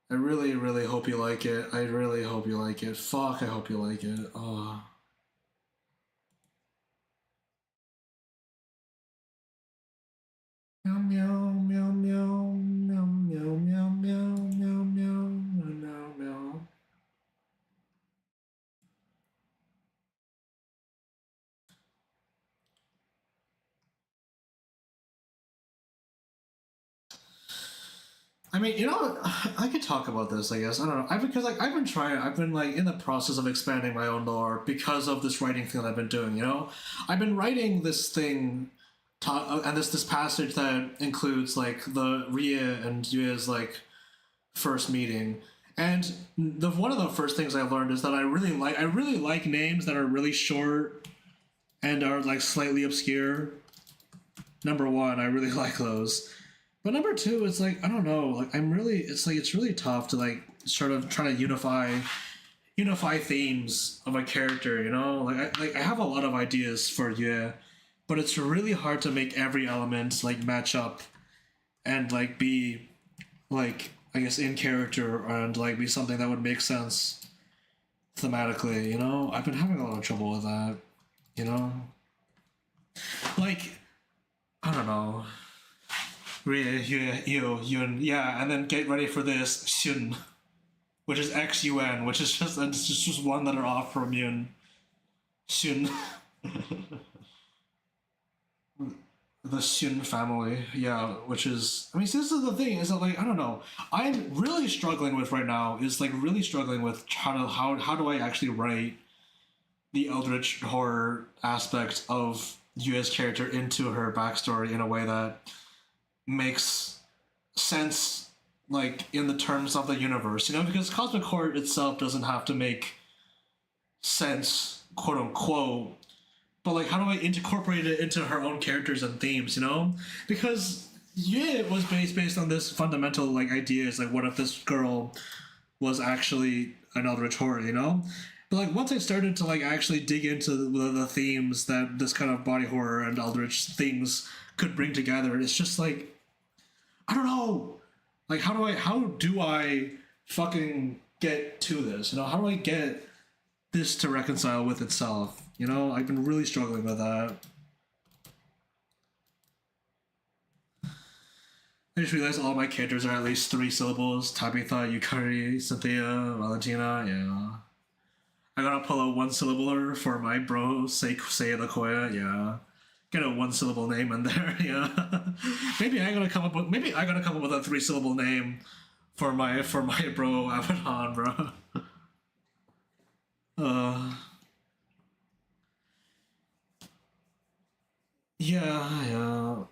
I really, really hope you like it. I really hope you like it. Fuck, I hope you like it. Oh. Meow meow meow meow meow meow meow meow meow meow meow meow. I mean, you know, I could talk about this. I guess I don't know. I because like I've been trying. I've been like in the process of expanding my own lore because of this writing thing that I've been doing. You know, I've been writing this thing, and this passage that includes like the Ria and Yue's like first meeting. And the one of the first things I learned is that I really like names that are really short and are like slightly obscure. Number one, I really like those. But number two, it's like I don't know, like it's really tough to like sort of try to unify themes of a character, you know? Like I have a lot of ideas for Yue, but it's really hard to make every element like match up and like be like I guess in character and like be something that would make sense thematically, you know? I've been having a lot of trouble with that, you know? Like I don't know. Yun, yeah, and then get ready for this Xun, which is XUN, which is just one letter off from Yun. Xun. The Xun family, yeah, which is I mean, see, this is the thing is that like I don't know, I'm really struggling with right now is like really struggling with how do I actually write the eldritch horror aspect of Yue's character into her backstory in a way that makes sense like in the terms of the universe, you know, because Cosmic Court itself doesn't have to make sense, quote unquote, but like how do I incorporate it into her own characters and themes, you know? Because yeah, it was based on this fundamental like idea is like what if this girl was actually an eldritch horror, you know? But like once I started to like actually dig into the themes that this kind of body horror and eldritch things could bring together, it's just like I don't know. Like how do I fucking get to this? You know, how do I get this to reconcile with itself? You know, I've been really struggling with that. I just realized all my characters are at least 3 syllables. Tabitha, Yukari, Cynthia, Valentina, yeah. I gotta pull a 1 syllabiler for my bro, Seiya Koya, yeah. Get a 1 syllable name in there, yeah. maybe I gotta come up with a 3 syllable name for my bro Abaddon, bro. Uh yeah, yeah.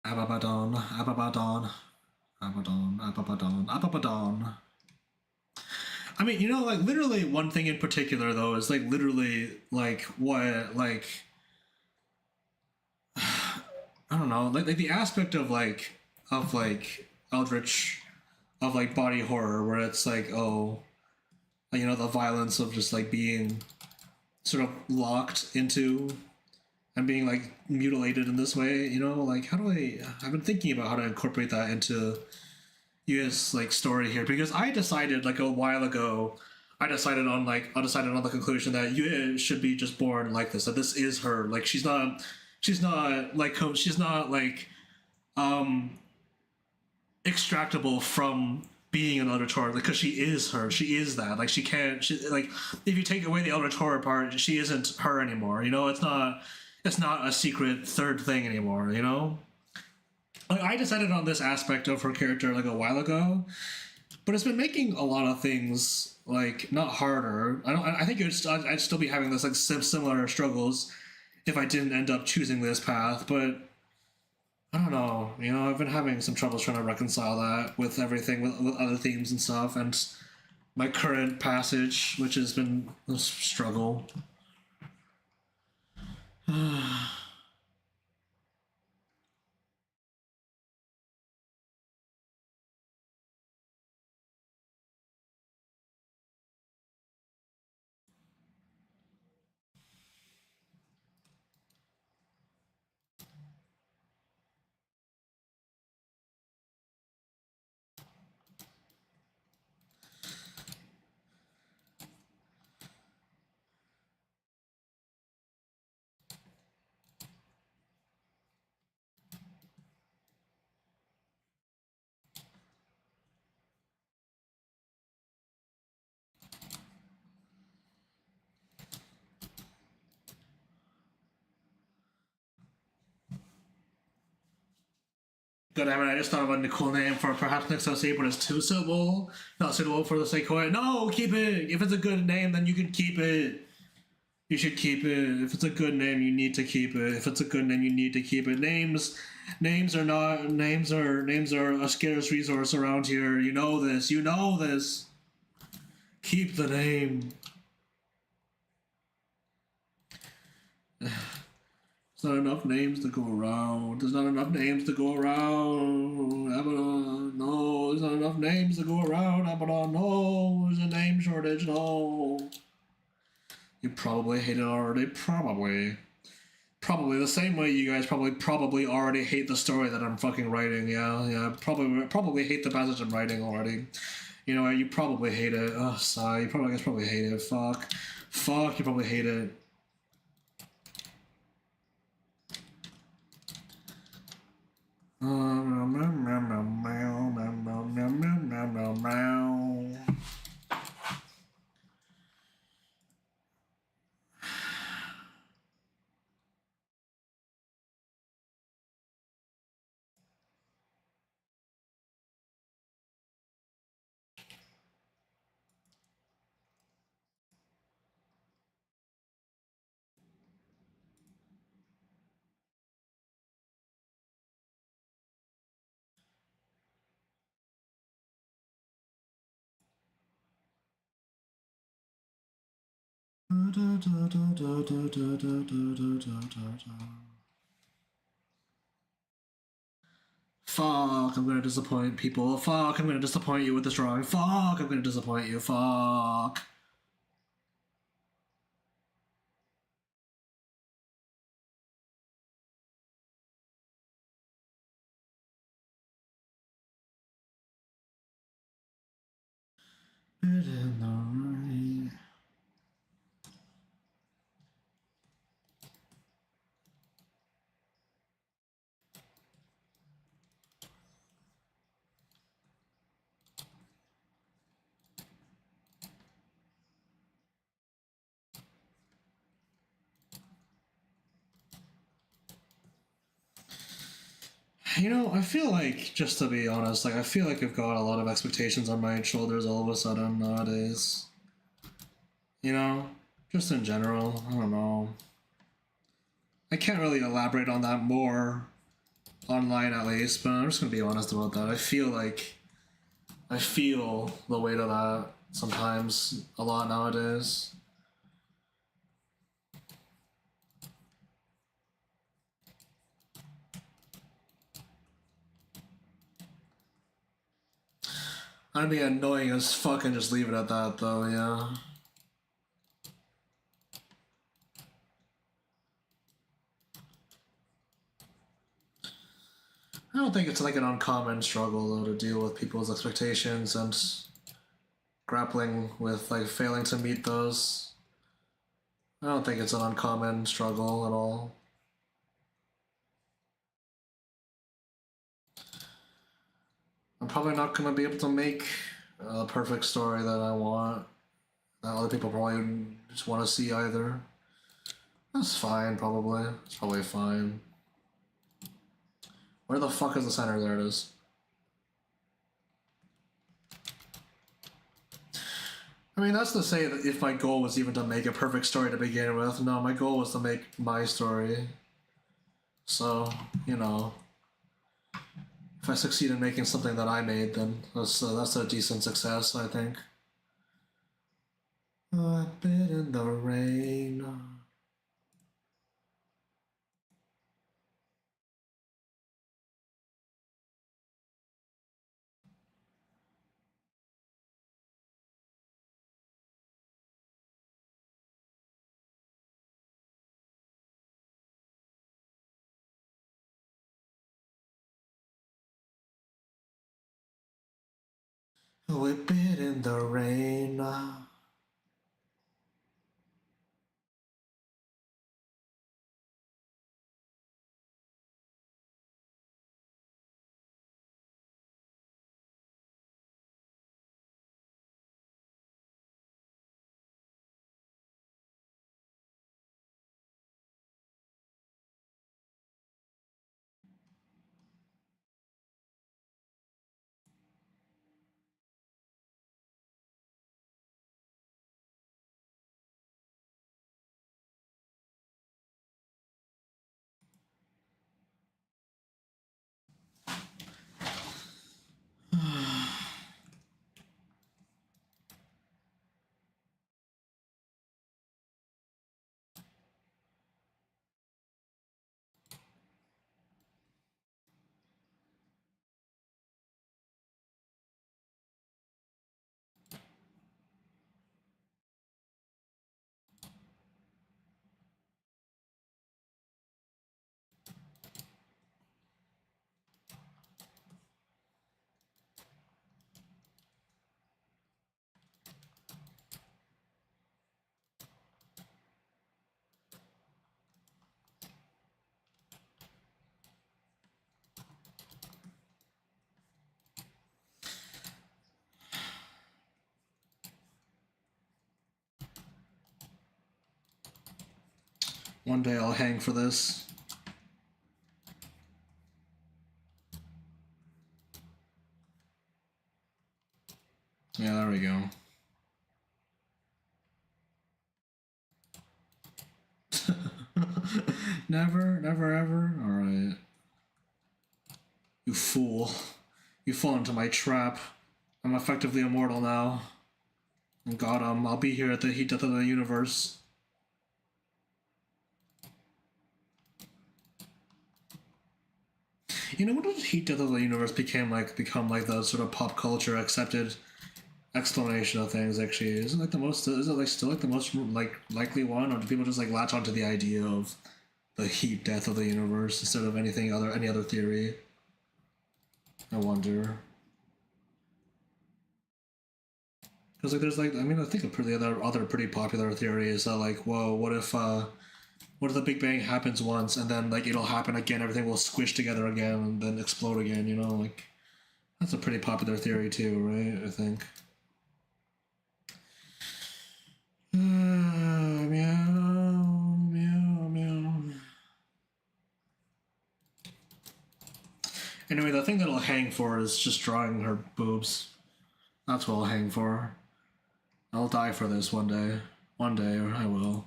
Abaddon, Abaddon, Abaddon, Abaddon, Abaddon. I mean, you know, like literally one thing in particular though is like literally like what like I don't know, like the aspect of like eldritch of like body horror where it's like oh you know the violence of just like being sort of locked into and being like mutilated in this way, you know, like how do I've been thinking about how to incorporate that into Yuya's like story here because I decided like a while ago I decided on the conclusion that Yuya should be just born like this, that this is her, like she's not she's not like she's not like um extractable from being an Auditore because she is her. She is that. Like she can't. She like if you take away the Auditore part, she isn't her anymore. You know, it's not. It's not a secret third thing anymore. You know. Like I decided on this aspect of her character like a while ago, but it's been making a lot of things like not harder. I don't. I think I'd still be having this like similar struggles if I didn't end up choosing this path, but I don't know. You know, I've been having some troubles trying to reconcile that with everything, with other themes and stuff, and my current passage, which has been a struggle. God damn it, I just thought of a cool name for perhaps next OC, but it's too suitable. Not suitable for the Sequoia. No, keep it! If it's a good name, then you can keep it. You should keep it. If it's a good name, you need to keep it. If it's a good name, you need to keep it. Names are not names are a scarce resource around here. You know this. You know this. Keep the name. There's not enough names to go around. There's not enough names to go around. Abaddon, no. There's not enough names to go around. Abaddon, no. There's a name shortage, no. You probably hate it already. Probably the same way you guys probably already hate the story that I'm fucking writing. Yeah. Probably hate the passage I'm writing already. You know, you probably hate it. Oh, sigh. You probably hate it. Fuck. You probably hate it. Fuck, I'm gonna disappoint people. Fuck, I'm gonna disappoint you with this drawing. Fuck, I'm gonna disappoint you. Fuck. You know, I feel like, just to be honest, like I feel like I've got a lot of expectations on my shoulders all of a sudden nowadays. You know, just in general, I don't know. I can't really elaborate on that more online at least, but I'm just gonna be honest about that. I feel the weight of that sometimes a lot nowadays. I'd be annoying as fuck and just leave it at that though, yeah. I don't think it's like an uncommon struggle though to deal with people's expectations and grappling with like failing to meet those. I don't think it's an uncommon struggle at all. probably not gonna be able to make a perfect story that I want. That other people probably just want to see either. That's fine, probably. It's probably fine. Where the fuck is the center? There it is. I mean, that's to say that if my goal was even to make a perfect story to begin with. No, my goal was to make my story. So, you know, if I succeed in making something that I made, then that's a decent success, I think. A bit in the rain. A bit in the rain. One day I'll hang for this. Yeah, there we go. Never, never, ever? Alright. You fool. You fall into my trap. I'm effectively immortal now. And God, I'll be here at the heat death of the universe. You know, what did heat death of the universe become like the sort of pop culture accepted explanation of things? Actually, isn't like the most? Is it like still like the most like likely one, or do people just like latch onto the idea of the heat death of the universe instead of any other theory? I wonder. Because like there's like I mean I think a pretty other pretty popular theory is that like whoa what if the Big Bang happens once and then like it'll happen again, everything will squish together again and then explode again, you know, like that's a pretty popular theory too, right? I think. Meow, meow, meow. Anyway, the thing that I'll hang for is just drawing her boobs. That's what I'll hang for. I'll die for this one day. One day, or I will.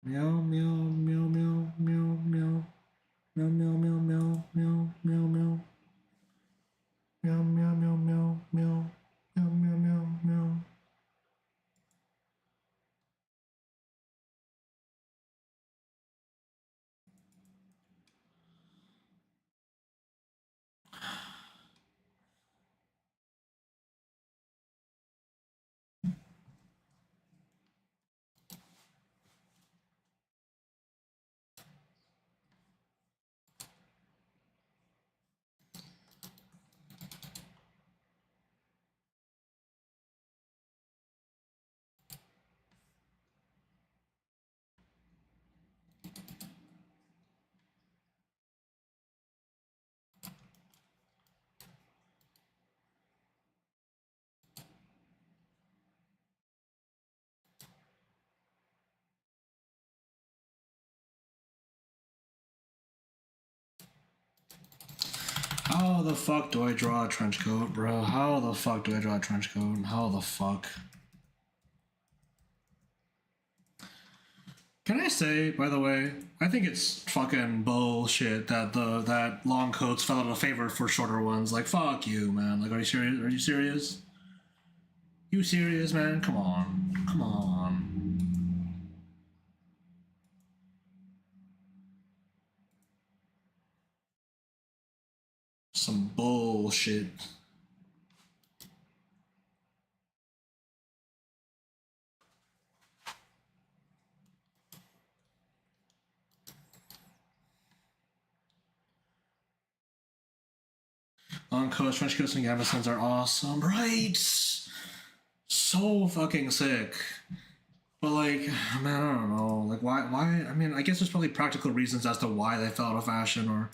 Meow, meow, meow, meow, meow, meow. Meow, meow, meow, meow, meow, meow, meow. Meow, meow, meow, meow, meow. Meow, meow, meow, meow. How the fuck do I draw a trench coat, bro? How the fuck do I draw a trench coat? How the fuck? Can I say, by the way, I think it's fucking bullshit that that long coats fell out of favor for shorter ones. Like, fuck you, man. Like, are you serious? Are you serious? You serious, man? Come on. Come on. Some bullshit. Long coats, trench coats, and gambesons are awesome, right? So fucking sick. But like, man, I don't know. Like, why? I mean, I guess there's probably practical reasons as to why they fell out of fashion or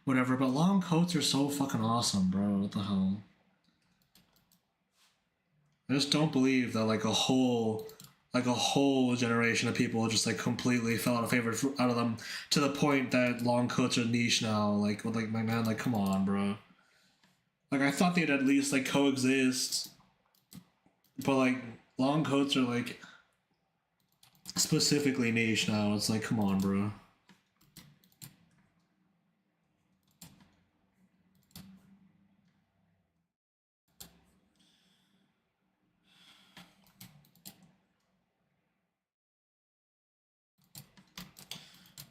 whatever. But long coats are so fucking awesome, bro. What the hell? I just don't believe that like a whole generation of people just like completely fell out of favor out of them to the point that long coats are niche now. Like, with like my man, like, come on, bro. Like, I thought they'd at least like coexist, but like long coats are like specifically niche now. It's like, come on, bro.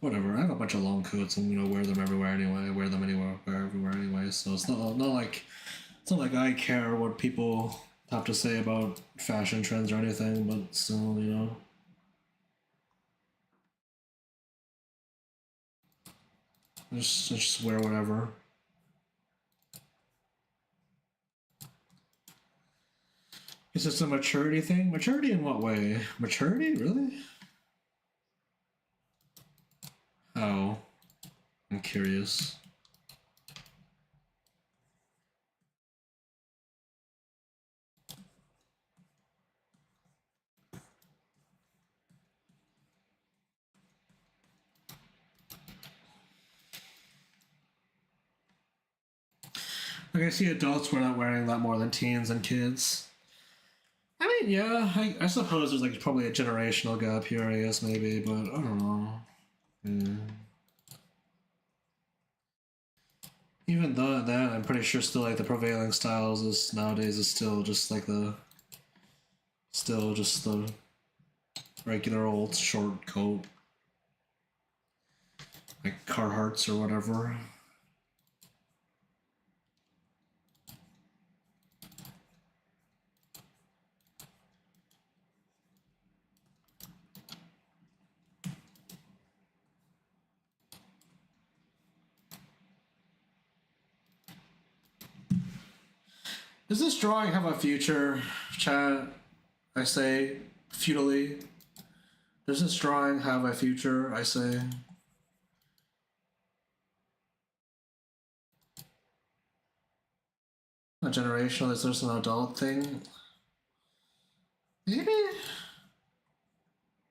Whatever. I have a bunch of long coats and wear them everywhere anyway. I wear them everywhere anyway. So it's not like I care what people have to say about fashion trends or anything. But still, just wear whatever. Is this a maturity thing? Maturity in what way? Maturity, really? How? I'm curious. Like, I see adults were not wearing that more than teens and kids. I mean, yeah, I suppose there's like probably a generational gap here, I guess, maybe, but I don't know. Even though that, I'm pretty sure still like the prevailing styles is nowadays is still just like still just the regular old short coat, like Carhartts or whatever. Does this drawing have a future, chat? I say, futilely. Does this drawing have a future? I say. A generational, is this an adult thing? Maybe.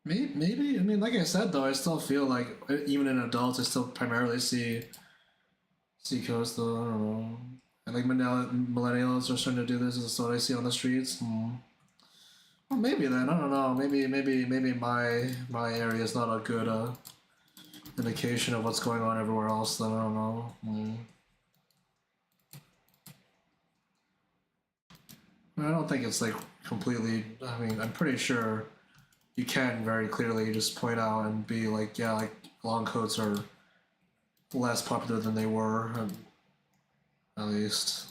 Maybe. I mean, like I said, though, I still feel like even in adults, I still primarily see codes, though. I don't know. And like millennials are starting to do this. Is what I see on the streets. Well, maybe then. I don't know. Maybe my area is not a good indication of what's going on everywhere else. Then I don't know. I don't think it's like completely. I mean, I'm pretty sure you can very clearly just point out and be like, yeah, like long coats are less popular than they were, at least.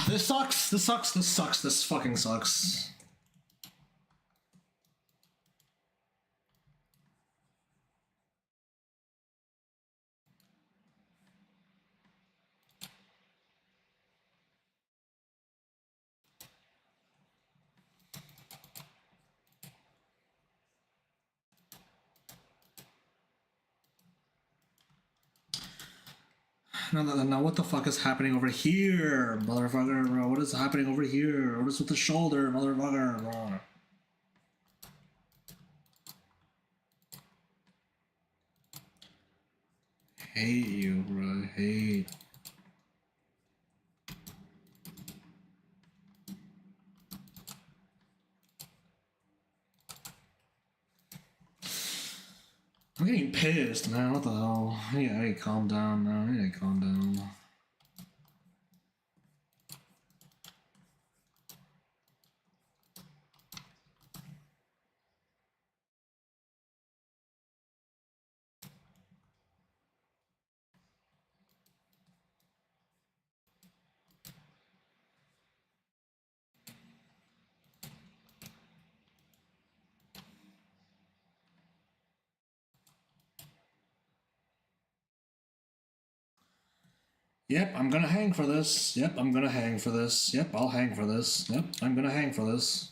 This sucks. This sucks. This sucks. This fucking sucks. Now what the fuck is happening over here, motherfucker, bro? What is happening over here? What is with the shoulder, motherfucker, bro? Hate you, bro. Hate. I'm getting pissed, man. What the hell? I need to calm down, man. I need to calm down. Yep, I'm gonna hang for this. Yep, I'm gonna hang for this. Yep, I'll hang for this. Yep, I'm gonna hang for this.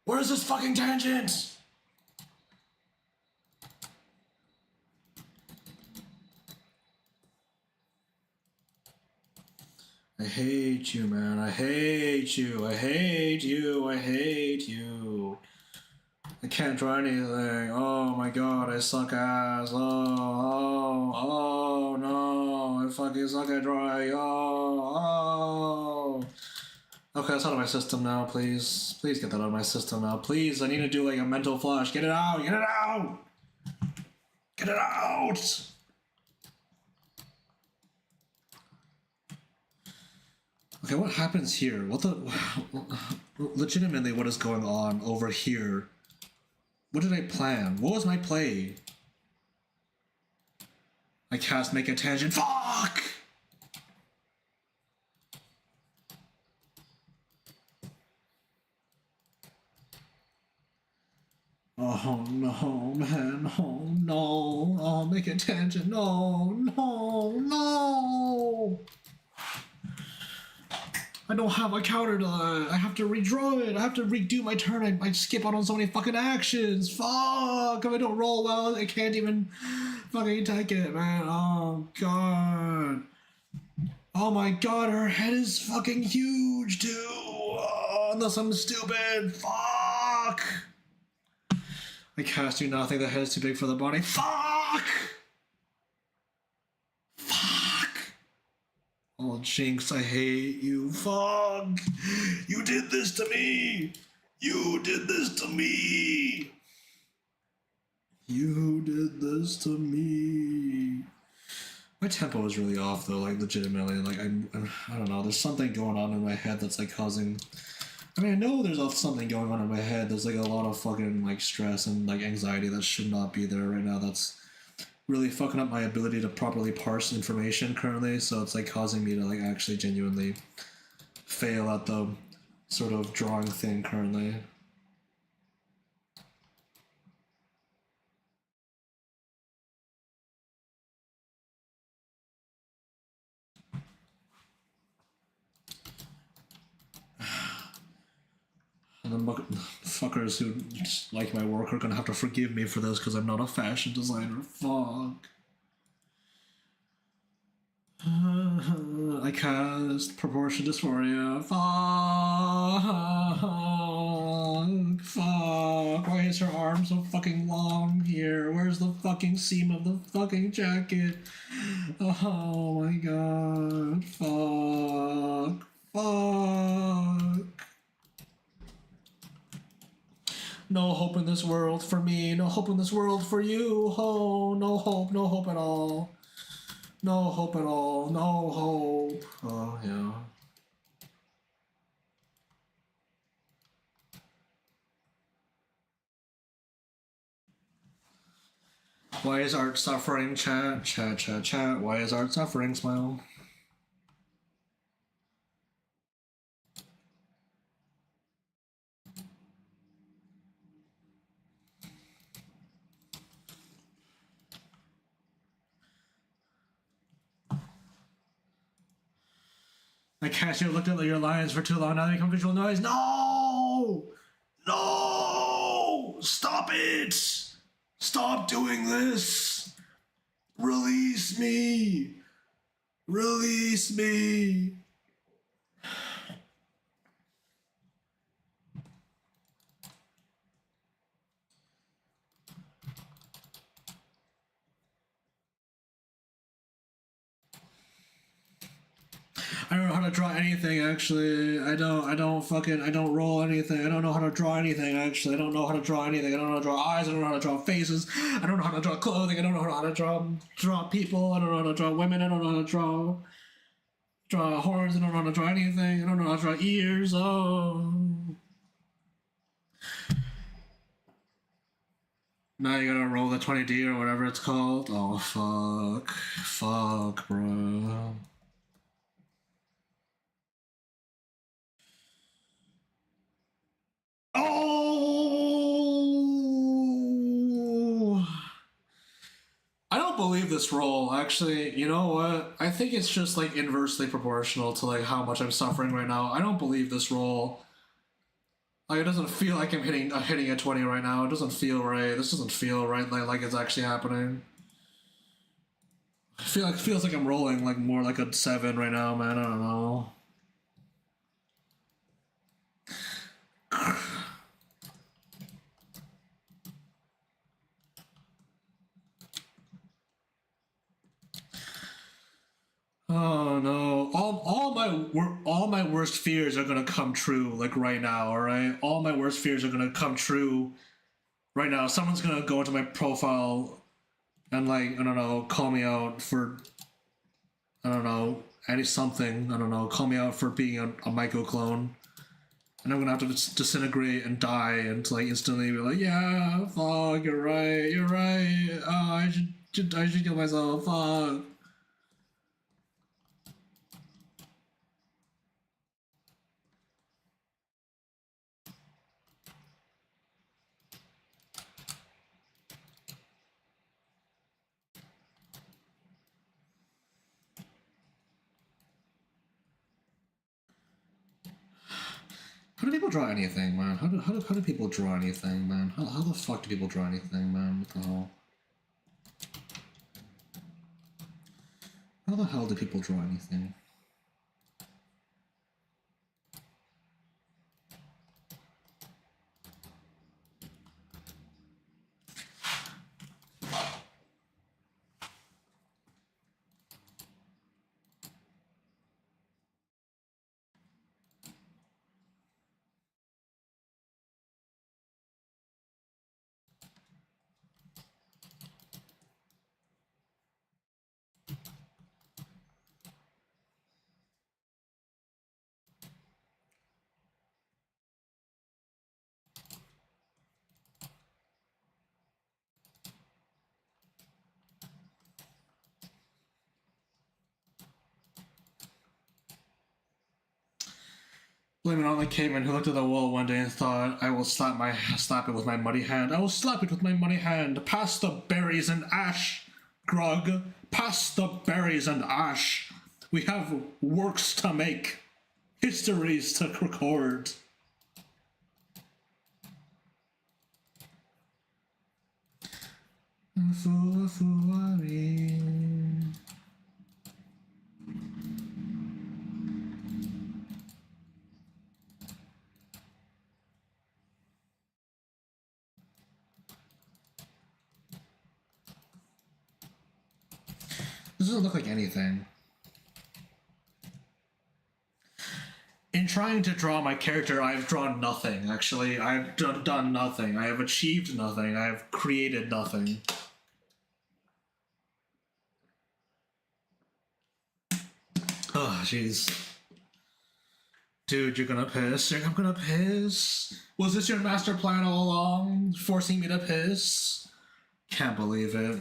Where's this fucking tangent? I hate you, man. I hate you. I hate you. I hate you. I can't draw anything. Oh my god, I suck ass. Oh no. I fucking suck at drawing. Oh. Okay, that's out of my system now, please. Please get that out of my system now. Please, I need to do like a mental flush. Get it out! Get it out! Get it out! Okay, what happens here? What the... Legitimately, what is going on over here? What did I plan? What was my play? I cast make a tangent. Fuck! Oh no, man. Oh no. Oh, make a tangent. No, no, no. I don't have a counter to that. I have to redraw it. I have to redo my turn. I skip out on so many fucking actions. Fuck. If I don't roll well, I can't even fucking take it, man. Oh, God. Oh my god, her head is fucking huge, too. Oh, unless I'm stupid. Fuck. I cast do nothing. The head is too big for the body. Fuck. Fuck. Oh, Jinx, I hate you. Fuck. You did this to me. You did this to me. You did this to me. My tempo is really off though, like legitimately. Like I don't know. There's something going on in my head that's like causing. I mean, I know there's something going on in my head. There's like a lot of fucking like stress and like anxiety that should not be there right now. That's really fucking up my ability to properly parse information currently. So it's like causing me to like actually genuinely fail at the sort of drawing thing currently. And the fuckers who like my work are gonna have to forgive me for this because I'm not a fashion designer. Fuck. I cast proportion dysphoria. Fuck. Fuck. Why is her arm so fucking long here? Where's the fucking seam of the fucking jacket? Oh my god. Fuck. Fuck. No hope in this world for me. No hope in this world for you. Oh, no hope. No hope at all. No hope at all. No hope. Oh, yeah. Why is art suffering? Chat, chat, chat, chat. Why is art suffering? Smile. I catch you looked at your lines for too long. Now they come visual noise. No! No! Stop it! Stop doing this! Release me! Release me! I don't know how to draw anything, actually. I don't roll anything. I don't know how to draw anything, actually. I don't know how to draw anything. I don't know how to draw eyes. I don't know how to draw faces. I don't know how to draw clothing. I don't know how to draw people. I don't know how to draw women. I don't know how to draw horns. I don't know how to draw anything. I don't know how to draw ears. Oh. Now you gotta roll the 20D or whatever it's called. Oh, fuck. Fuck, bro. Oh! I don't believe this roll. Actually, you know what? I think it's just like inversely proportional to like how much I'm suffering right now. I don't believe this roll. Like it doesn't feel like I'm hitting a 20 right now. It doesn't feel right. This doesn't feel right like it's actually happening. It feels like I'm rolling like more like a 7 right now, man. I don't know. Oh no! All my worst fears are gonna come true like right now. All right, all my worst fears are gonna come true right now. Someone's gonna go into my profile and like I don't know, call me out for I don't know any something. I don't know, call me out for being a Myco clone, and I'm gonna have to disintegrate and die and like instantly be like, yeah, fuck, you're right, you're right. Oh, I should kill myself. Fuck. How do people draw anything, man? How do people draw anything, man? How the fuck do people draw anything, man? What the hell? How the hell do people draw anything? Blame it on the caveman who looked at the wall one day and thought, I will slap it with my muddy hand. I will slap it with my muddy hand. Pass the berries and ash, Grog. Pass the berries and ash. We have works to make. Histories to record. This doesn't look like anything. In trying to draw my character, I've drawn nothing, actually. I've done nothing. I have achieved nothing. I have created nothing. Oh, jeez. Dude, you're gonna piss. I'm gonna piss. Was this your master plan all along? Forcing me to piss? Can't believe it.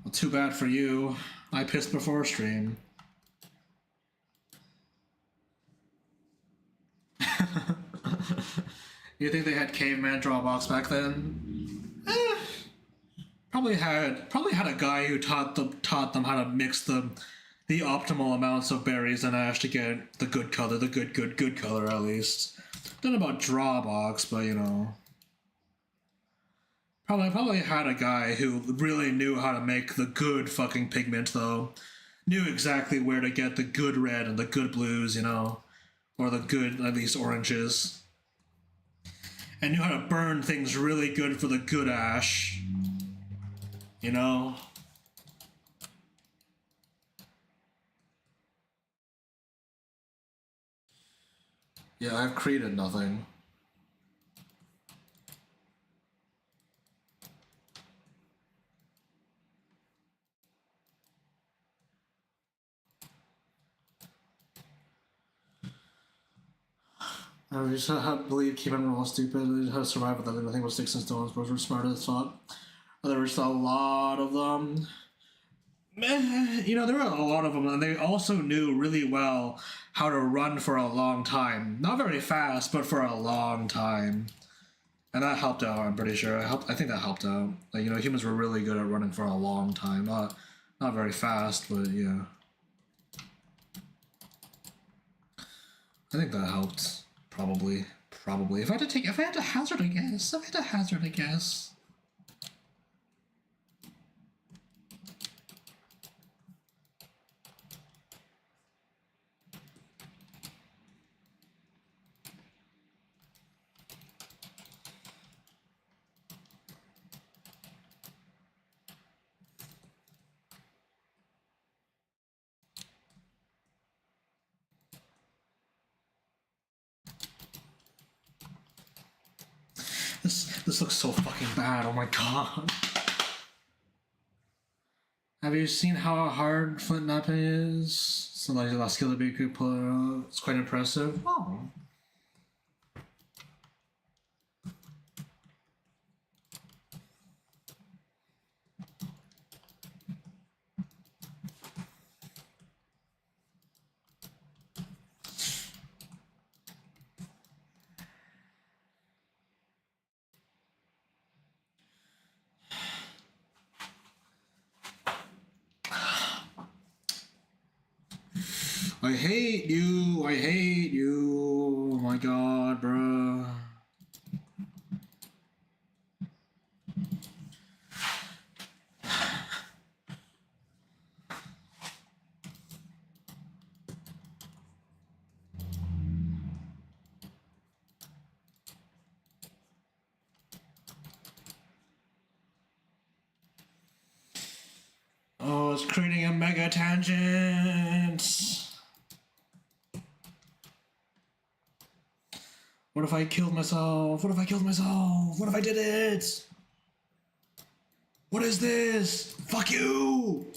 Well, too bad for you. I pissed before stream. You think they had caveman Drawbox back then? Probably had a guy who taught them how to mix the optimal amounts of berries and ash to get the good color, the good color at least. Don't know about Drawbox, but you know. Probably had a guy who really knew how to make the good fucking pigment though. Knew exactly where to get the good red and the good blues, you know. Or the good, at least oranges. And knew how to burn things really good for the good ash. You know? Yeah, I've created nothing. I just believe keep everyone all stupid. How to survive without nothing but sticks and stones. Bros were smart as fuck. There was a lot of them. You know, there were a lot of them, and they also knew really well how to run for a long time. Not very fast, but for a long time. And that helped out, I'm pretty sure. I think that helped out. Like, you know, humans were really good at running for a long time. Not very fast, but yeah. I think that helped. Probably. If I had to hazard a guess. This looks so fucking bad. Oh my god. Have you seen how hard Flint Napping is? So like the last skill to be could pull it out. It's quite impressive. Oh. I hate you. Oh my god, bro. Oh, it's creating a mega tangent. What if I killed myself? What if I did it? What is this? Fuck you!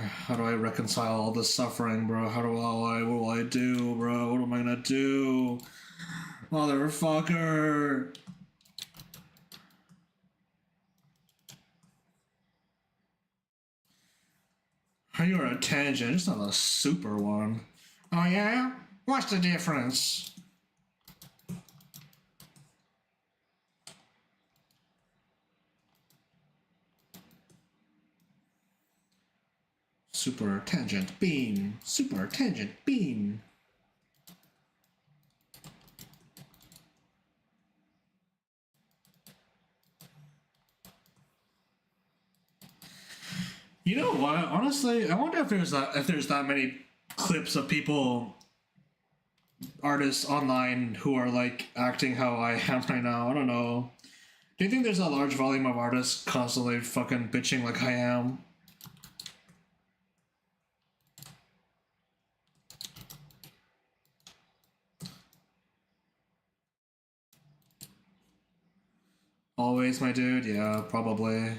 How do I reconcile all this suffering, bro? What will I do, bro? What am I gonna do? Motherfucker! You're a tangent, it's not a super one. Oh yeah? What's the difference? Super tangent beam. Super tangent beam. You know what? Honestly, I wonder if there's that many clips of people, artists online who are like acting how I am right now. I don't know. Do you think there's a large volume of artists constantly fucking bitching like I am? Always, my dude. Yeah, probably.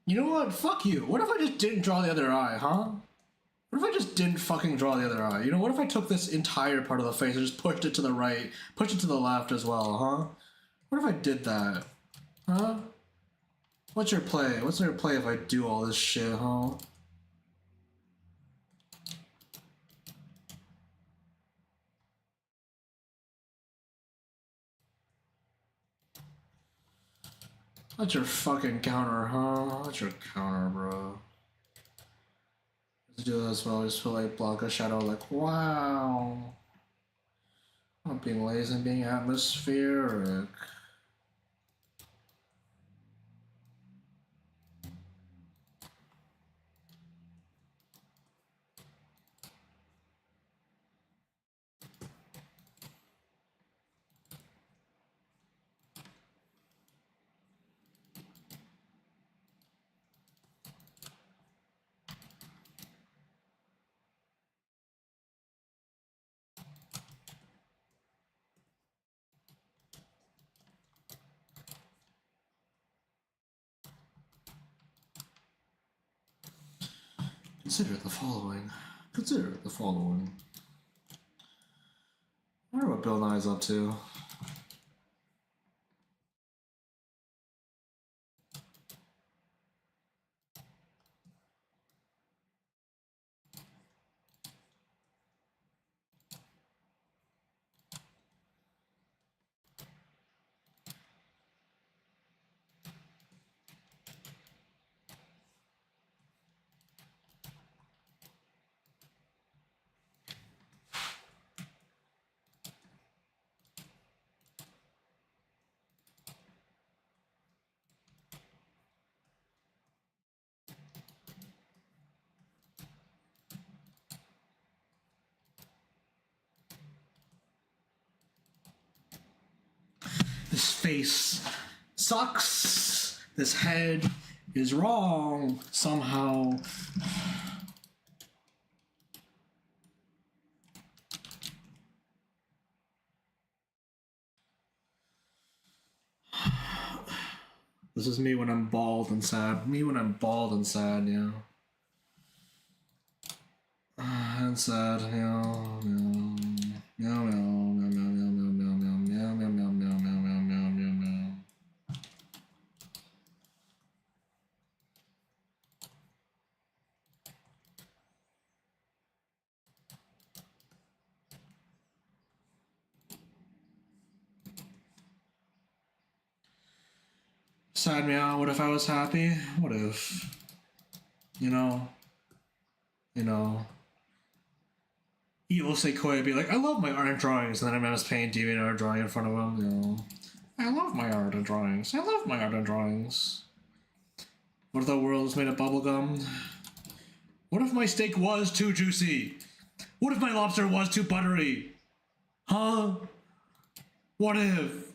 You know what? Fuck you. What if I just didn't draw the other eye, huh? What if I just didn't fucking draw the other eye? You know, what if I took this entire part of the face and just pushed it to the right, pushed it to the left as well, huh? What if I did that? Huh? What's your play? What's your play if I do all this shit, huh? What's your fucking counter, huh? What's your counter, bro? Let's do this while we just put like block a shadow like, wow. I'm not being lazy and being atmospheric. Consider the following. Consider the following. I wonder what Bill Nye's up to. This face sucks. This head is wrong somehow. This is me when I'm bald and sad. Me when I'm bald and sad, yeah. And sad, yeah. Meow, meow, meow, meow, meow, meow, meow, meow, meow, meow, meow, meow, meow, meow, meow, meow. Sad meow, what if I was happy? What if? You know? You know? Evil Sequoia be like, I love my art and drawings, and then I'm just painting deviant art drawing in front of him, you know. I love my art and drawings. I love my art and drawings. What if the world is made of bubblegum? What if my steak was too juicy? What if my lobster was too buttery? Huh? What if?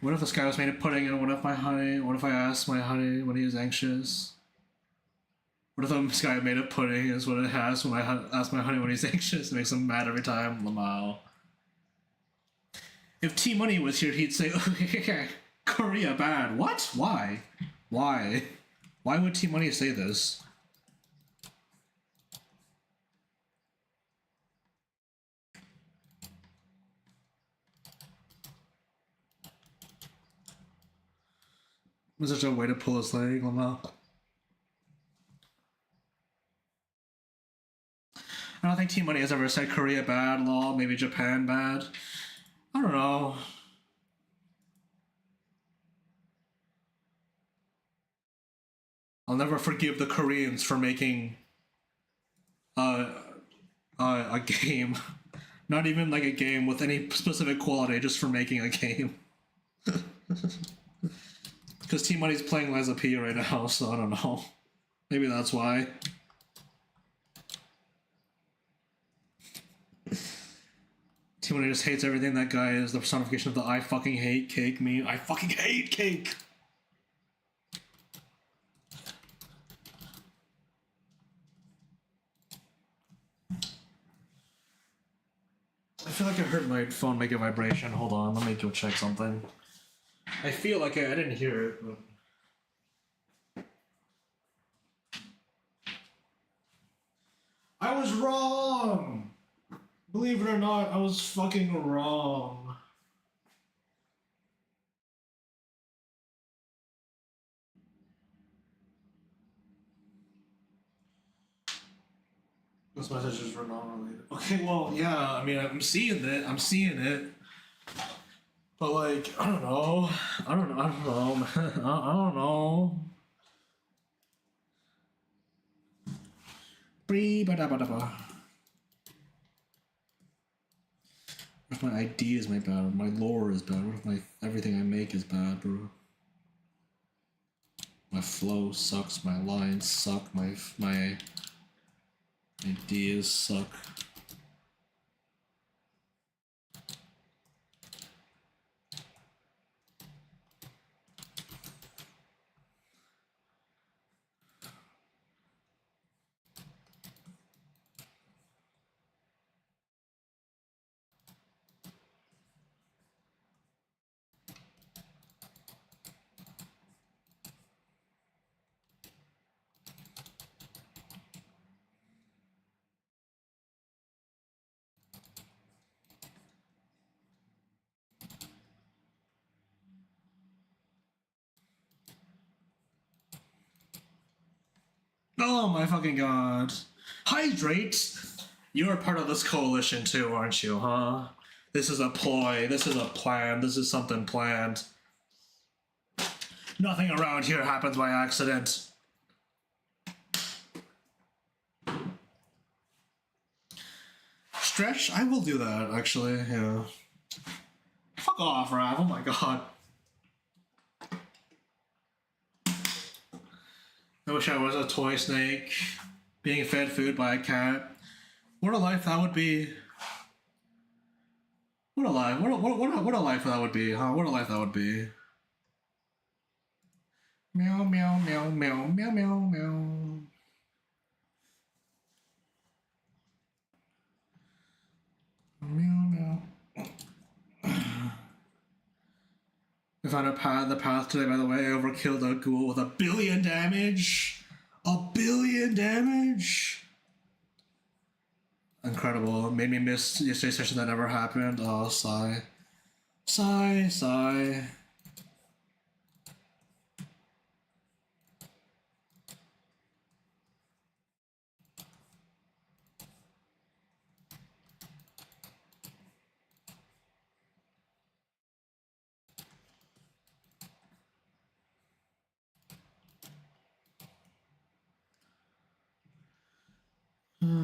What if the sky was made of pudding, and what if I asked my honey when he is anxious? What if the sky made of pudding is what it has when I ask my honey when he's anxious? It makes him mad every time. Lamau. If T Money was here, he'd say, Korea bad. What? Why? Why? Why would T Money say this? Was such a way to pull his leg, Lamau? I don't think T Money has ever said Korea bad, lol, maybe Japan bad. I don't know. I'll never forgive the Koreans for making a game. Not even like a game with any specific quality, just for making a game. Because T Money's playing Liza P right now, so I don't know. Maybe that's why. T Money just hates everything. That guy is the personification of the I fucking hate cake meme. I fucking hate cake! I feel like I heard my phone make a vibration. Hold on, let me go check something. I feel like I didn't hear it, but... I was wrong! Believe it or not, I was fucking wrong. Those messages were not related. Okay, well, yeah, I mean, I'm seeing it. But, like, I don't know. I don't know. I don't know. Bree-ba-da-ba-da-ba. What if my ideas my bad? My lore is bad? What if my everything I make is bad, bro? My flow sucks. My lines suck. My ideas suck. Oh my fucking god. Hydrate! You're part of this coalition too, aren't you, huh? This is a ploy, this is a plan, this is something planned. Nothing around here happens by accident. Stretch? I will do that, actually, yeah. Fuck off, Rav, oh my god. I wish I was a toy snake, being fed food by a cat. What a life that would be. What a life, what a life that would be, huh? What a life that would be. Meow, meow, meow, meow, meow, meow, meow. Meow, meow. I found the path today, by the way. I overkilled a ghoul with 1 billion damage. 1 billion damage. Incredible. Made me miss yesterday's session that never happened. Oh, sigh. Sigh, sigh.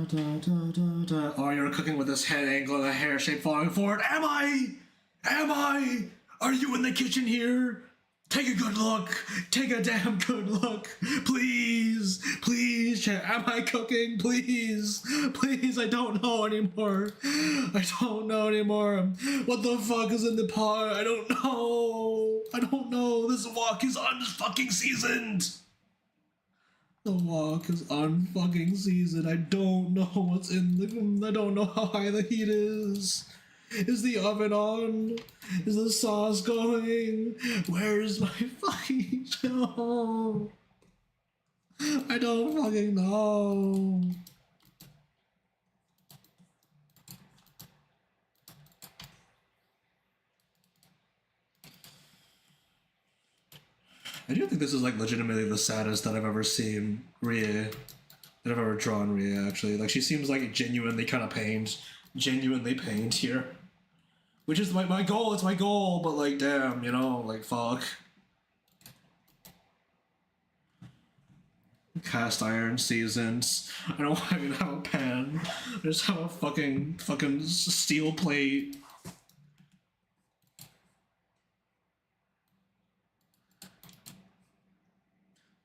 Oh, you're cooking with this head angle and the hair shape falling forward. Am I? Am I? Are you in the kitchen here? Take a good look. Take a damn good look. Please. Please, chat. Am I cooking? Please. Please, I don't know anymore. I don't know anymore. What the fuck is in the pot? I don't know. I don't know. This wok is unfucking seasoned. The wok is unfucking seasoned. I don't know what's in the... I don't know how high the heat is. Is the oven on? Is the sauce going? Where's my fucking show? I don't fucking know. I do think this is like legitimately the saddest that I've ever seen Rie. That I've ever drawn Rie, actually. Like, she seems like genuinely kind of pained. Genuinely pained here. Which is my goal, it's my goal, but like, damn, you know, like, fuck. Cast iron seasons. I don't even have a pan. I just have a fucking steel plate.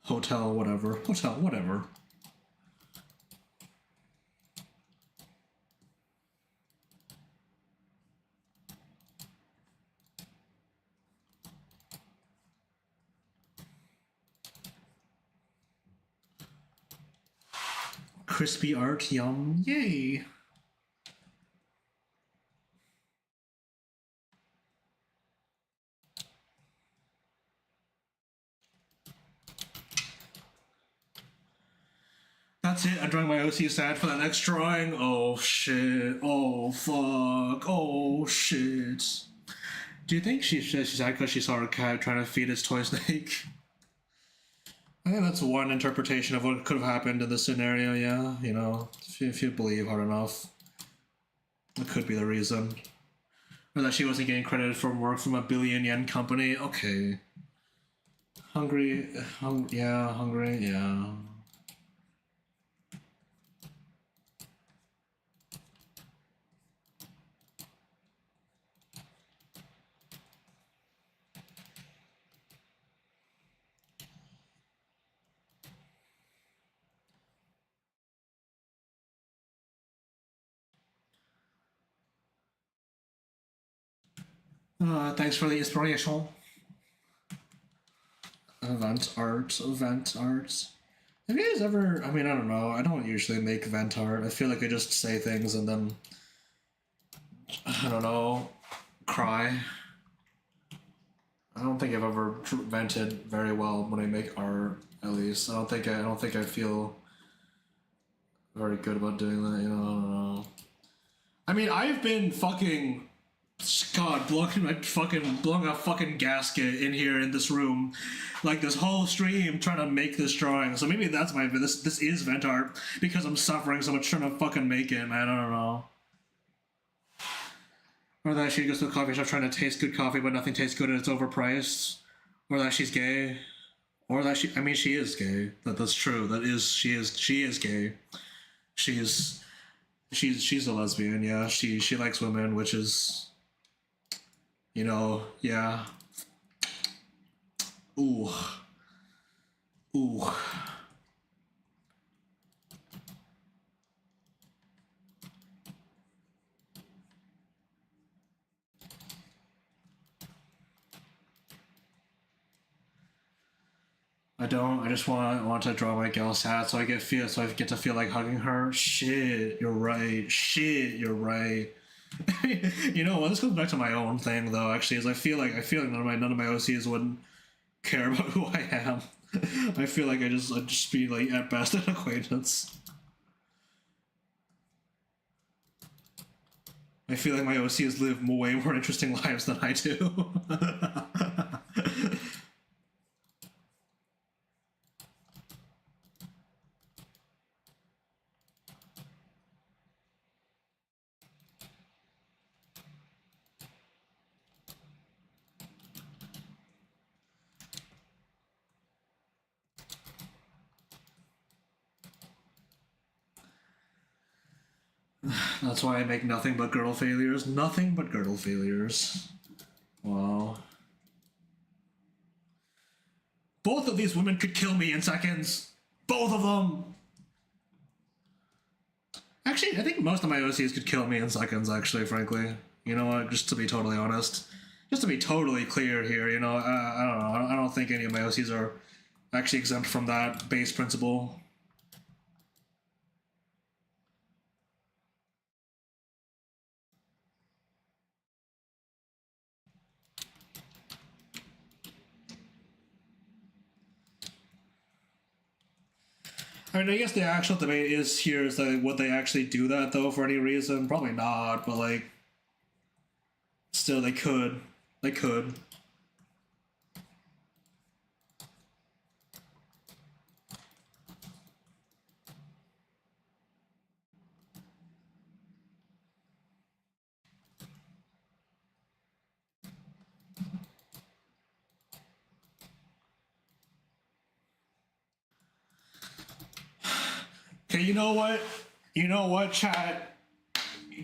Hotel, whatever. Hotel, whatever. Crispy art, yum, yay. That's it, I'm drawing my OC sad for the next drawing. Oh shit, oh fuck, oh shit. Do you think she's sad because she saw her cat trying to feed its toy snake? I think that's one interpretation of what could have happened in this scenario, yeah. You know, if you believe hard enough. That could be the reason. Or that she wasn't getting credit for work from a billion-yen company. Okay. Hungry, yeah, hungry, yeah. Thanks for the inspiration. Event art. Have you guys ever... I mean, I don't know. I don't usually make vent art. I feel like I just say things and then... I don't know. Cry. I don't think I've ever vented very well when I make art, at least. I don't think I feel very good about doing that, you know, I don't know. I mean, I've been fucking... God, blowing a fucking gasket in here in this room, like this whole stream trying to make this drawing. So maybe that's my this is vent art because I'm suffering so much trying to fucking make it, man. I don't know. Or that she goes to the coffee shop trying to taste good coffee, but nothing tastes good and it's overpriced. Or that she's gay. Or that she is gay. That's true. She is gay. She's a lesbian. Yeah, she likes women, which is. You know, yeah. Ooh. Ooh. I don't. I just want to draw my gal sad so I get to feel like hugging her. Shit, you're right. You know what? This goes back to my own thing though. Actually, is I feel like none of my OCs wouldn't care about who I am. I feel like I'd just be like at best an acquaintance. I feel like my OCs live way more interesting lives than I do. That's why I make nothing but girdle failures. Nothing but girdle failures. Wow. Both of these women could kill me in seconds. Both of them. Actually, I think most of my OCs could kill me in seconds, actually, frankly. You know what? Just to be totally honest. Just to be totally clear here, you know, I don't know. I don't think any of my OCs are actually exempt from that base principle. I mean, I guess the actual debate is here is that would they actually do that though for any reason? Probably not, but like, still they could. They could. Okay, you know what? You know what, chat?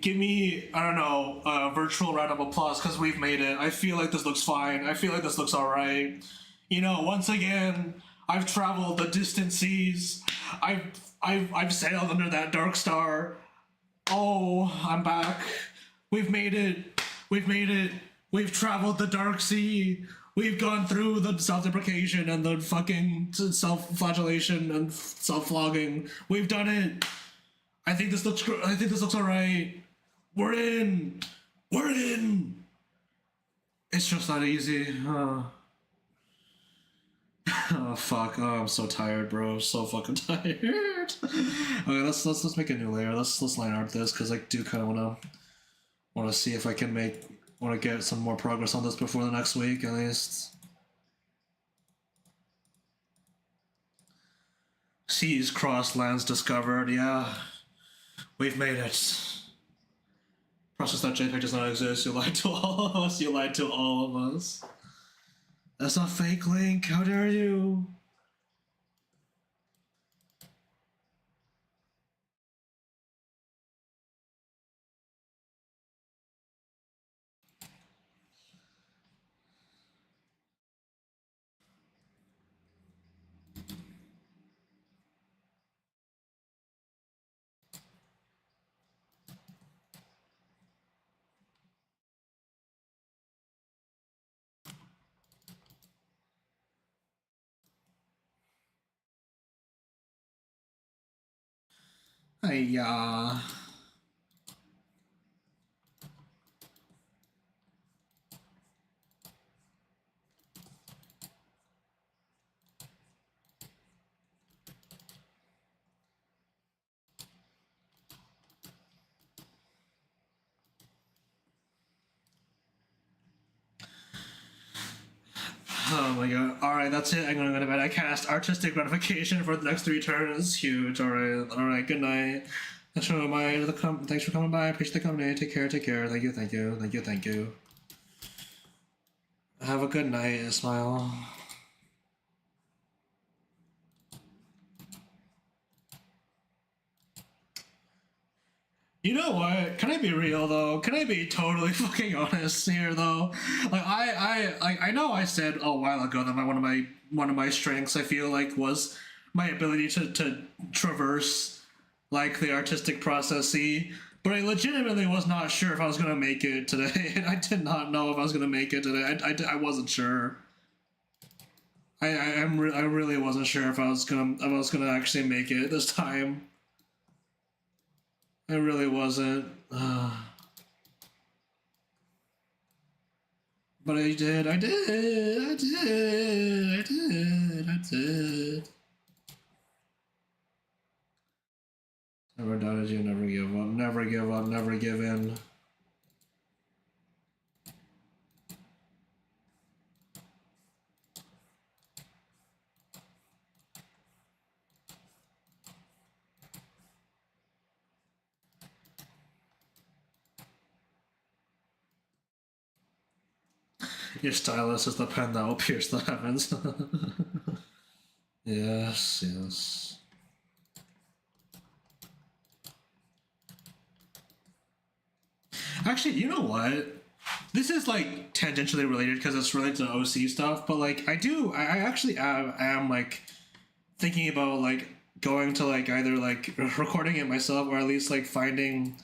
Give me, I don't know, a virtual round of applause because we've made it. I feel like this looks fine. I feel like this looks alright. You know, once again, I've traveled the distant seas. I've sailed under that dark star. Oh, I'm back. We've made it. We've made it. We've traveled the dark sea. We've gone through the self-deprecation and the fucking self-flagellation and self-flogging. We've done it. I think this looks. I think this looks alright. We're in. We're in. It's just not easy. Oh fuck! Oh, I'm so tired, bro. So fucking tired. Okay, let's make a new layer. Let's line art this because I do kind of wanna see if I can wanna get some more progress on this before the next week at least. Seas crossed, lands discovered. Yeah, we've made it. Process.jpg does not exist. You lied to all of us. You lied to all of us. That's a fake link. How dare you? Hiya. Oh my god. Alright, that's it. I'm gonna go to bed. I cast artistic gratification for the next 3 turns. Huge. Alright, good night. Thanks for coming by. Appreciate the company. Take care. Thank you. Have a good night, Ismail. You know what? Can I be real though? Can I be totally fucking honest here though? Like I know I said a while ago that one of my strengths I feel like was my ability to traverse like the artistic process. See, but I legitimately was not sure if I was gonna make it today, and I did not know if I was gonna make it today. I wasn't sure. I really wasn't sure if I was gonna actually make it this time. I really wasn't. But I did. Never doubted you, never give up, never give up, never give in. Your stylus is the pen that will pierce the heavens. Yes. Actually, you know what? This is like tangentially related because it's related to OC stuff, but like I actually am like thinking about like going to like either like recording it myself or at least like finding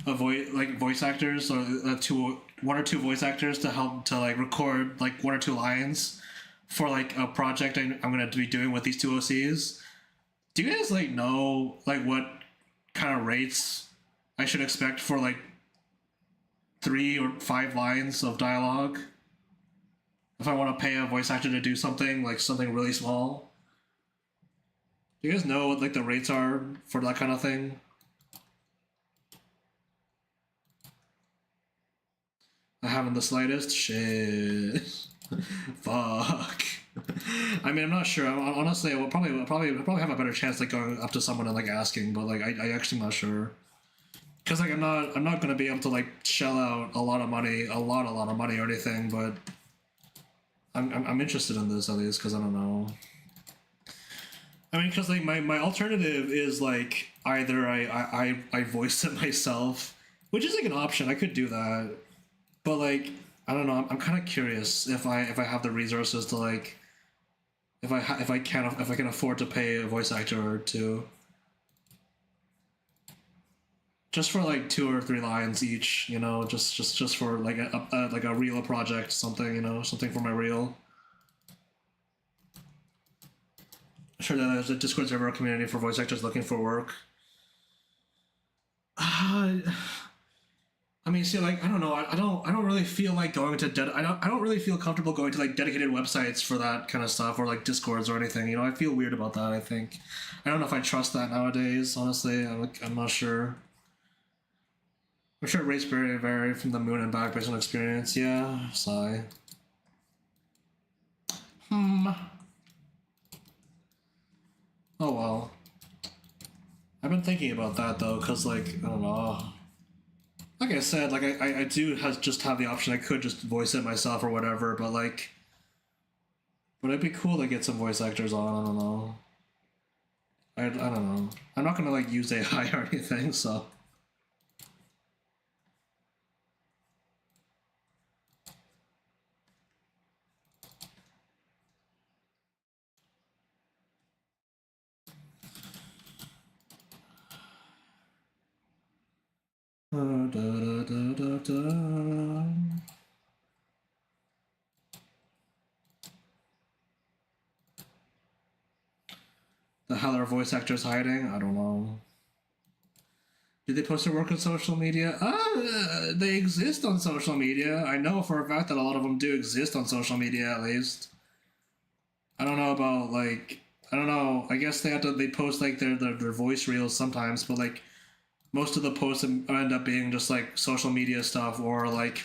a voice actors or one or two voice actors to help to like record like one or two lines for like a project I'm gonna be doing with these two OCs. Do you guys like know like what kind of rates I should expect for like 3 or 5 lines of dialogue if I want to pay a voice actor to do something like something really small? Do you guys know what like the rates are for that kind of thing? I haven't the slightest. Shit. Fuck. I mean, I'm not sure. Honestly, I will probably have a better chance like going up to someone and like asking, but like I actually not sure. Because like I'm not gonna be able to like shell out a lot of money, a lot of money or anything, but I'm interested in this at least because I don't know. I mean, because like my alternative is like either I voice it myself, which is like an option. I could do that, but like I don't know. I'm kind of curious if I have the resources to like if I can afford to pay a voice actor or two. Just for like 2 or 3 lines each, you know, just for like a reel project, something, you know, something for my reel. Sure, that there's a Discord server community for voice actors looking for work. Uh, I mean, see, like I don't know, I don't really feel like going to I don't really feel comfortable going to like dedicated websites for that kind of stuff or like Discords or anything. You know, I feel weird about that. I think I don't know if I trust that nowadays. Honestly, I'm not sure. I'm sure rates vary from the moon and back based on experience. Yeah, sigh. Hmm. Oh well. I've been thinking about that though, cause like I don't know. Like I said, like I do just have the option. I could just voice it myself or whatever, but like, would it be cool to get some voice actors on? I don't know. I don't know. I'm not gonna like use AI or anything, so. Da, da, da, da, da. The hell are voice actors hiding? I don't know. Do they post their work on social media? They exist on social media. I know for a fact that a lot of them do exist on social media, at least. I don't know about like I don't know. I guess they post like their voice reels sometimes, but like most of the posts end up being just like social media stuff or like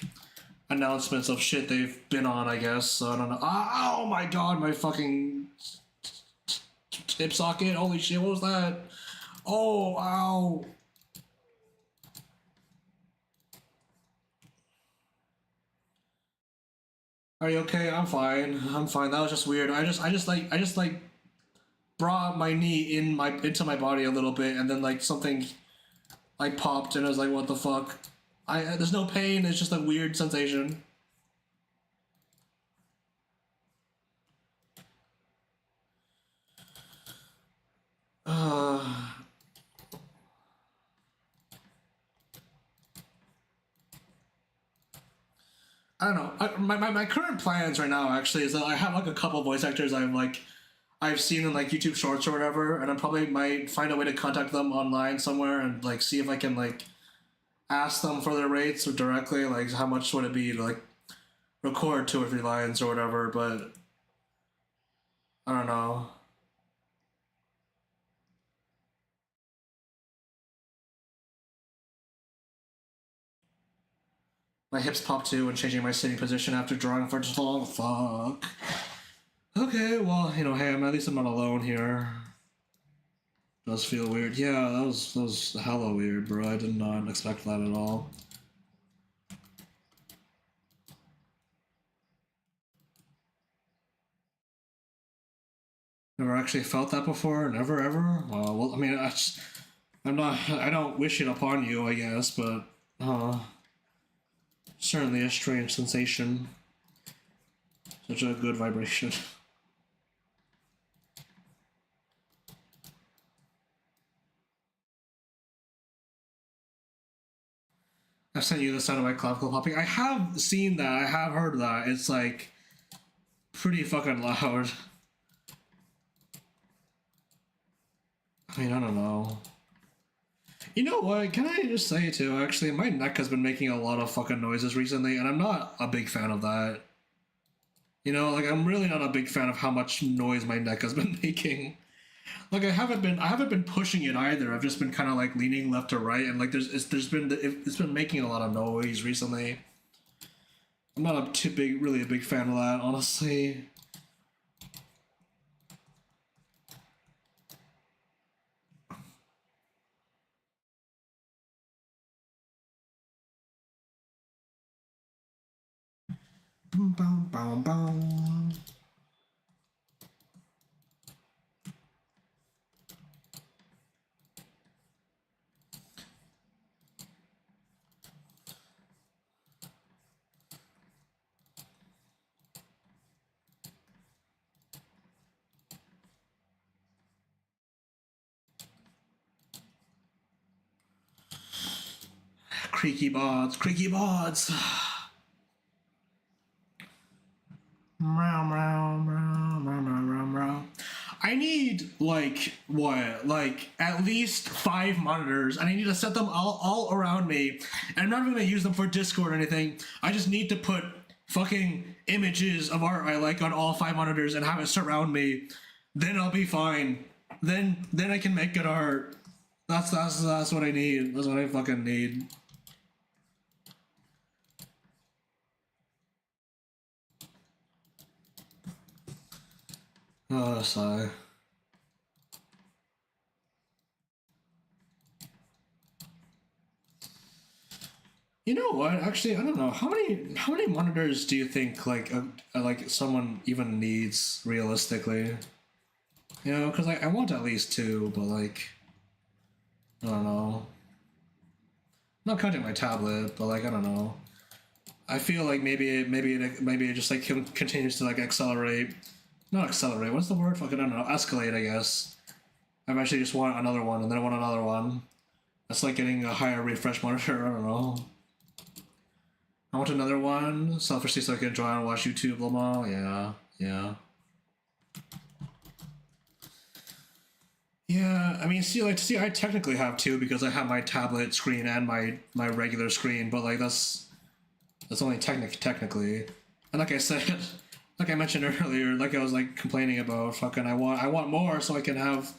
announcements of shit they've been on. I guess so. I don't know. Oh my god, my fucking tip socket! Holy shit, what was that? Oh, ow. Are you okay? I'm fine. I'm fine. That was just weird. I just like brought my knee into my body a little bit, and then like something like popped, and I was like, "What the fuck?" There's no pain. It's just a weird sensation. Uh, I don't know. My current plans right now actually is that I have like a couple voice actors I've seen in like YouTube Shorts or whatever, and I probably might find a way to contact them online somewhere and like see if I can like ask them for their rates or directly, like how much would it be to like record 2 or 3 lines or whatever. But I don't know. My hips pop too when changing my sitting position after drawing for just long. Fuck. Okay, well, you know, hey, at least I'm not alone here. Does feel weird. Yeah, that was hella weird, bro. I did not expect that at all. Never actually felt that before. Never ever. Well, I mean, I'm not. I don't wish it upon you, I guess, but. Certainly a strange sensation. Such a good vibration. I've sent you the sound of my clavicle popping. I have seen that. I have heard that. It's like pretty fucking loud. I mean, I don't know. You know what? Can I just say too? Actually, my neck has been making a lot of fucking noises recently, and I'm not a big fan of that. You know, like I'm really not a big fan of how much noise my neck has been making. Like I haven't been pushing it either. I've just been kind of like leaning left to right, and like it's been making a lot of noise recently. I'm not really a big fan of that, honestly. Boom, boom, boom, boom. Creaky bods, creaky bods. Meow, meow, meow, meow, meow, meow. I need like what, like at least 5 monitors, and I need to set them all around me. And I'm not even gonna use them for Discord or anything. I just need to put fucking images of art I like on all 5 monitors and have it surround me. Then I'll be fine. Then I can make good art. That's what I need. That's what I fucking need. Oh, sigh. You know what? Actually, I don't know how many monitors do you think like someone even needs realistically? You know, because I want at least two, but like I don't know. I'm not counting my tablet, but like I don't know. I feel like maybe it just like continues to like accelerate. Not accelerate. What's the word? Fucking I don't know. Escalate, I guess. I actually just want another one, and then I want another one. That's like getting a higher refresh monitor. I don't know. I want another one, selfishly, so I can enjoy and watch YouTube, Lamar. Yeah, yeah. Yeah, I mean, see, I technically have two because I have my tablet screen and my regular screen, but like that's only technically. And like I said, like I mentioned earlier, like I was like complaining about fucking I want more so I can have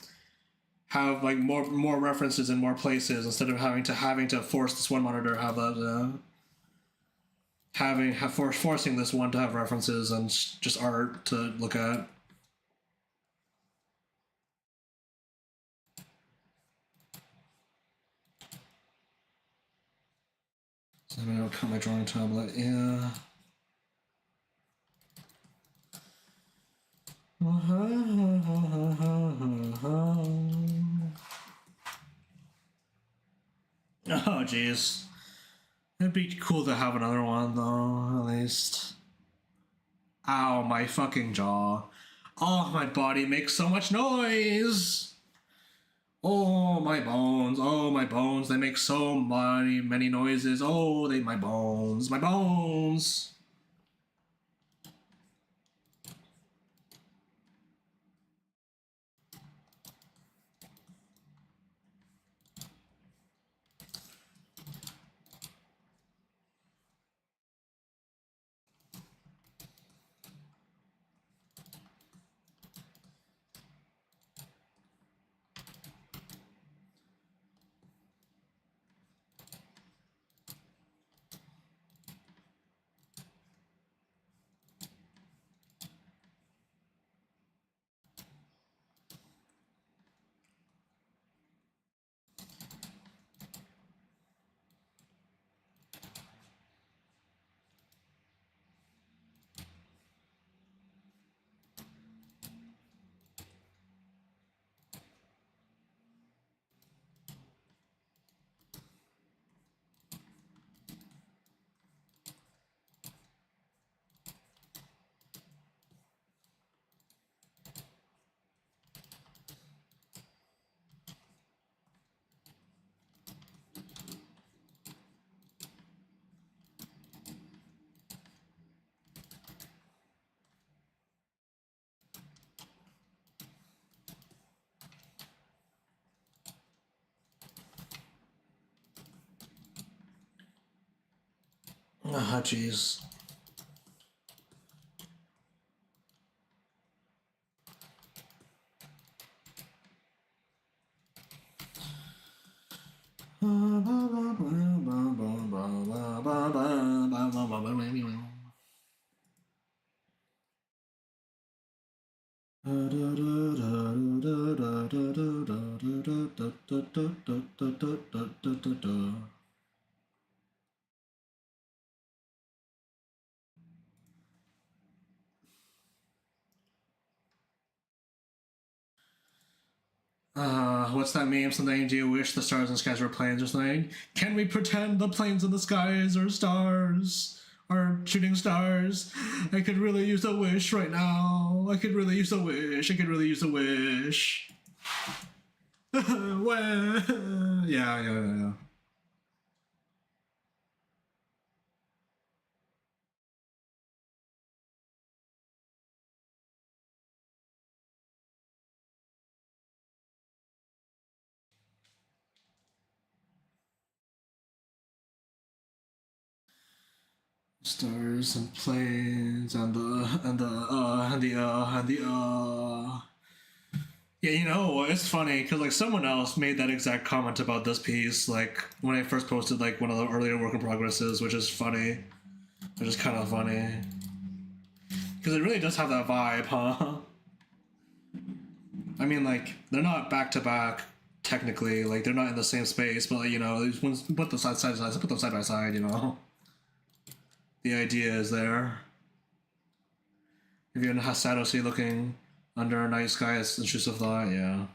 like more references in more places instead of having to force this one monitor to have that forcing this one to have references and just art to look at. So I'm gonna cut my drawing tablet. Yeah. Oh jeez. It'd be cool to have another one though, at least. Ow, my fucking jaw. Oh, my body makes so much noise. Oh, my bones. Oh, my bones. They make so many noises. Oh, my bones. My bones. Ah, jeez. What's that meme? Something, do you wish the stars in the skies were planes or something? Can we pretend the planes in the skies are stars? Are shooting stars? I could really use a wish right now. I could really use a wish. I could really use a wish. Well, yeah. Stars and planes and the. Yeah, you know, it's funny because like someone else made that exact comment about this piece, like when I first posted like one of the earlier work in progresses, which is funny, which is kind of funny because it really does have that vibe, huh? I mean, like they're not back to back technically, like they're not in the same space, but like, you know, put them side by side, put them side by side, you know, the idea is there. If you're in Hasadoshi looking under a night sky, it's intrusive thought, yeah.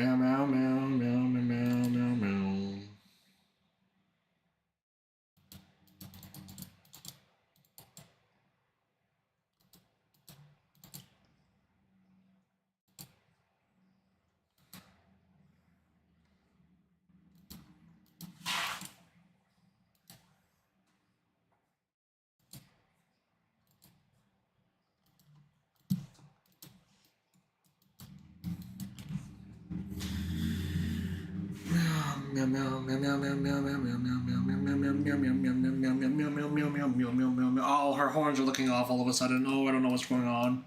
Meow meow meow meow meow meow meow. Oh, her horns are looking off all of a sudden. Oh, I don't know what's going on.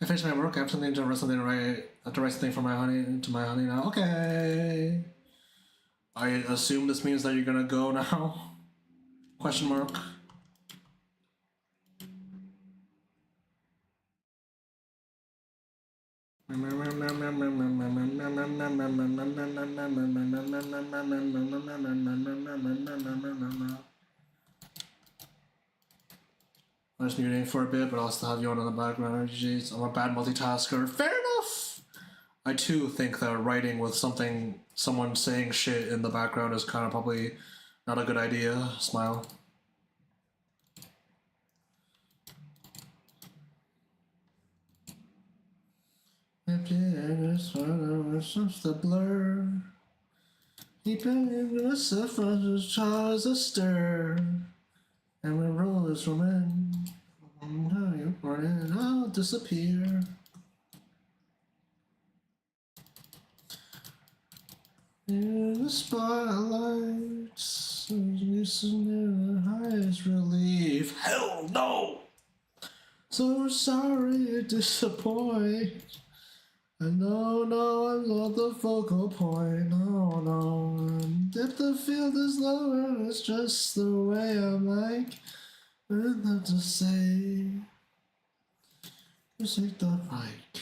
I finished my work. I have something to write something to write. I have to write something for my honey to my honey now. Okay. I assume this means that you're gonna go now. Question mark. I'm just muting for a bit, but I'll still have you on in the background. Jeez, I'm a bad multitasker. Fair enough. I too think that writing with someone saying shit in the background is kind of probably not a good idea. Smile. The blur. Keeping the surface charge a stir. And we roll this woman. I'll disappear. In the spotlights, listen to the highest relief. Hell no! So sorry to disappoint. I know, no, I'm not the focal point. No. If the field is lower, it's just the way I'm like. Enough to say, just take the mic.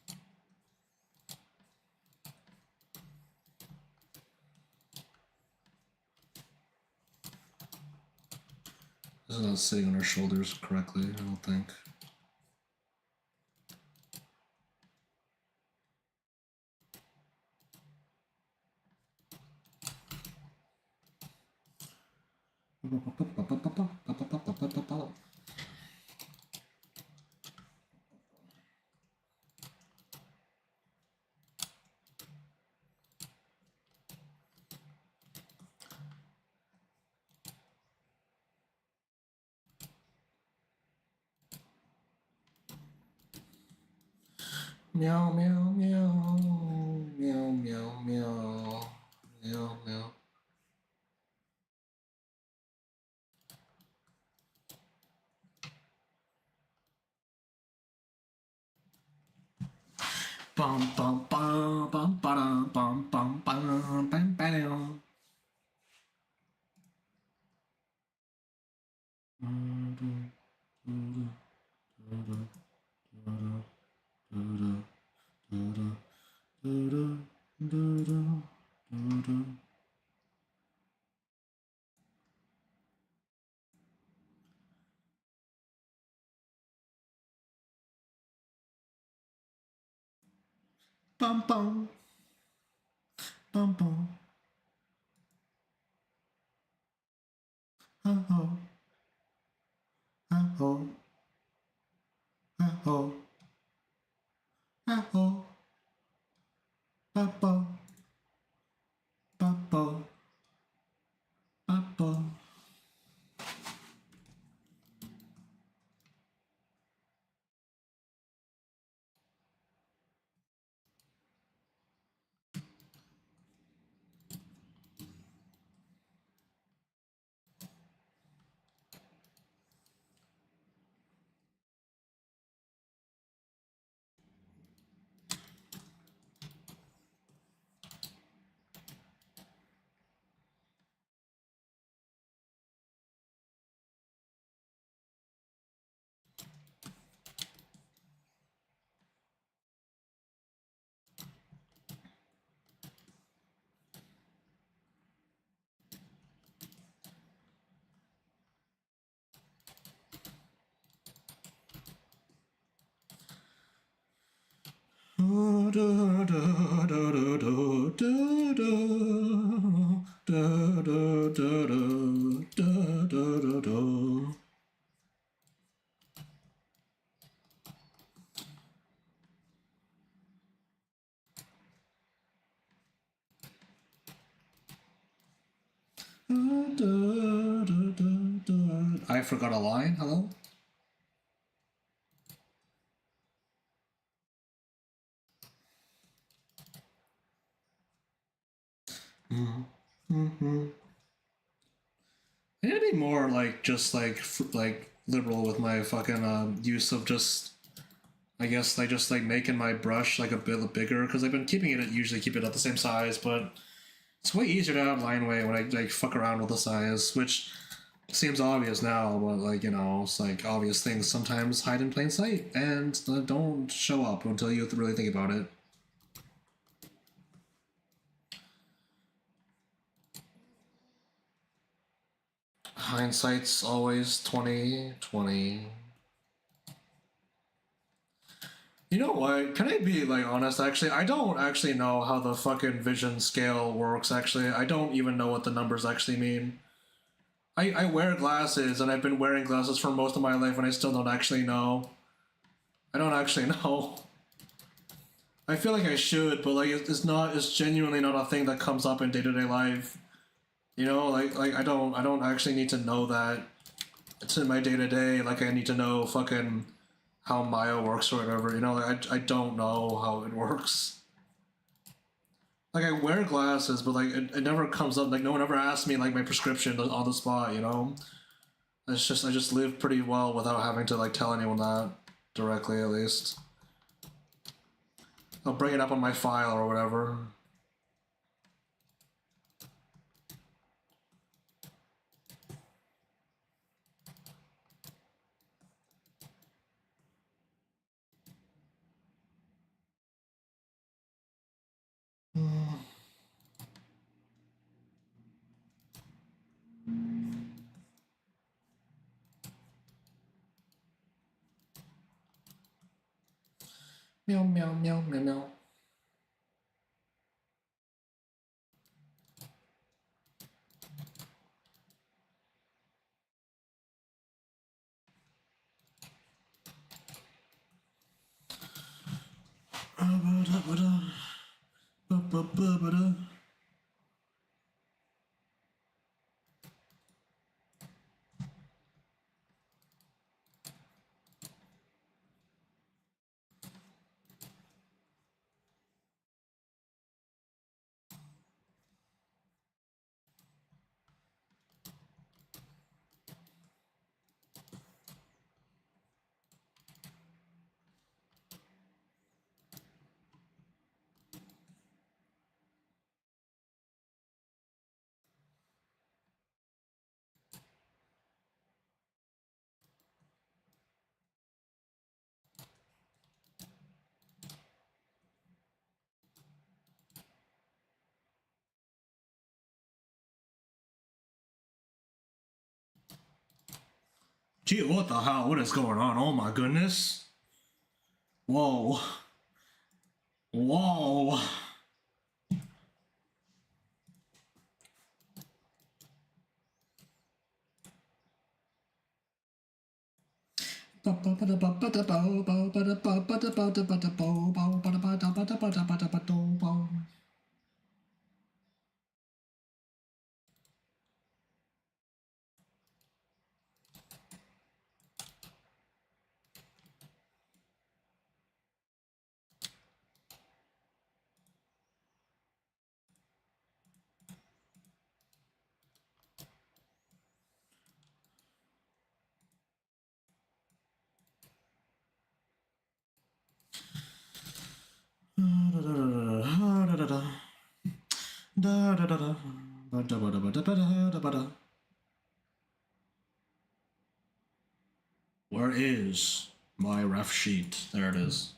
This is not sitting on her shoulders correctly, I don't think. Meow, meow, meow, meow, meow, meow, meow, meow. Bum bum bum bum bum bum bum bum bum bam. Bum bum bum bum. Oh oh oh oh oh oh oh. Ba ba ba ba ba ba. I forgot a line. Hello? Mm-hmm. I need to be more like just like liberal with my fucking use of just I guess like just like making my brush like a bit bigger because I've been keeping it usually keep it at the same size, but it's way easier to have line weight when I like fuck around with the size, which seems obvious now, but like it's like obvious things sometimes hide in plain sight and don't show up until you have to really think about it. Hindsight's always 2020. You know what? Can I be like honest? Actually, I don't actually know how the fucking vision scale works. Actually, I don't even know what the numbers actually mean. I wear glasses and I've been wearing glasses for most of my life and I still don't actually know. I don't actually know. I feel like I should, but like it's genuinely not a thing that comes up in day to day life. Like I don't actually need to know that. It's in my day to day. Like I need to know fucking how Maya works or whatever. Like I don't know how it works. Like I wear glasses, but like it never comes up. Like no one ever asks me like my prescription on the spot. It's just I just live pretty well without having to like tell anyone that directly at least. I'll bring it up on my file or whatever. Meow meow meow meow meow. Gee, what the hell? What is going on? Oh my goodness. Whoa. Whoa. Where is my ref sheet? There it is.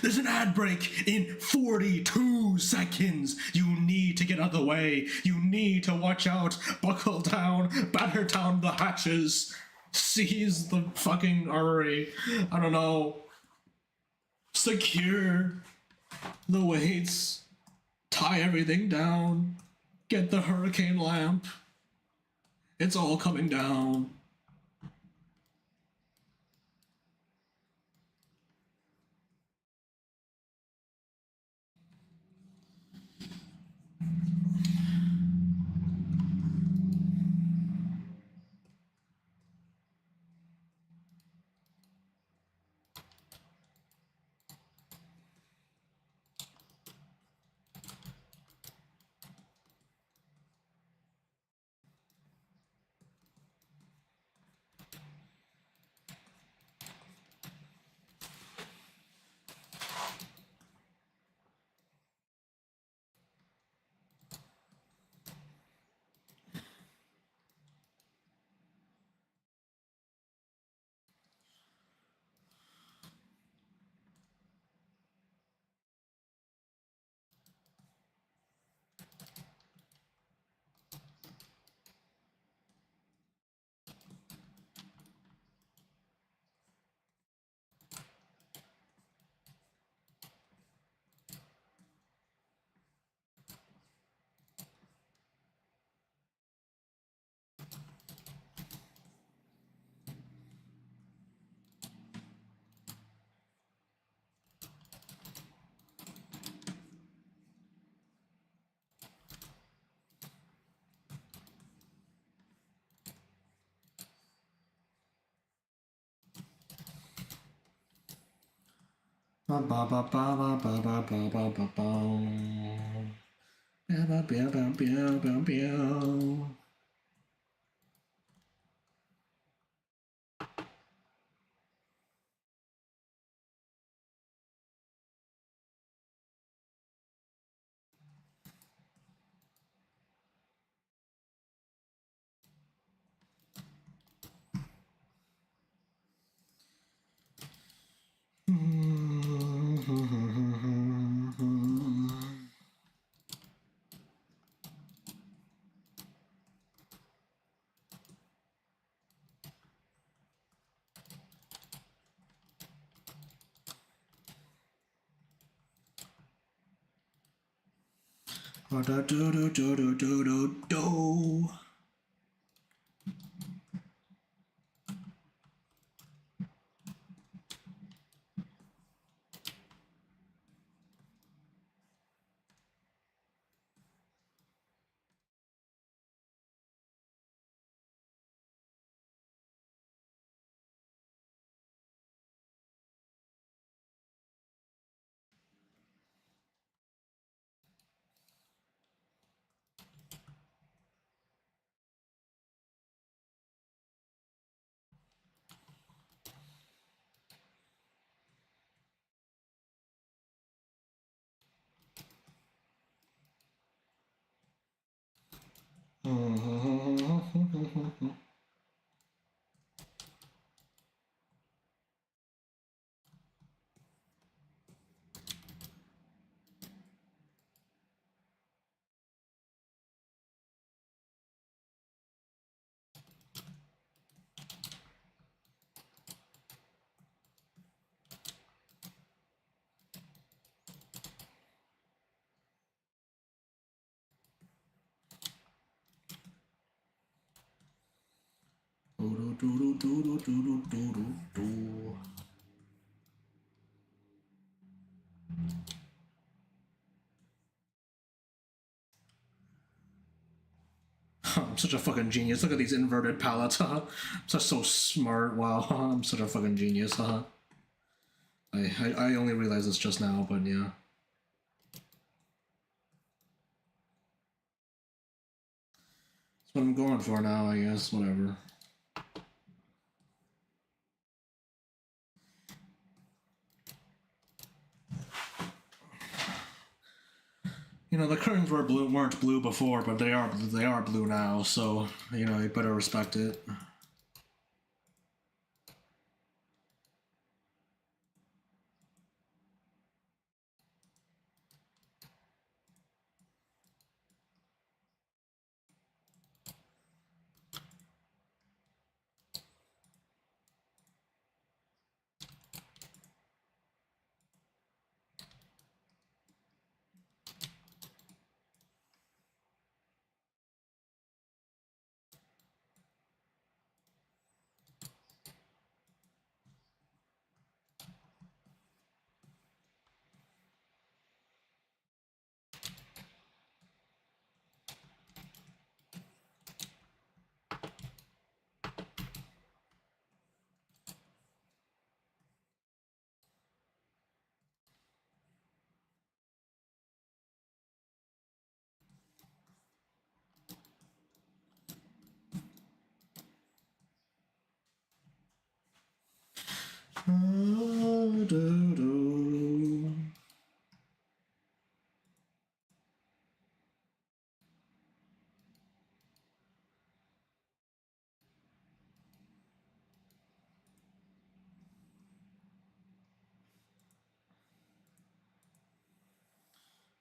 There's an ad break in 42 seconds. You need to get out of the way. You need to watch out. Buckle down. Batter down the hatches. Seize the fucking artery. I don't know. Secure the weights. Tie everything down. Get the hurricane lamp. It's all coming down. Ba ba ba ba ba ba ba ba ba ba ba. Ba ba ba ba ba ba ba. Do do do do do do do do. I'm such a fucking genius. Look at these inverted palettes, huh? I'm such so smart. Wow, I'm such a fucking genius, huh? I only realized this just now, but yeah. That's what I'm going for now, I guess. Whatever. You know, the curtains weren't blue before, but they are blue now. So you know, you better respect it.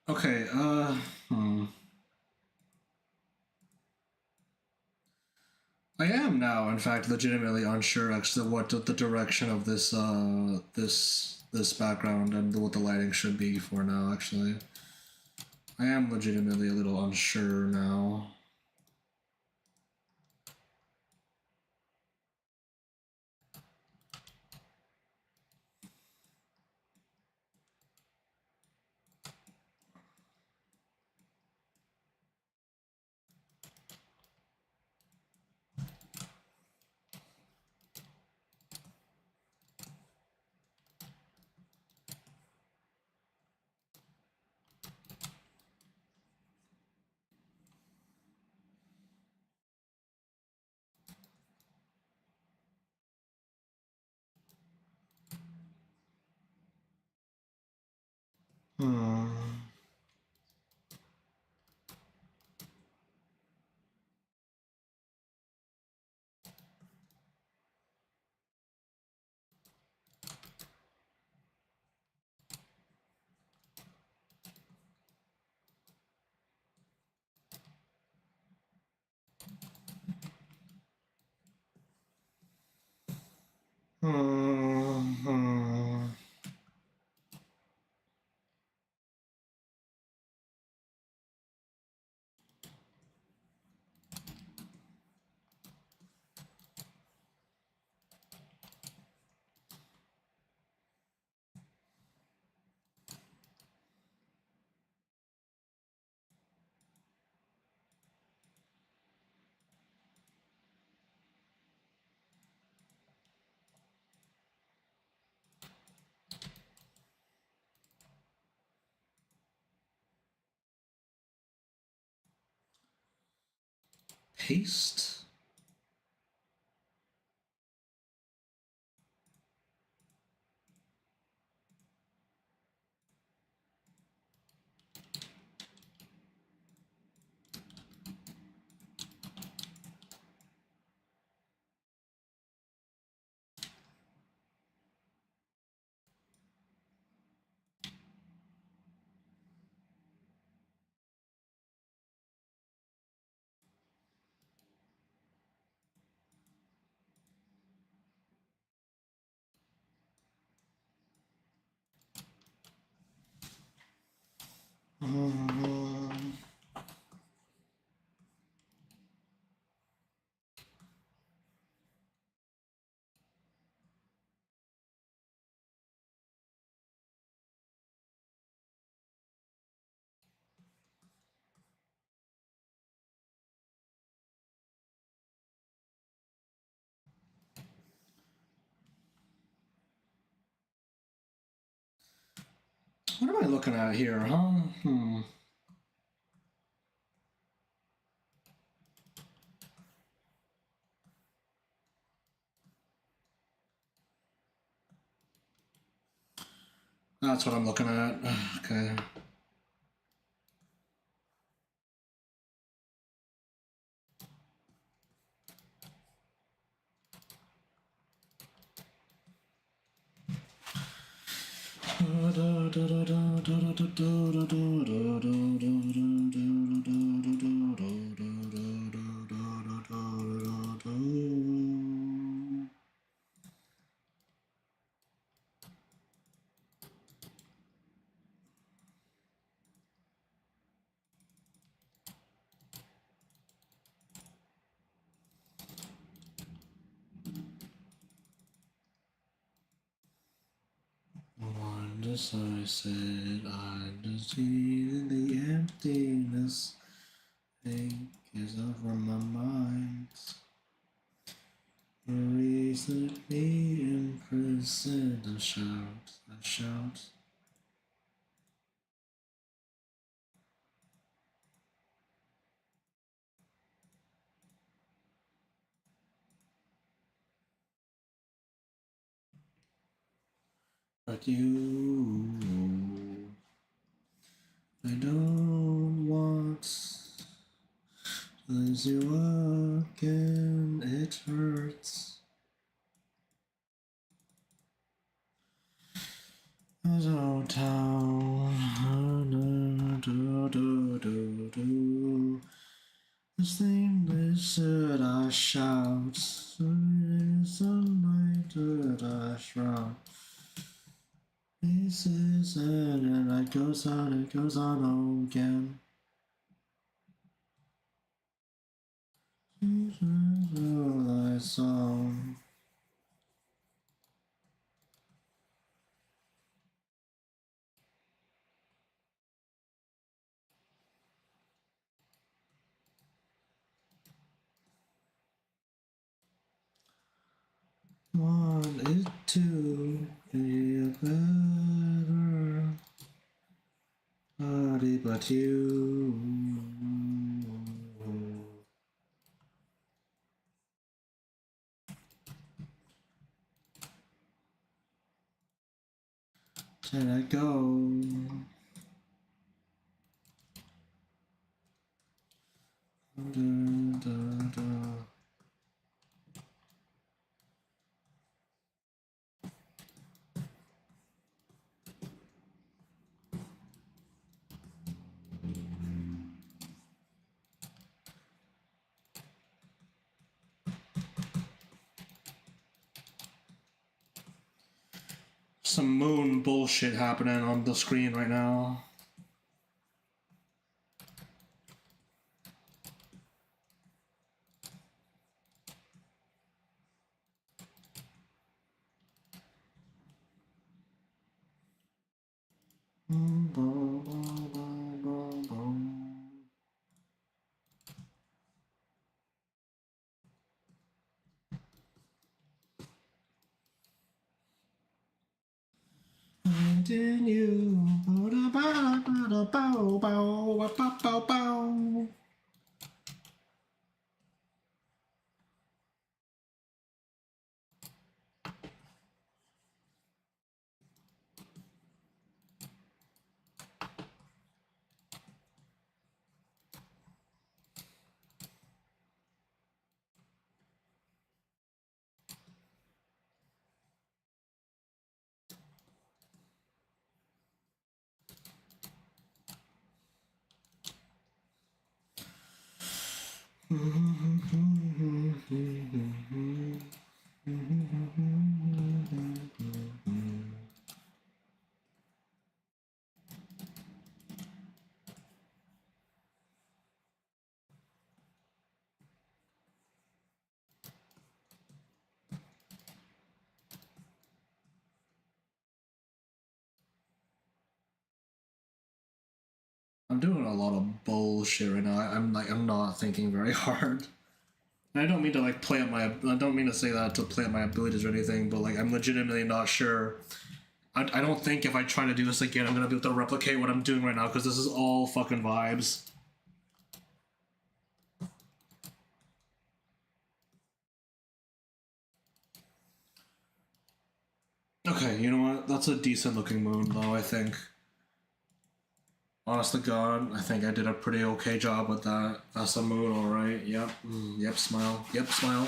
Okay. I am now, in fact, legitimately unsure actually what the direction of this background and what the lighting should be for now. Actually, I am legitimately a little unsure now. Hmm. Hmm. Paste. Hmm. What am I looking at here, huh? That's what I'm looking at. Okay. Once I said I just in the emptiness, think is over my mind. Recently imprisoned, I shout. But you, I don't want to lose you again, it hurts. So town, this thing they said I shout, sunlight that I shroud. This is it, and it goes on again. This is all I saw. Want it to be better, body but you. Let I go. Some moon bullshit happening on the screen right now. Didn't you? I'm doing a lot of bullshit right now. I'm not thinking very hard. And I don't mean to play up my. I don't mean to say that to play up my abilities or anything, but I'm legitimately not sure. I don't think if I try to do this again, I'm gonna be able to replicate what I'm doing right now because this is all fucking vibes. Okay, you know what? That's a decent looking moon, though, I think. Honest to God, I think I did a pretty okay job with that. That's a moon, alright. Yep. Yep, smile. Yep, smile.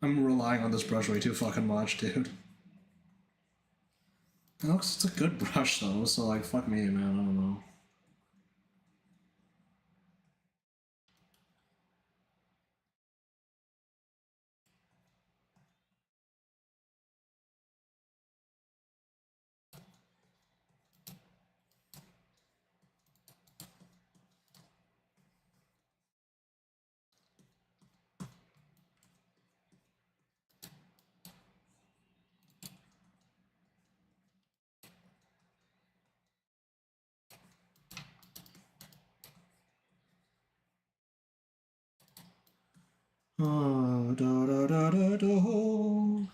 I'm relying on this brush way too fucking much, dude. It's a good brush though, so fuck me, man. I don't know. Oh, da da da da da.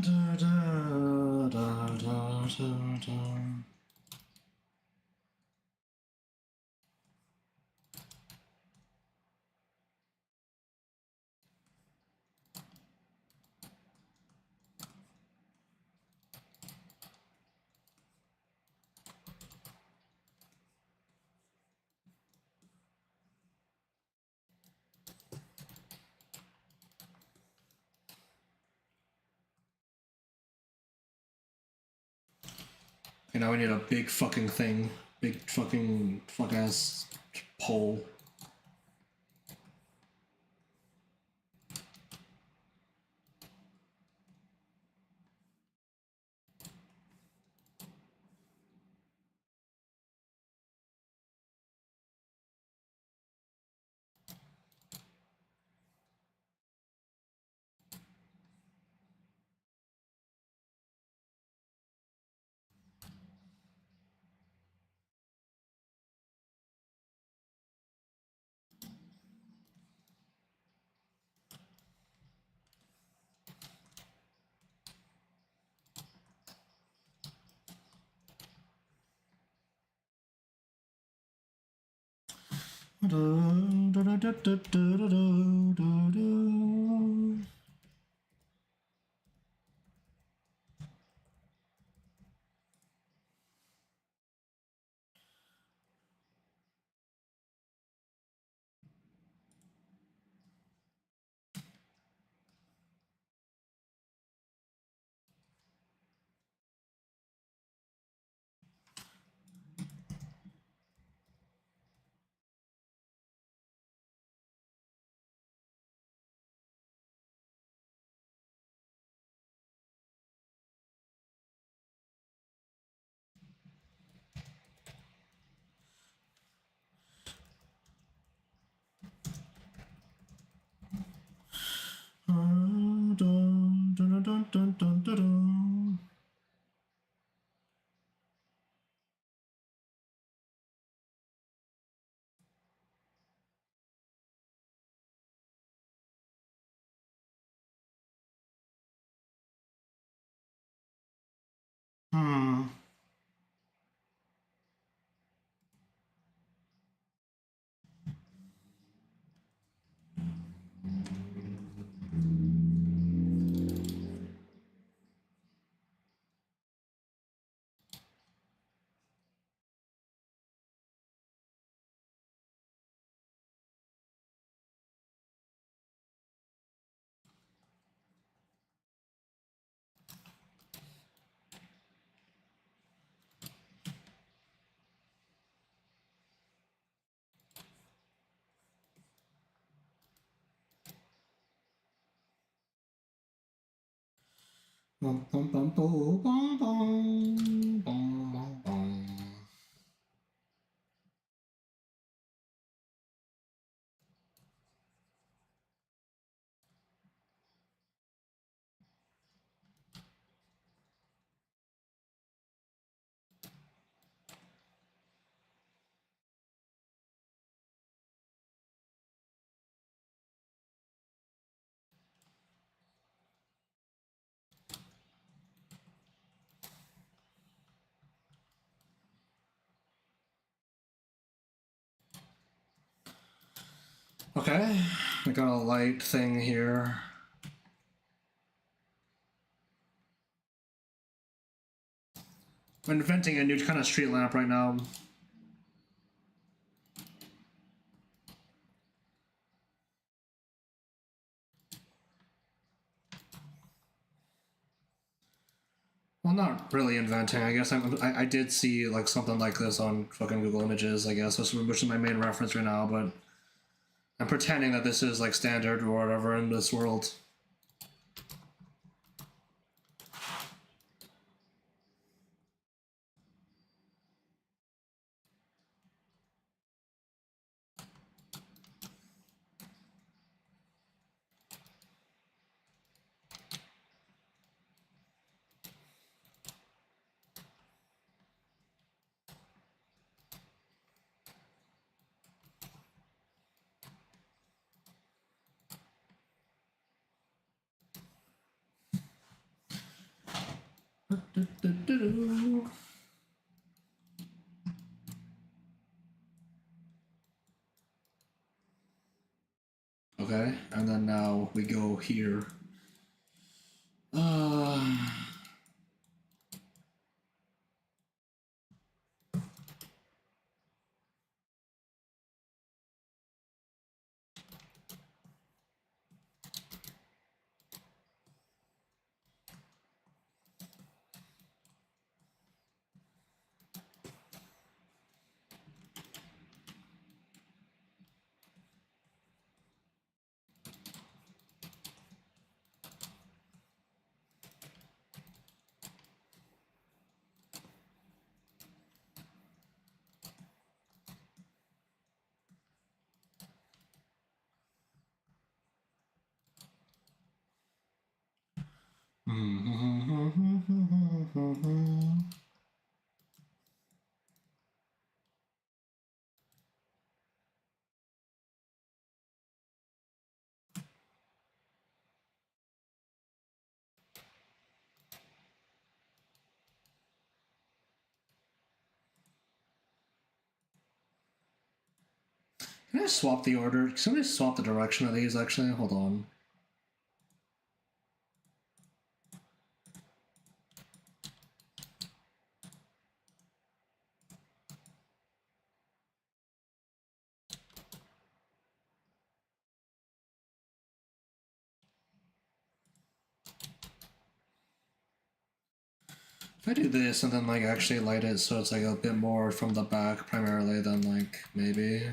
da, da, da, da, da, da. Okay, now we need a big fucking thing. Big fucking fuck ass pole. Hmm. Bum, bum, bum, bum, bum, bum, bum, bum. Okay, I got a light thing here. I'm inventing a new kind of street lamp right now. Well, not really inventing. I guess I did see like something like this on fucking Google Images. I guess which is my main reference right now. But I'm pretending that this is like standard or whatever in this world. Okay, and then now we go here. Uh, Can I swap the order? Can somebody swap the direction of these actually? Hold on. If I do this and then like actually light it so it's like a bit more from the back primarily, then like maybe.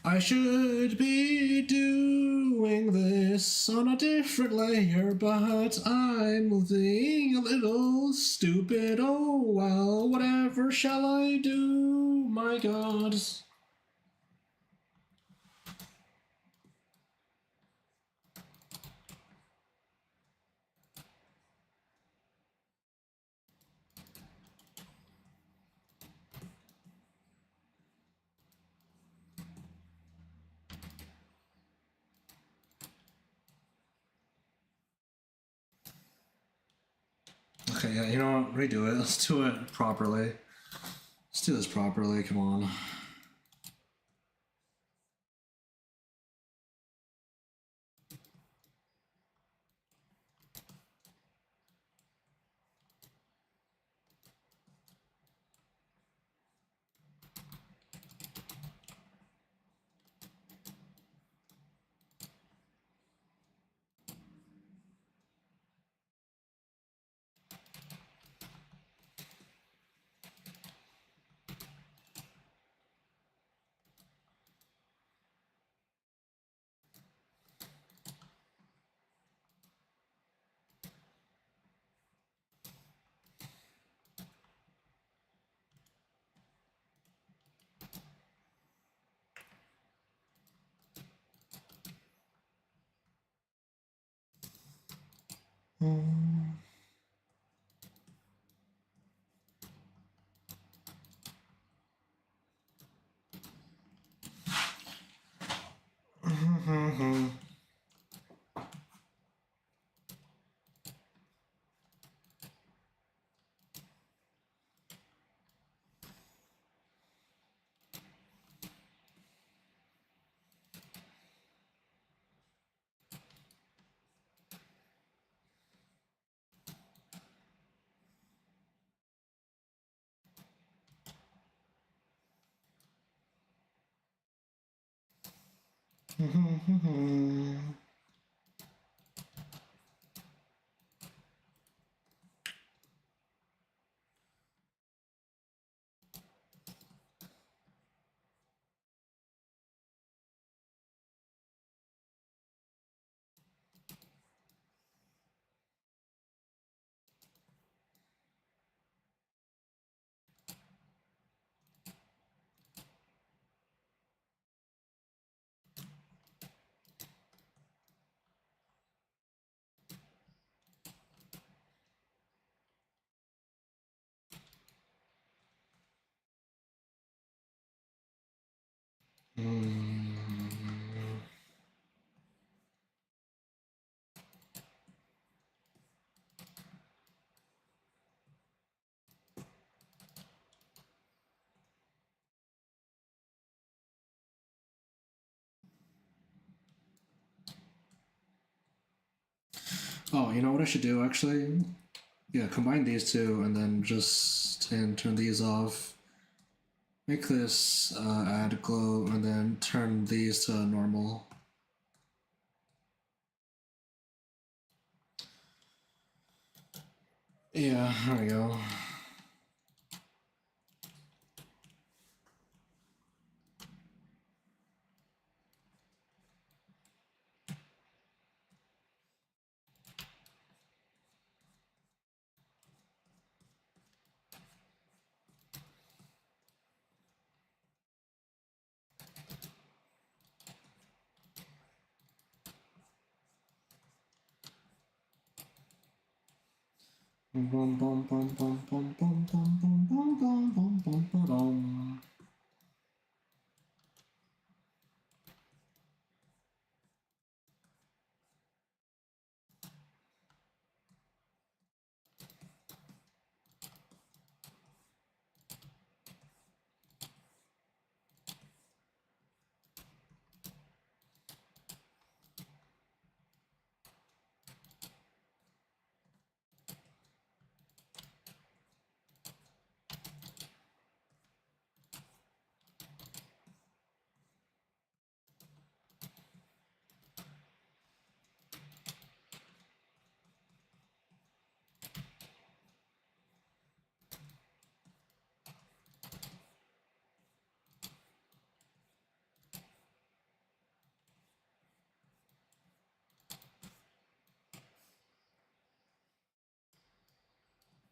I should be doing this on a different layer, but I'm being a little stupid. Oh well, whatever shall I do? My god. Okay, yeah, you know what? Redo it. Let's do it properly. Let's do this properly, come on. Oh, you know what I should do actually? Yeah, combine these two and then just turn these off. Make this add glow and then turn these to normal. Yeah, there we go.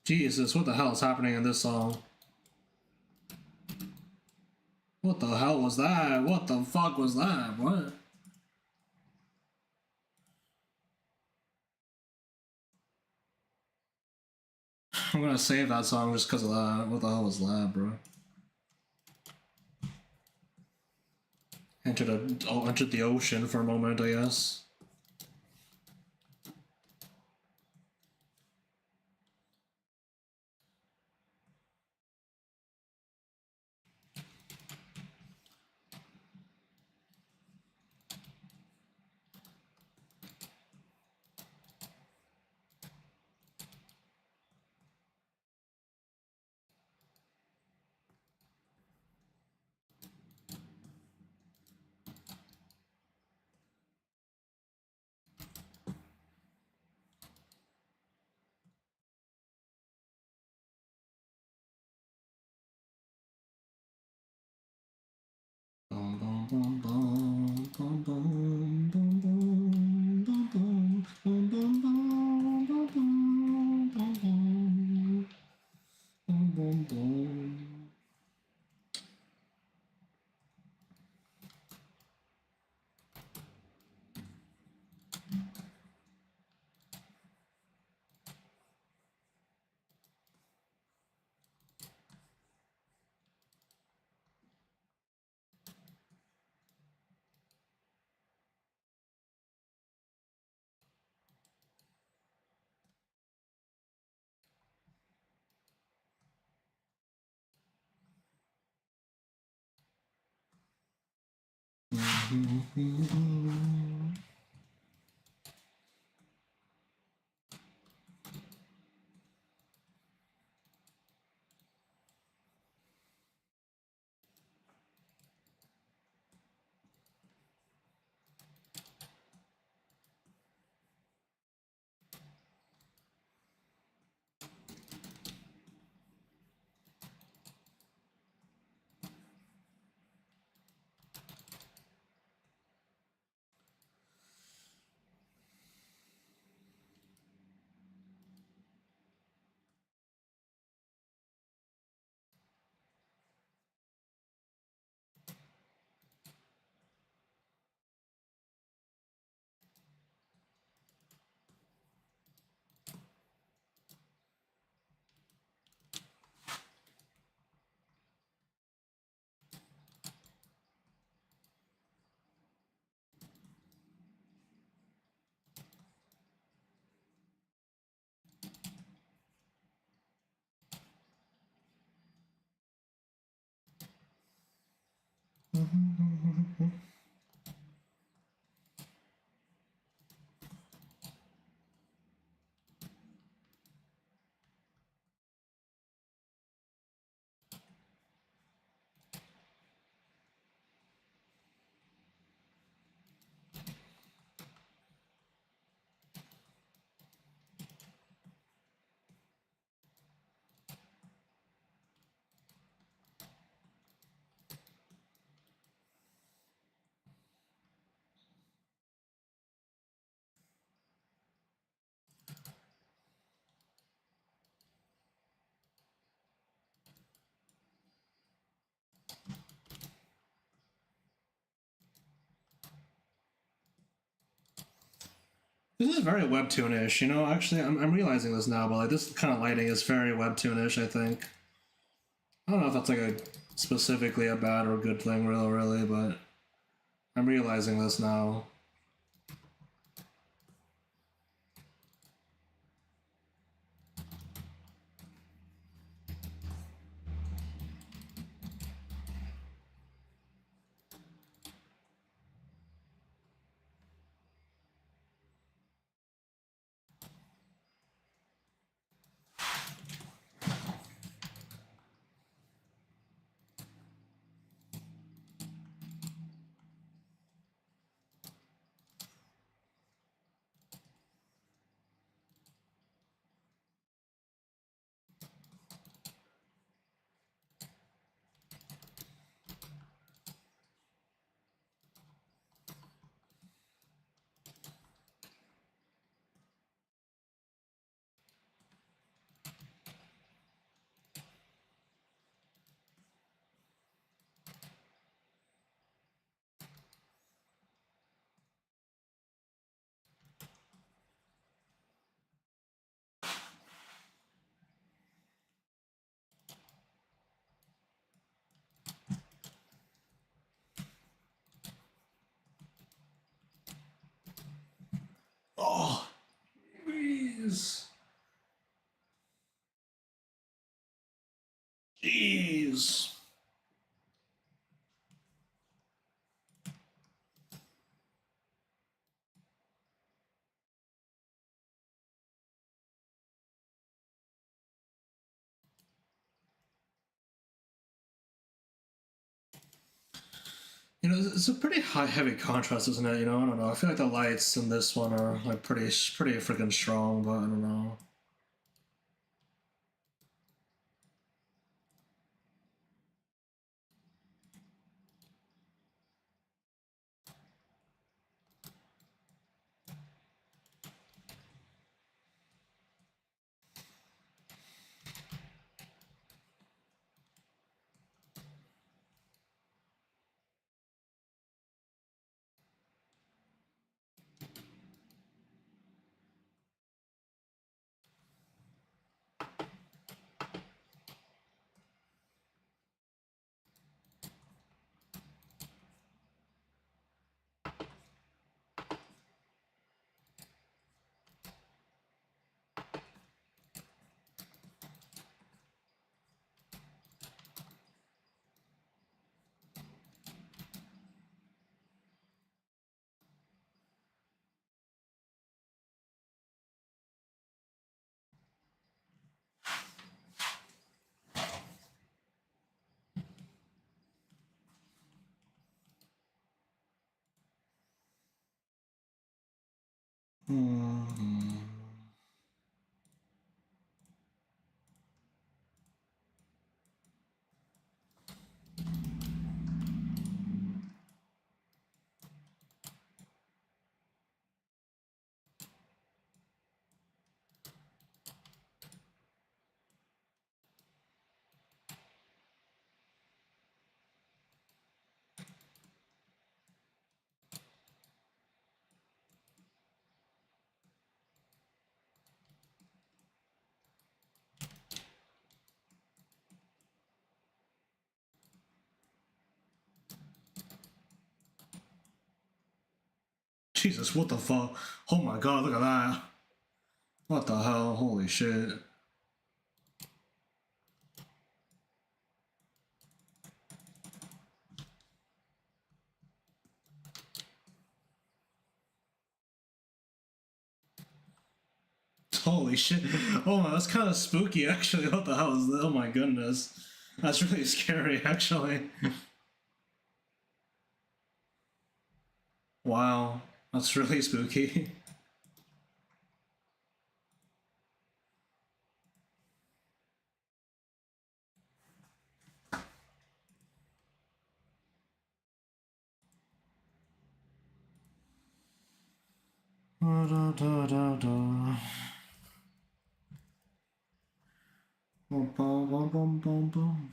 Jesus, what the hell is happening in this song? What the hell was that? What the fuck was that? What? I'm gonna save that song just because of that. What the hell was that, bro? Entered the ocean for a moment, I guess. This is very webtoonish, you know. Actually, I'm realizing this now, but like this kind of lighting is very webtoonish. I think. I don't know if that's like a specifically a bad or good thing, really, but I'm realizing this now. Oh, please. Jeez. You know, it's a pretty high, heavy contrast, isn't it? You know, I don't know. I feel like the lights in this one are like pretty freaking strong, but I don't know. Hmm. Jesus, what the fuck? Oh my god, look at that. What the hell? Holy shit. Holy shit. Oh my, that's kind of spooky actually. What the hell is that? Oh my goodness. That's really scary actually. Wow. That's really spooky. Da, da, da, da, da. Bum, bum, bum, bum, bum, bum.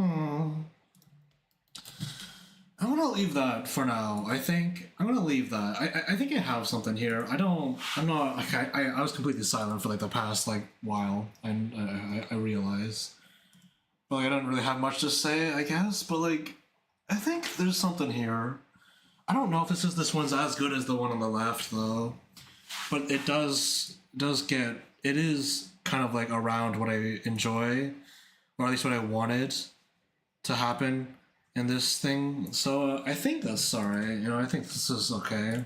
Hmm. I'm gonna leave that for now. I think I'm gonna leave that. I think I have something here. I don't. I'm not. Like, I was completely silent for like the past like while, and I realize. But like, I don't really have much to say, I guess. But like, I think there's something here. I don't know if this one's as good as the one on the left though. But it does get. It is kind of like around what I enjoy, or at least what I wanted to happen in this thing. So I think that's alright. You know, I think this is okay.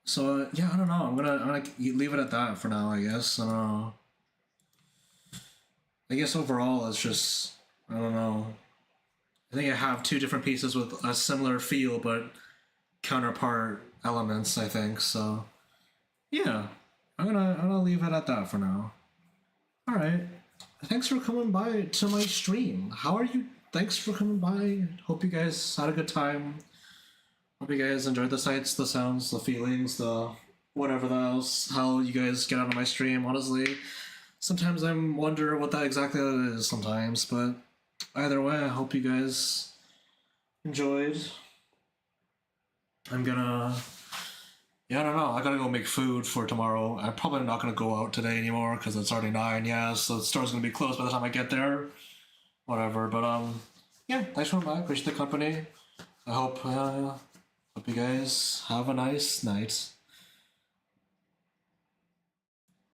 So yeah, I don't know. I'm gonna leave it at that for now. I guess. I guess overall it's just I don't know. I think I have two different pieces with a similar feel but counterpart elements. I think so. Yeah, I'm gonna leave it at that for now. All right. Thanks for coming by to my stream. How are you? Thanks for coming by. Hope you guys had a good time. Hope you guys enjoyed the sights, the sounds, the feelings, the whatever else. How you guys get out of my stream. Honestly, sometimes I wonder what that exactly is. Sometimes, but either way, I hope you guys enjoyed. I'm gonna. Yeah, I don't know. I gotta go make food for tomorrow. I'm probably not gonna go out today anymore because it's already 9. Yeah, so the store's gonna be closed by the time I get there. Whatever, but yeah. Thanks for coming by. Appreciate the company. I hope you guys have a nice night.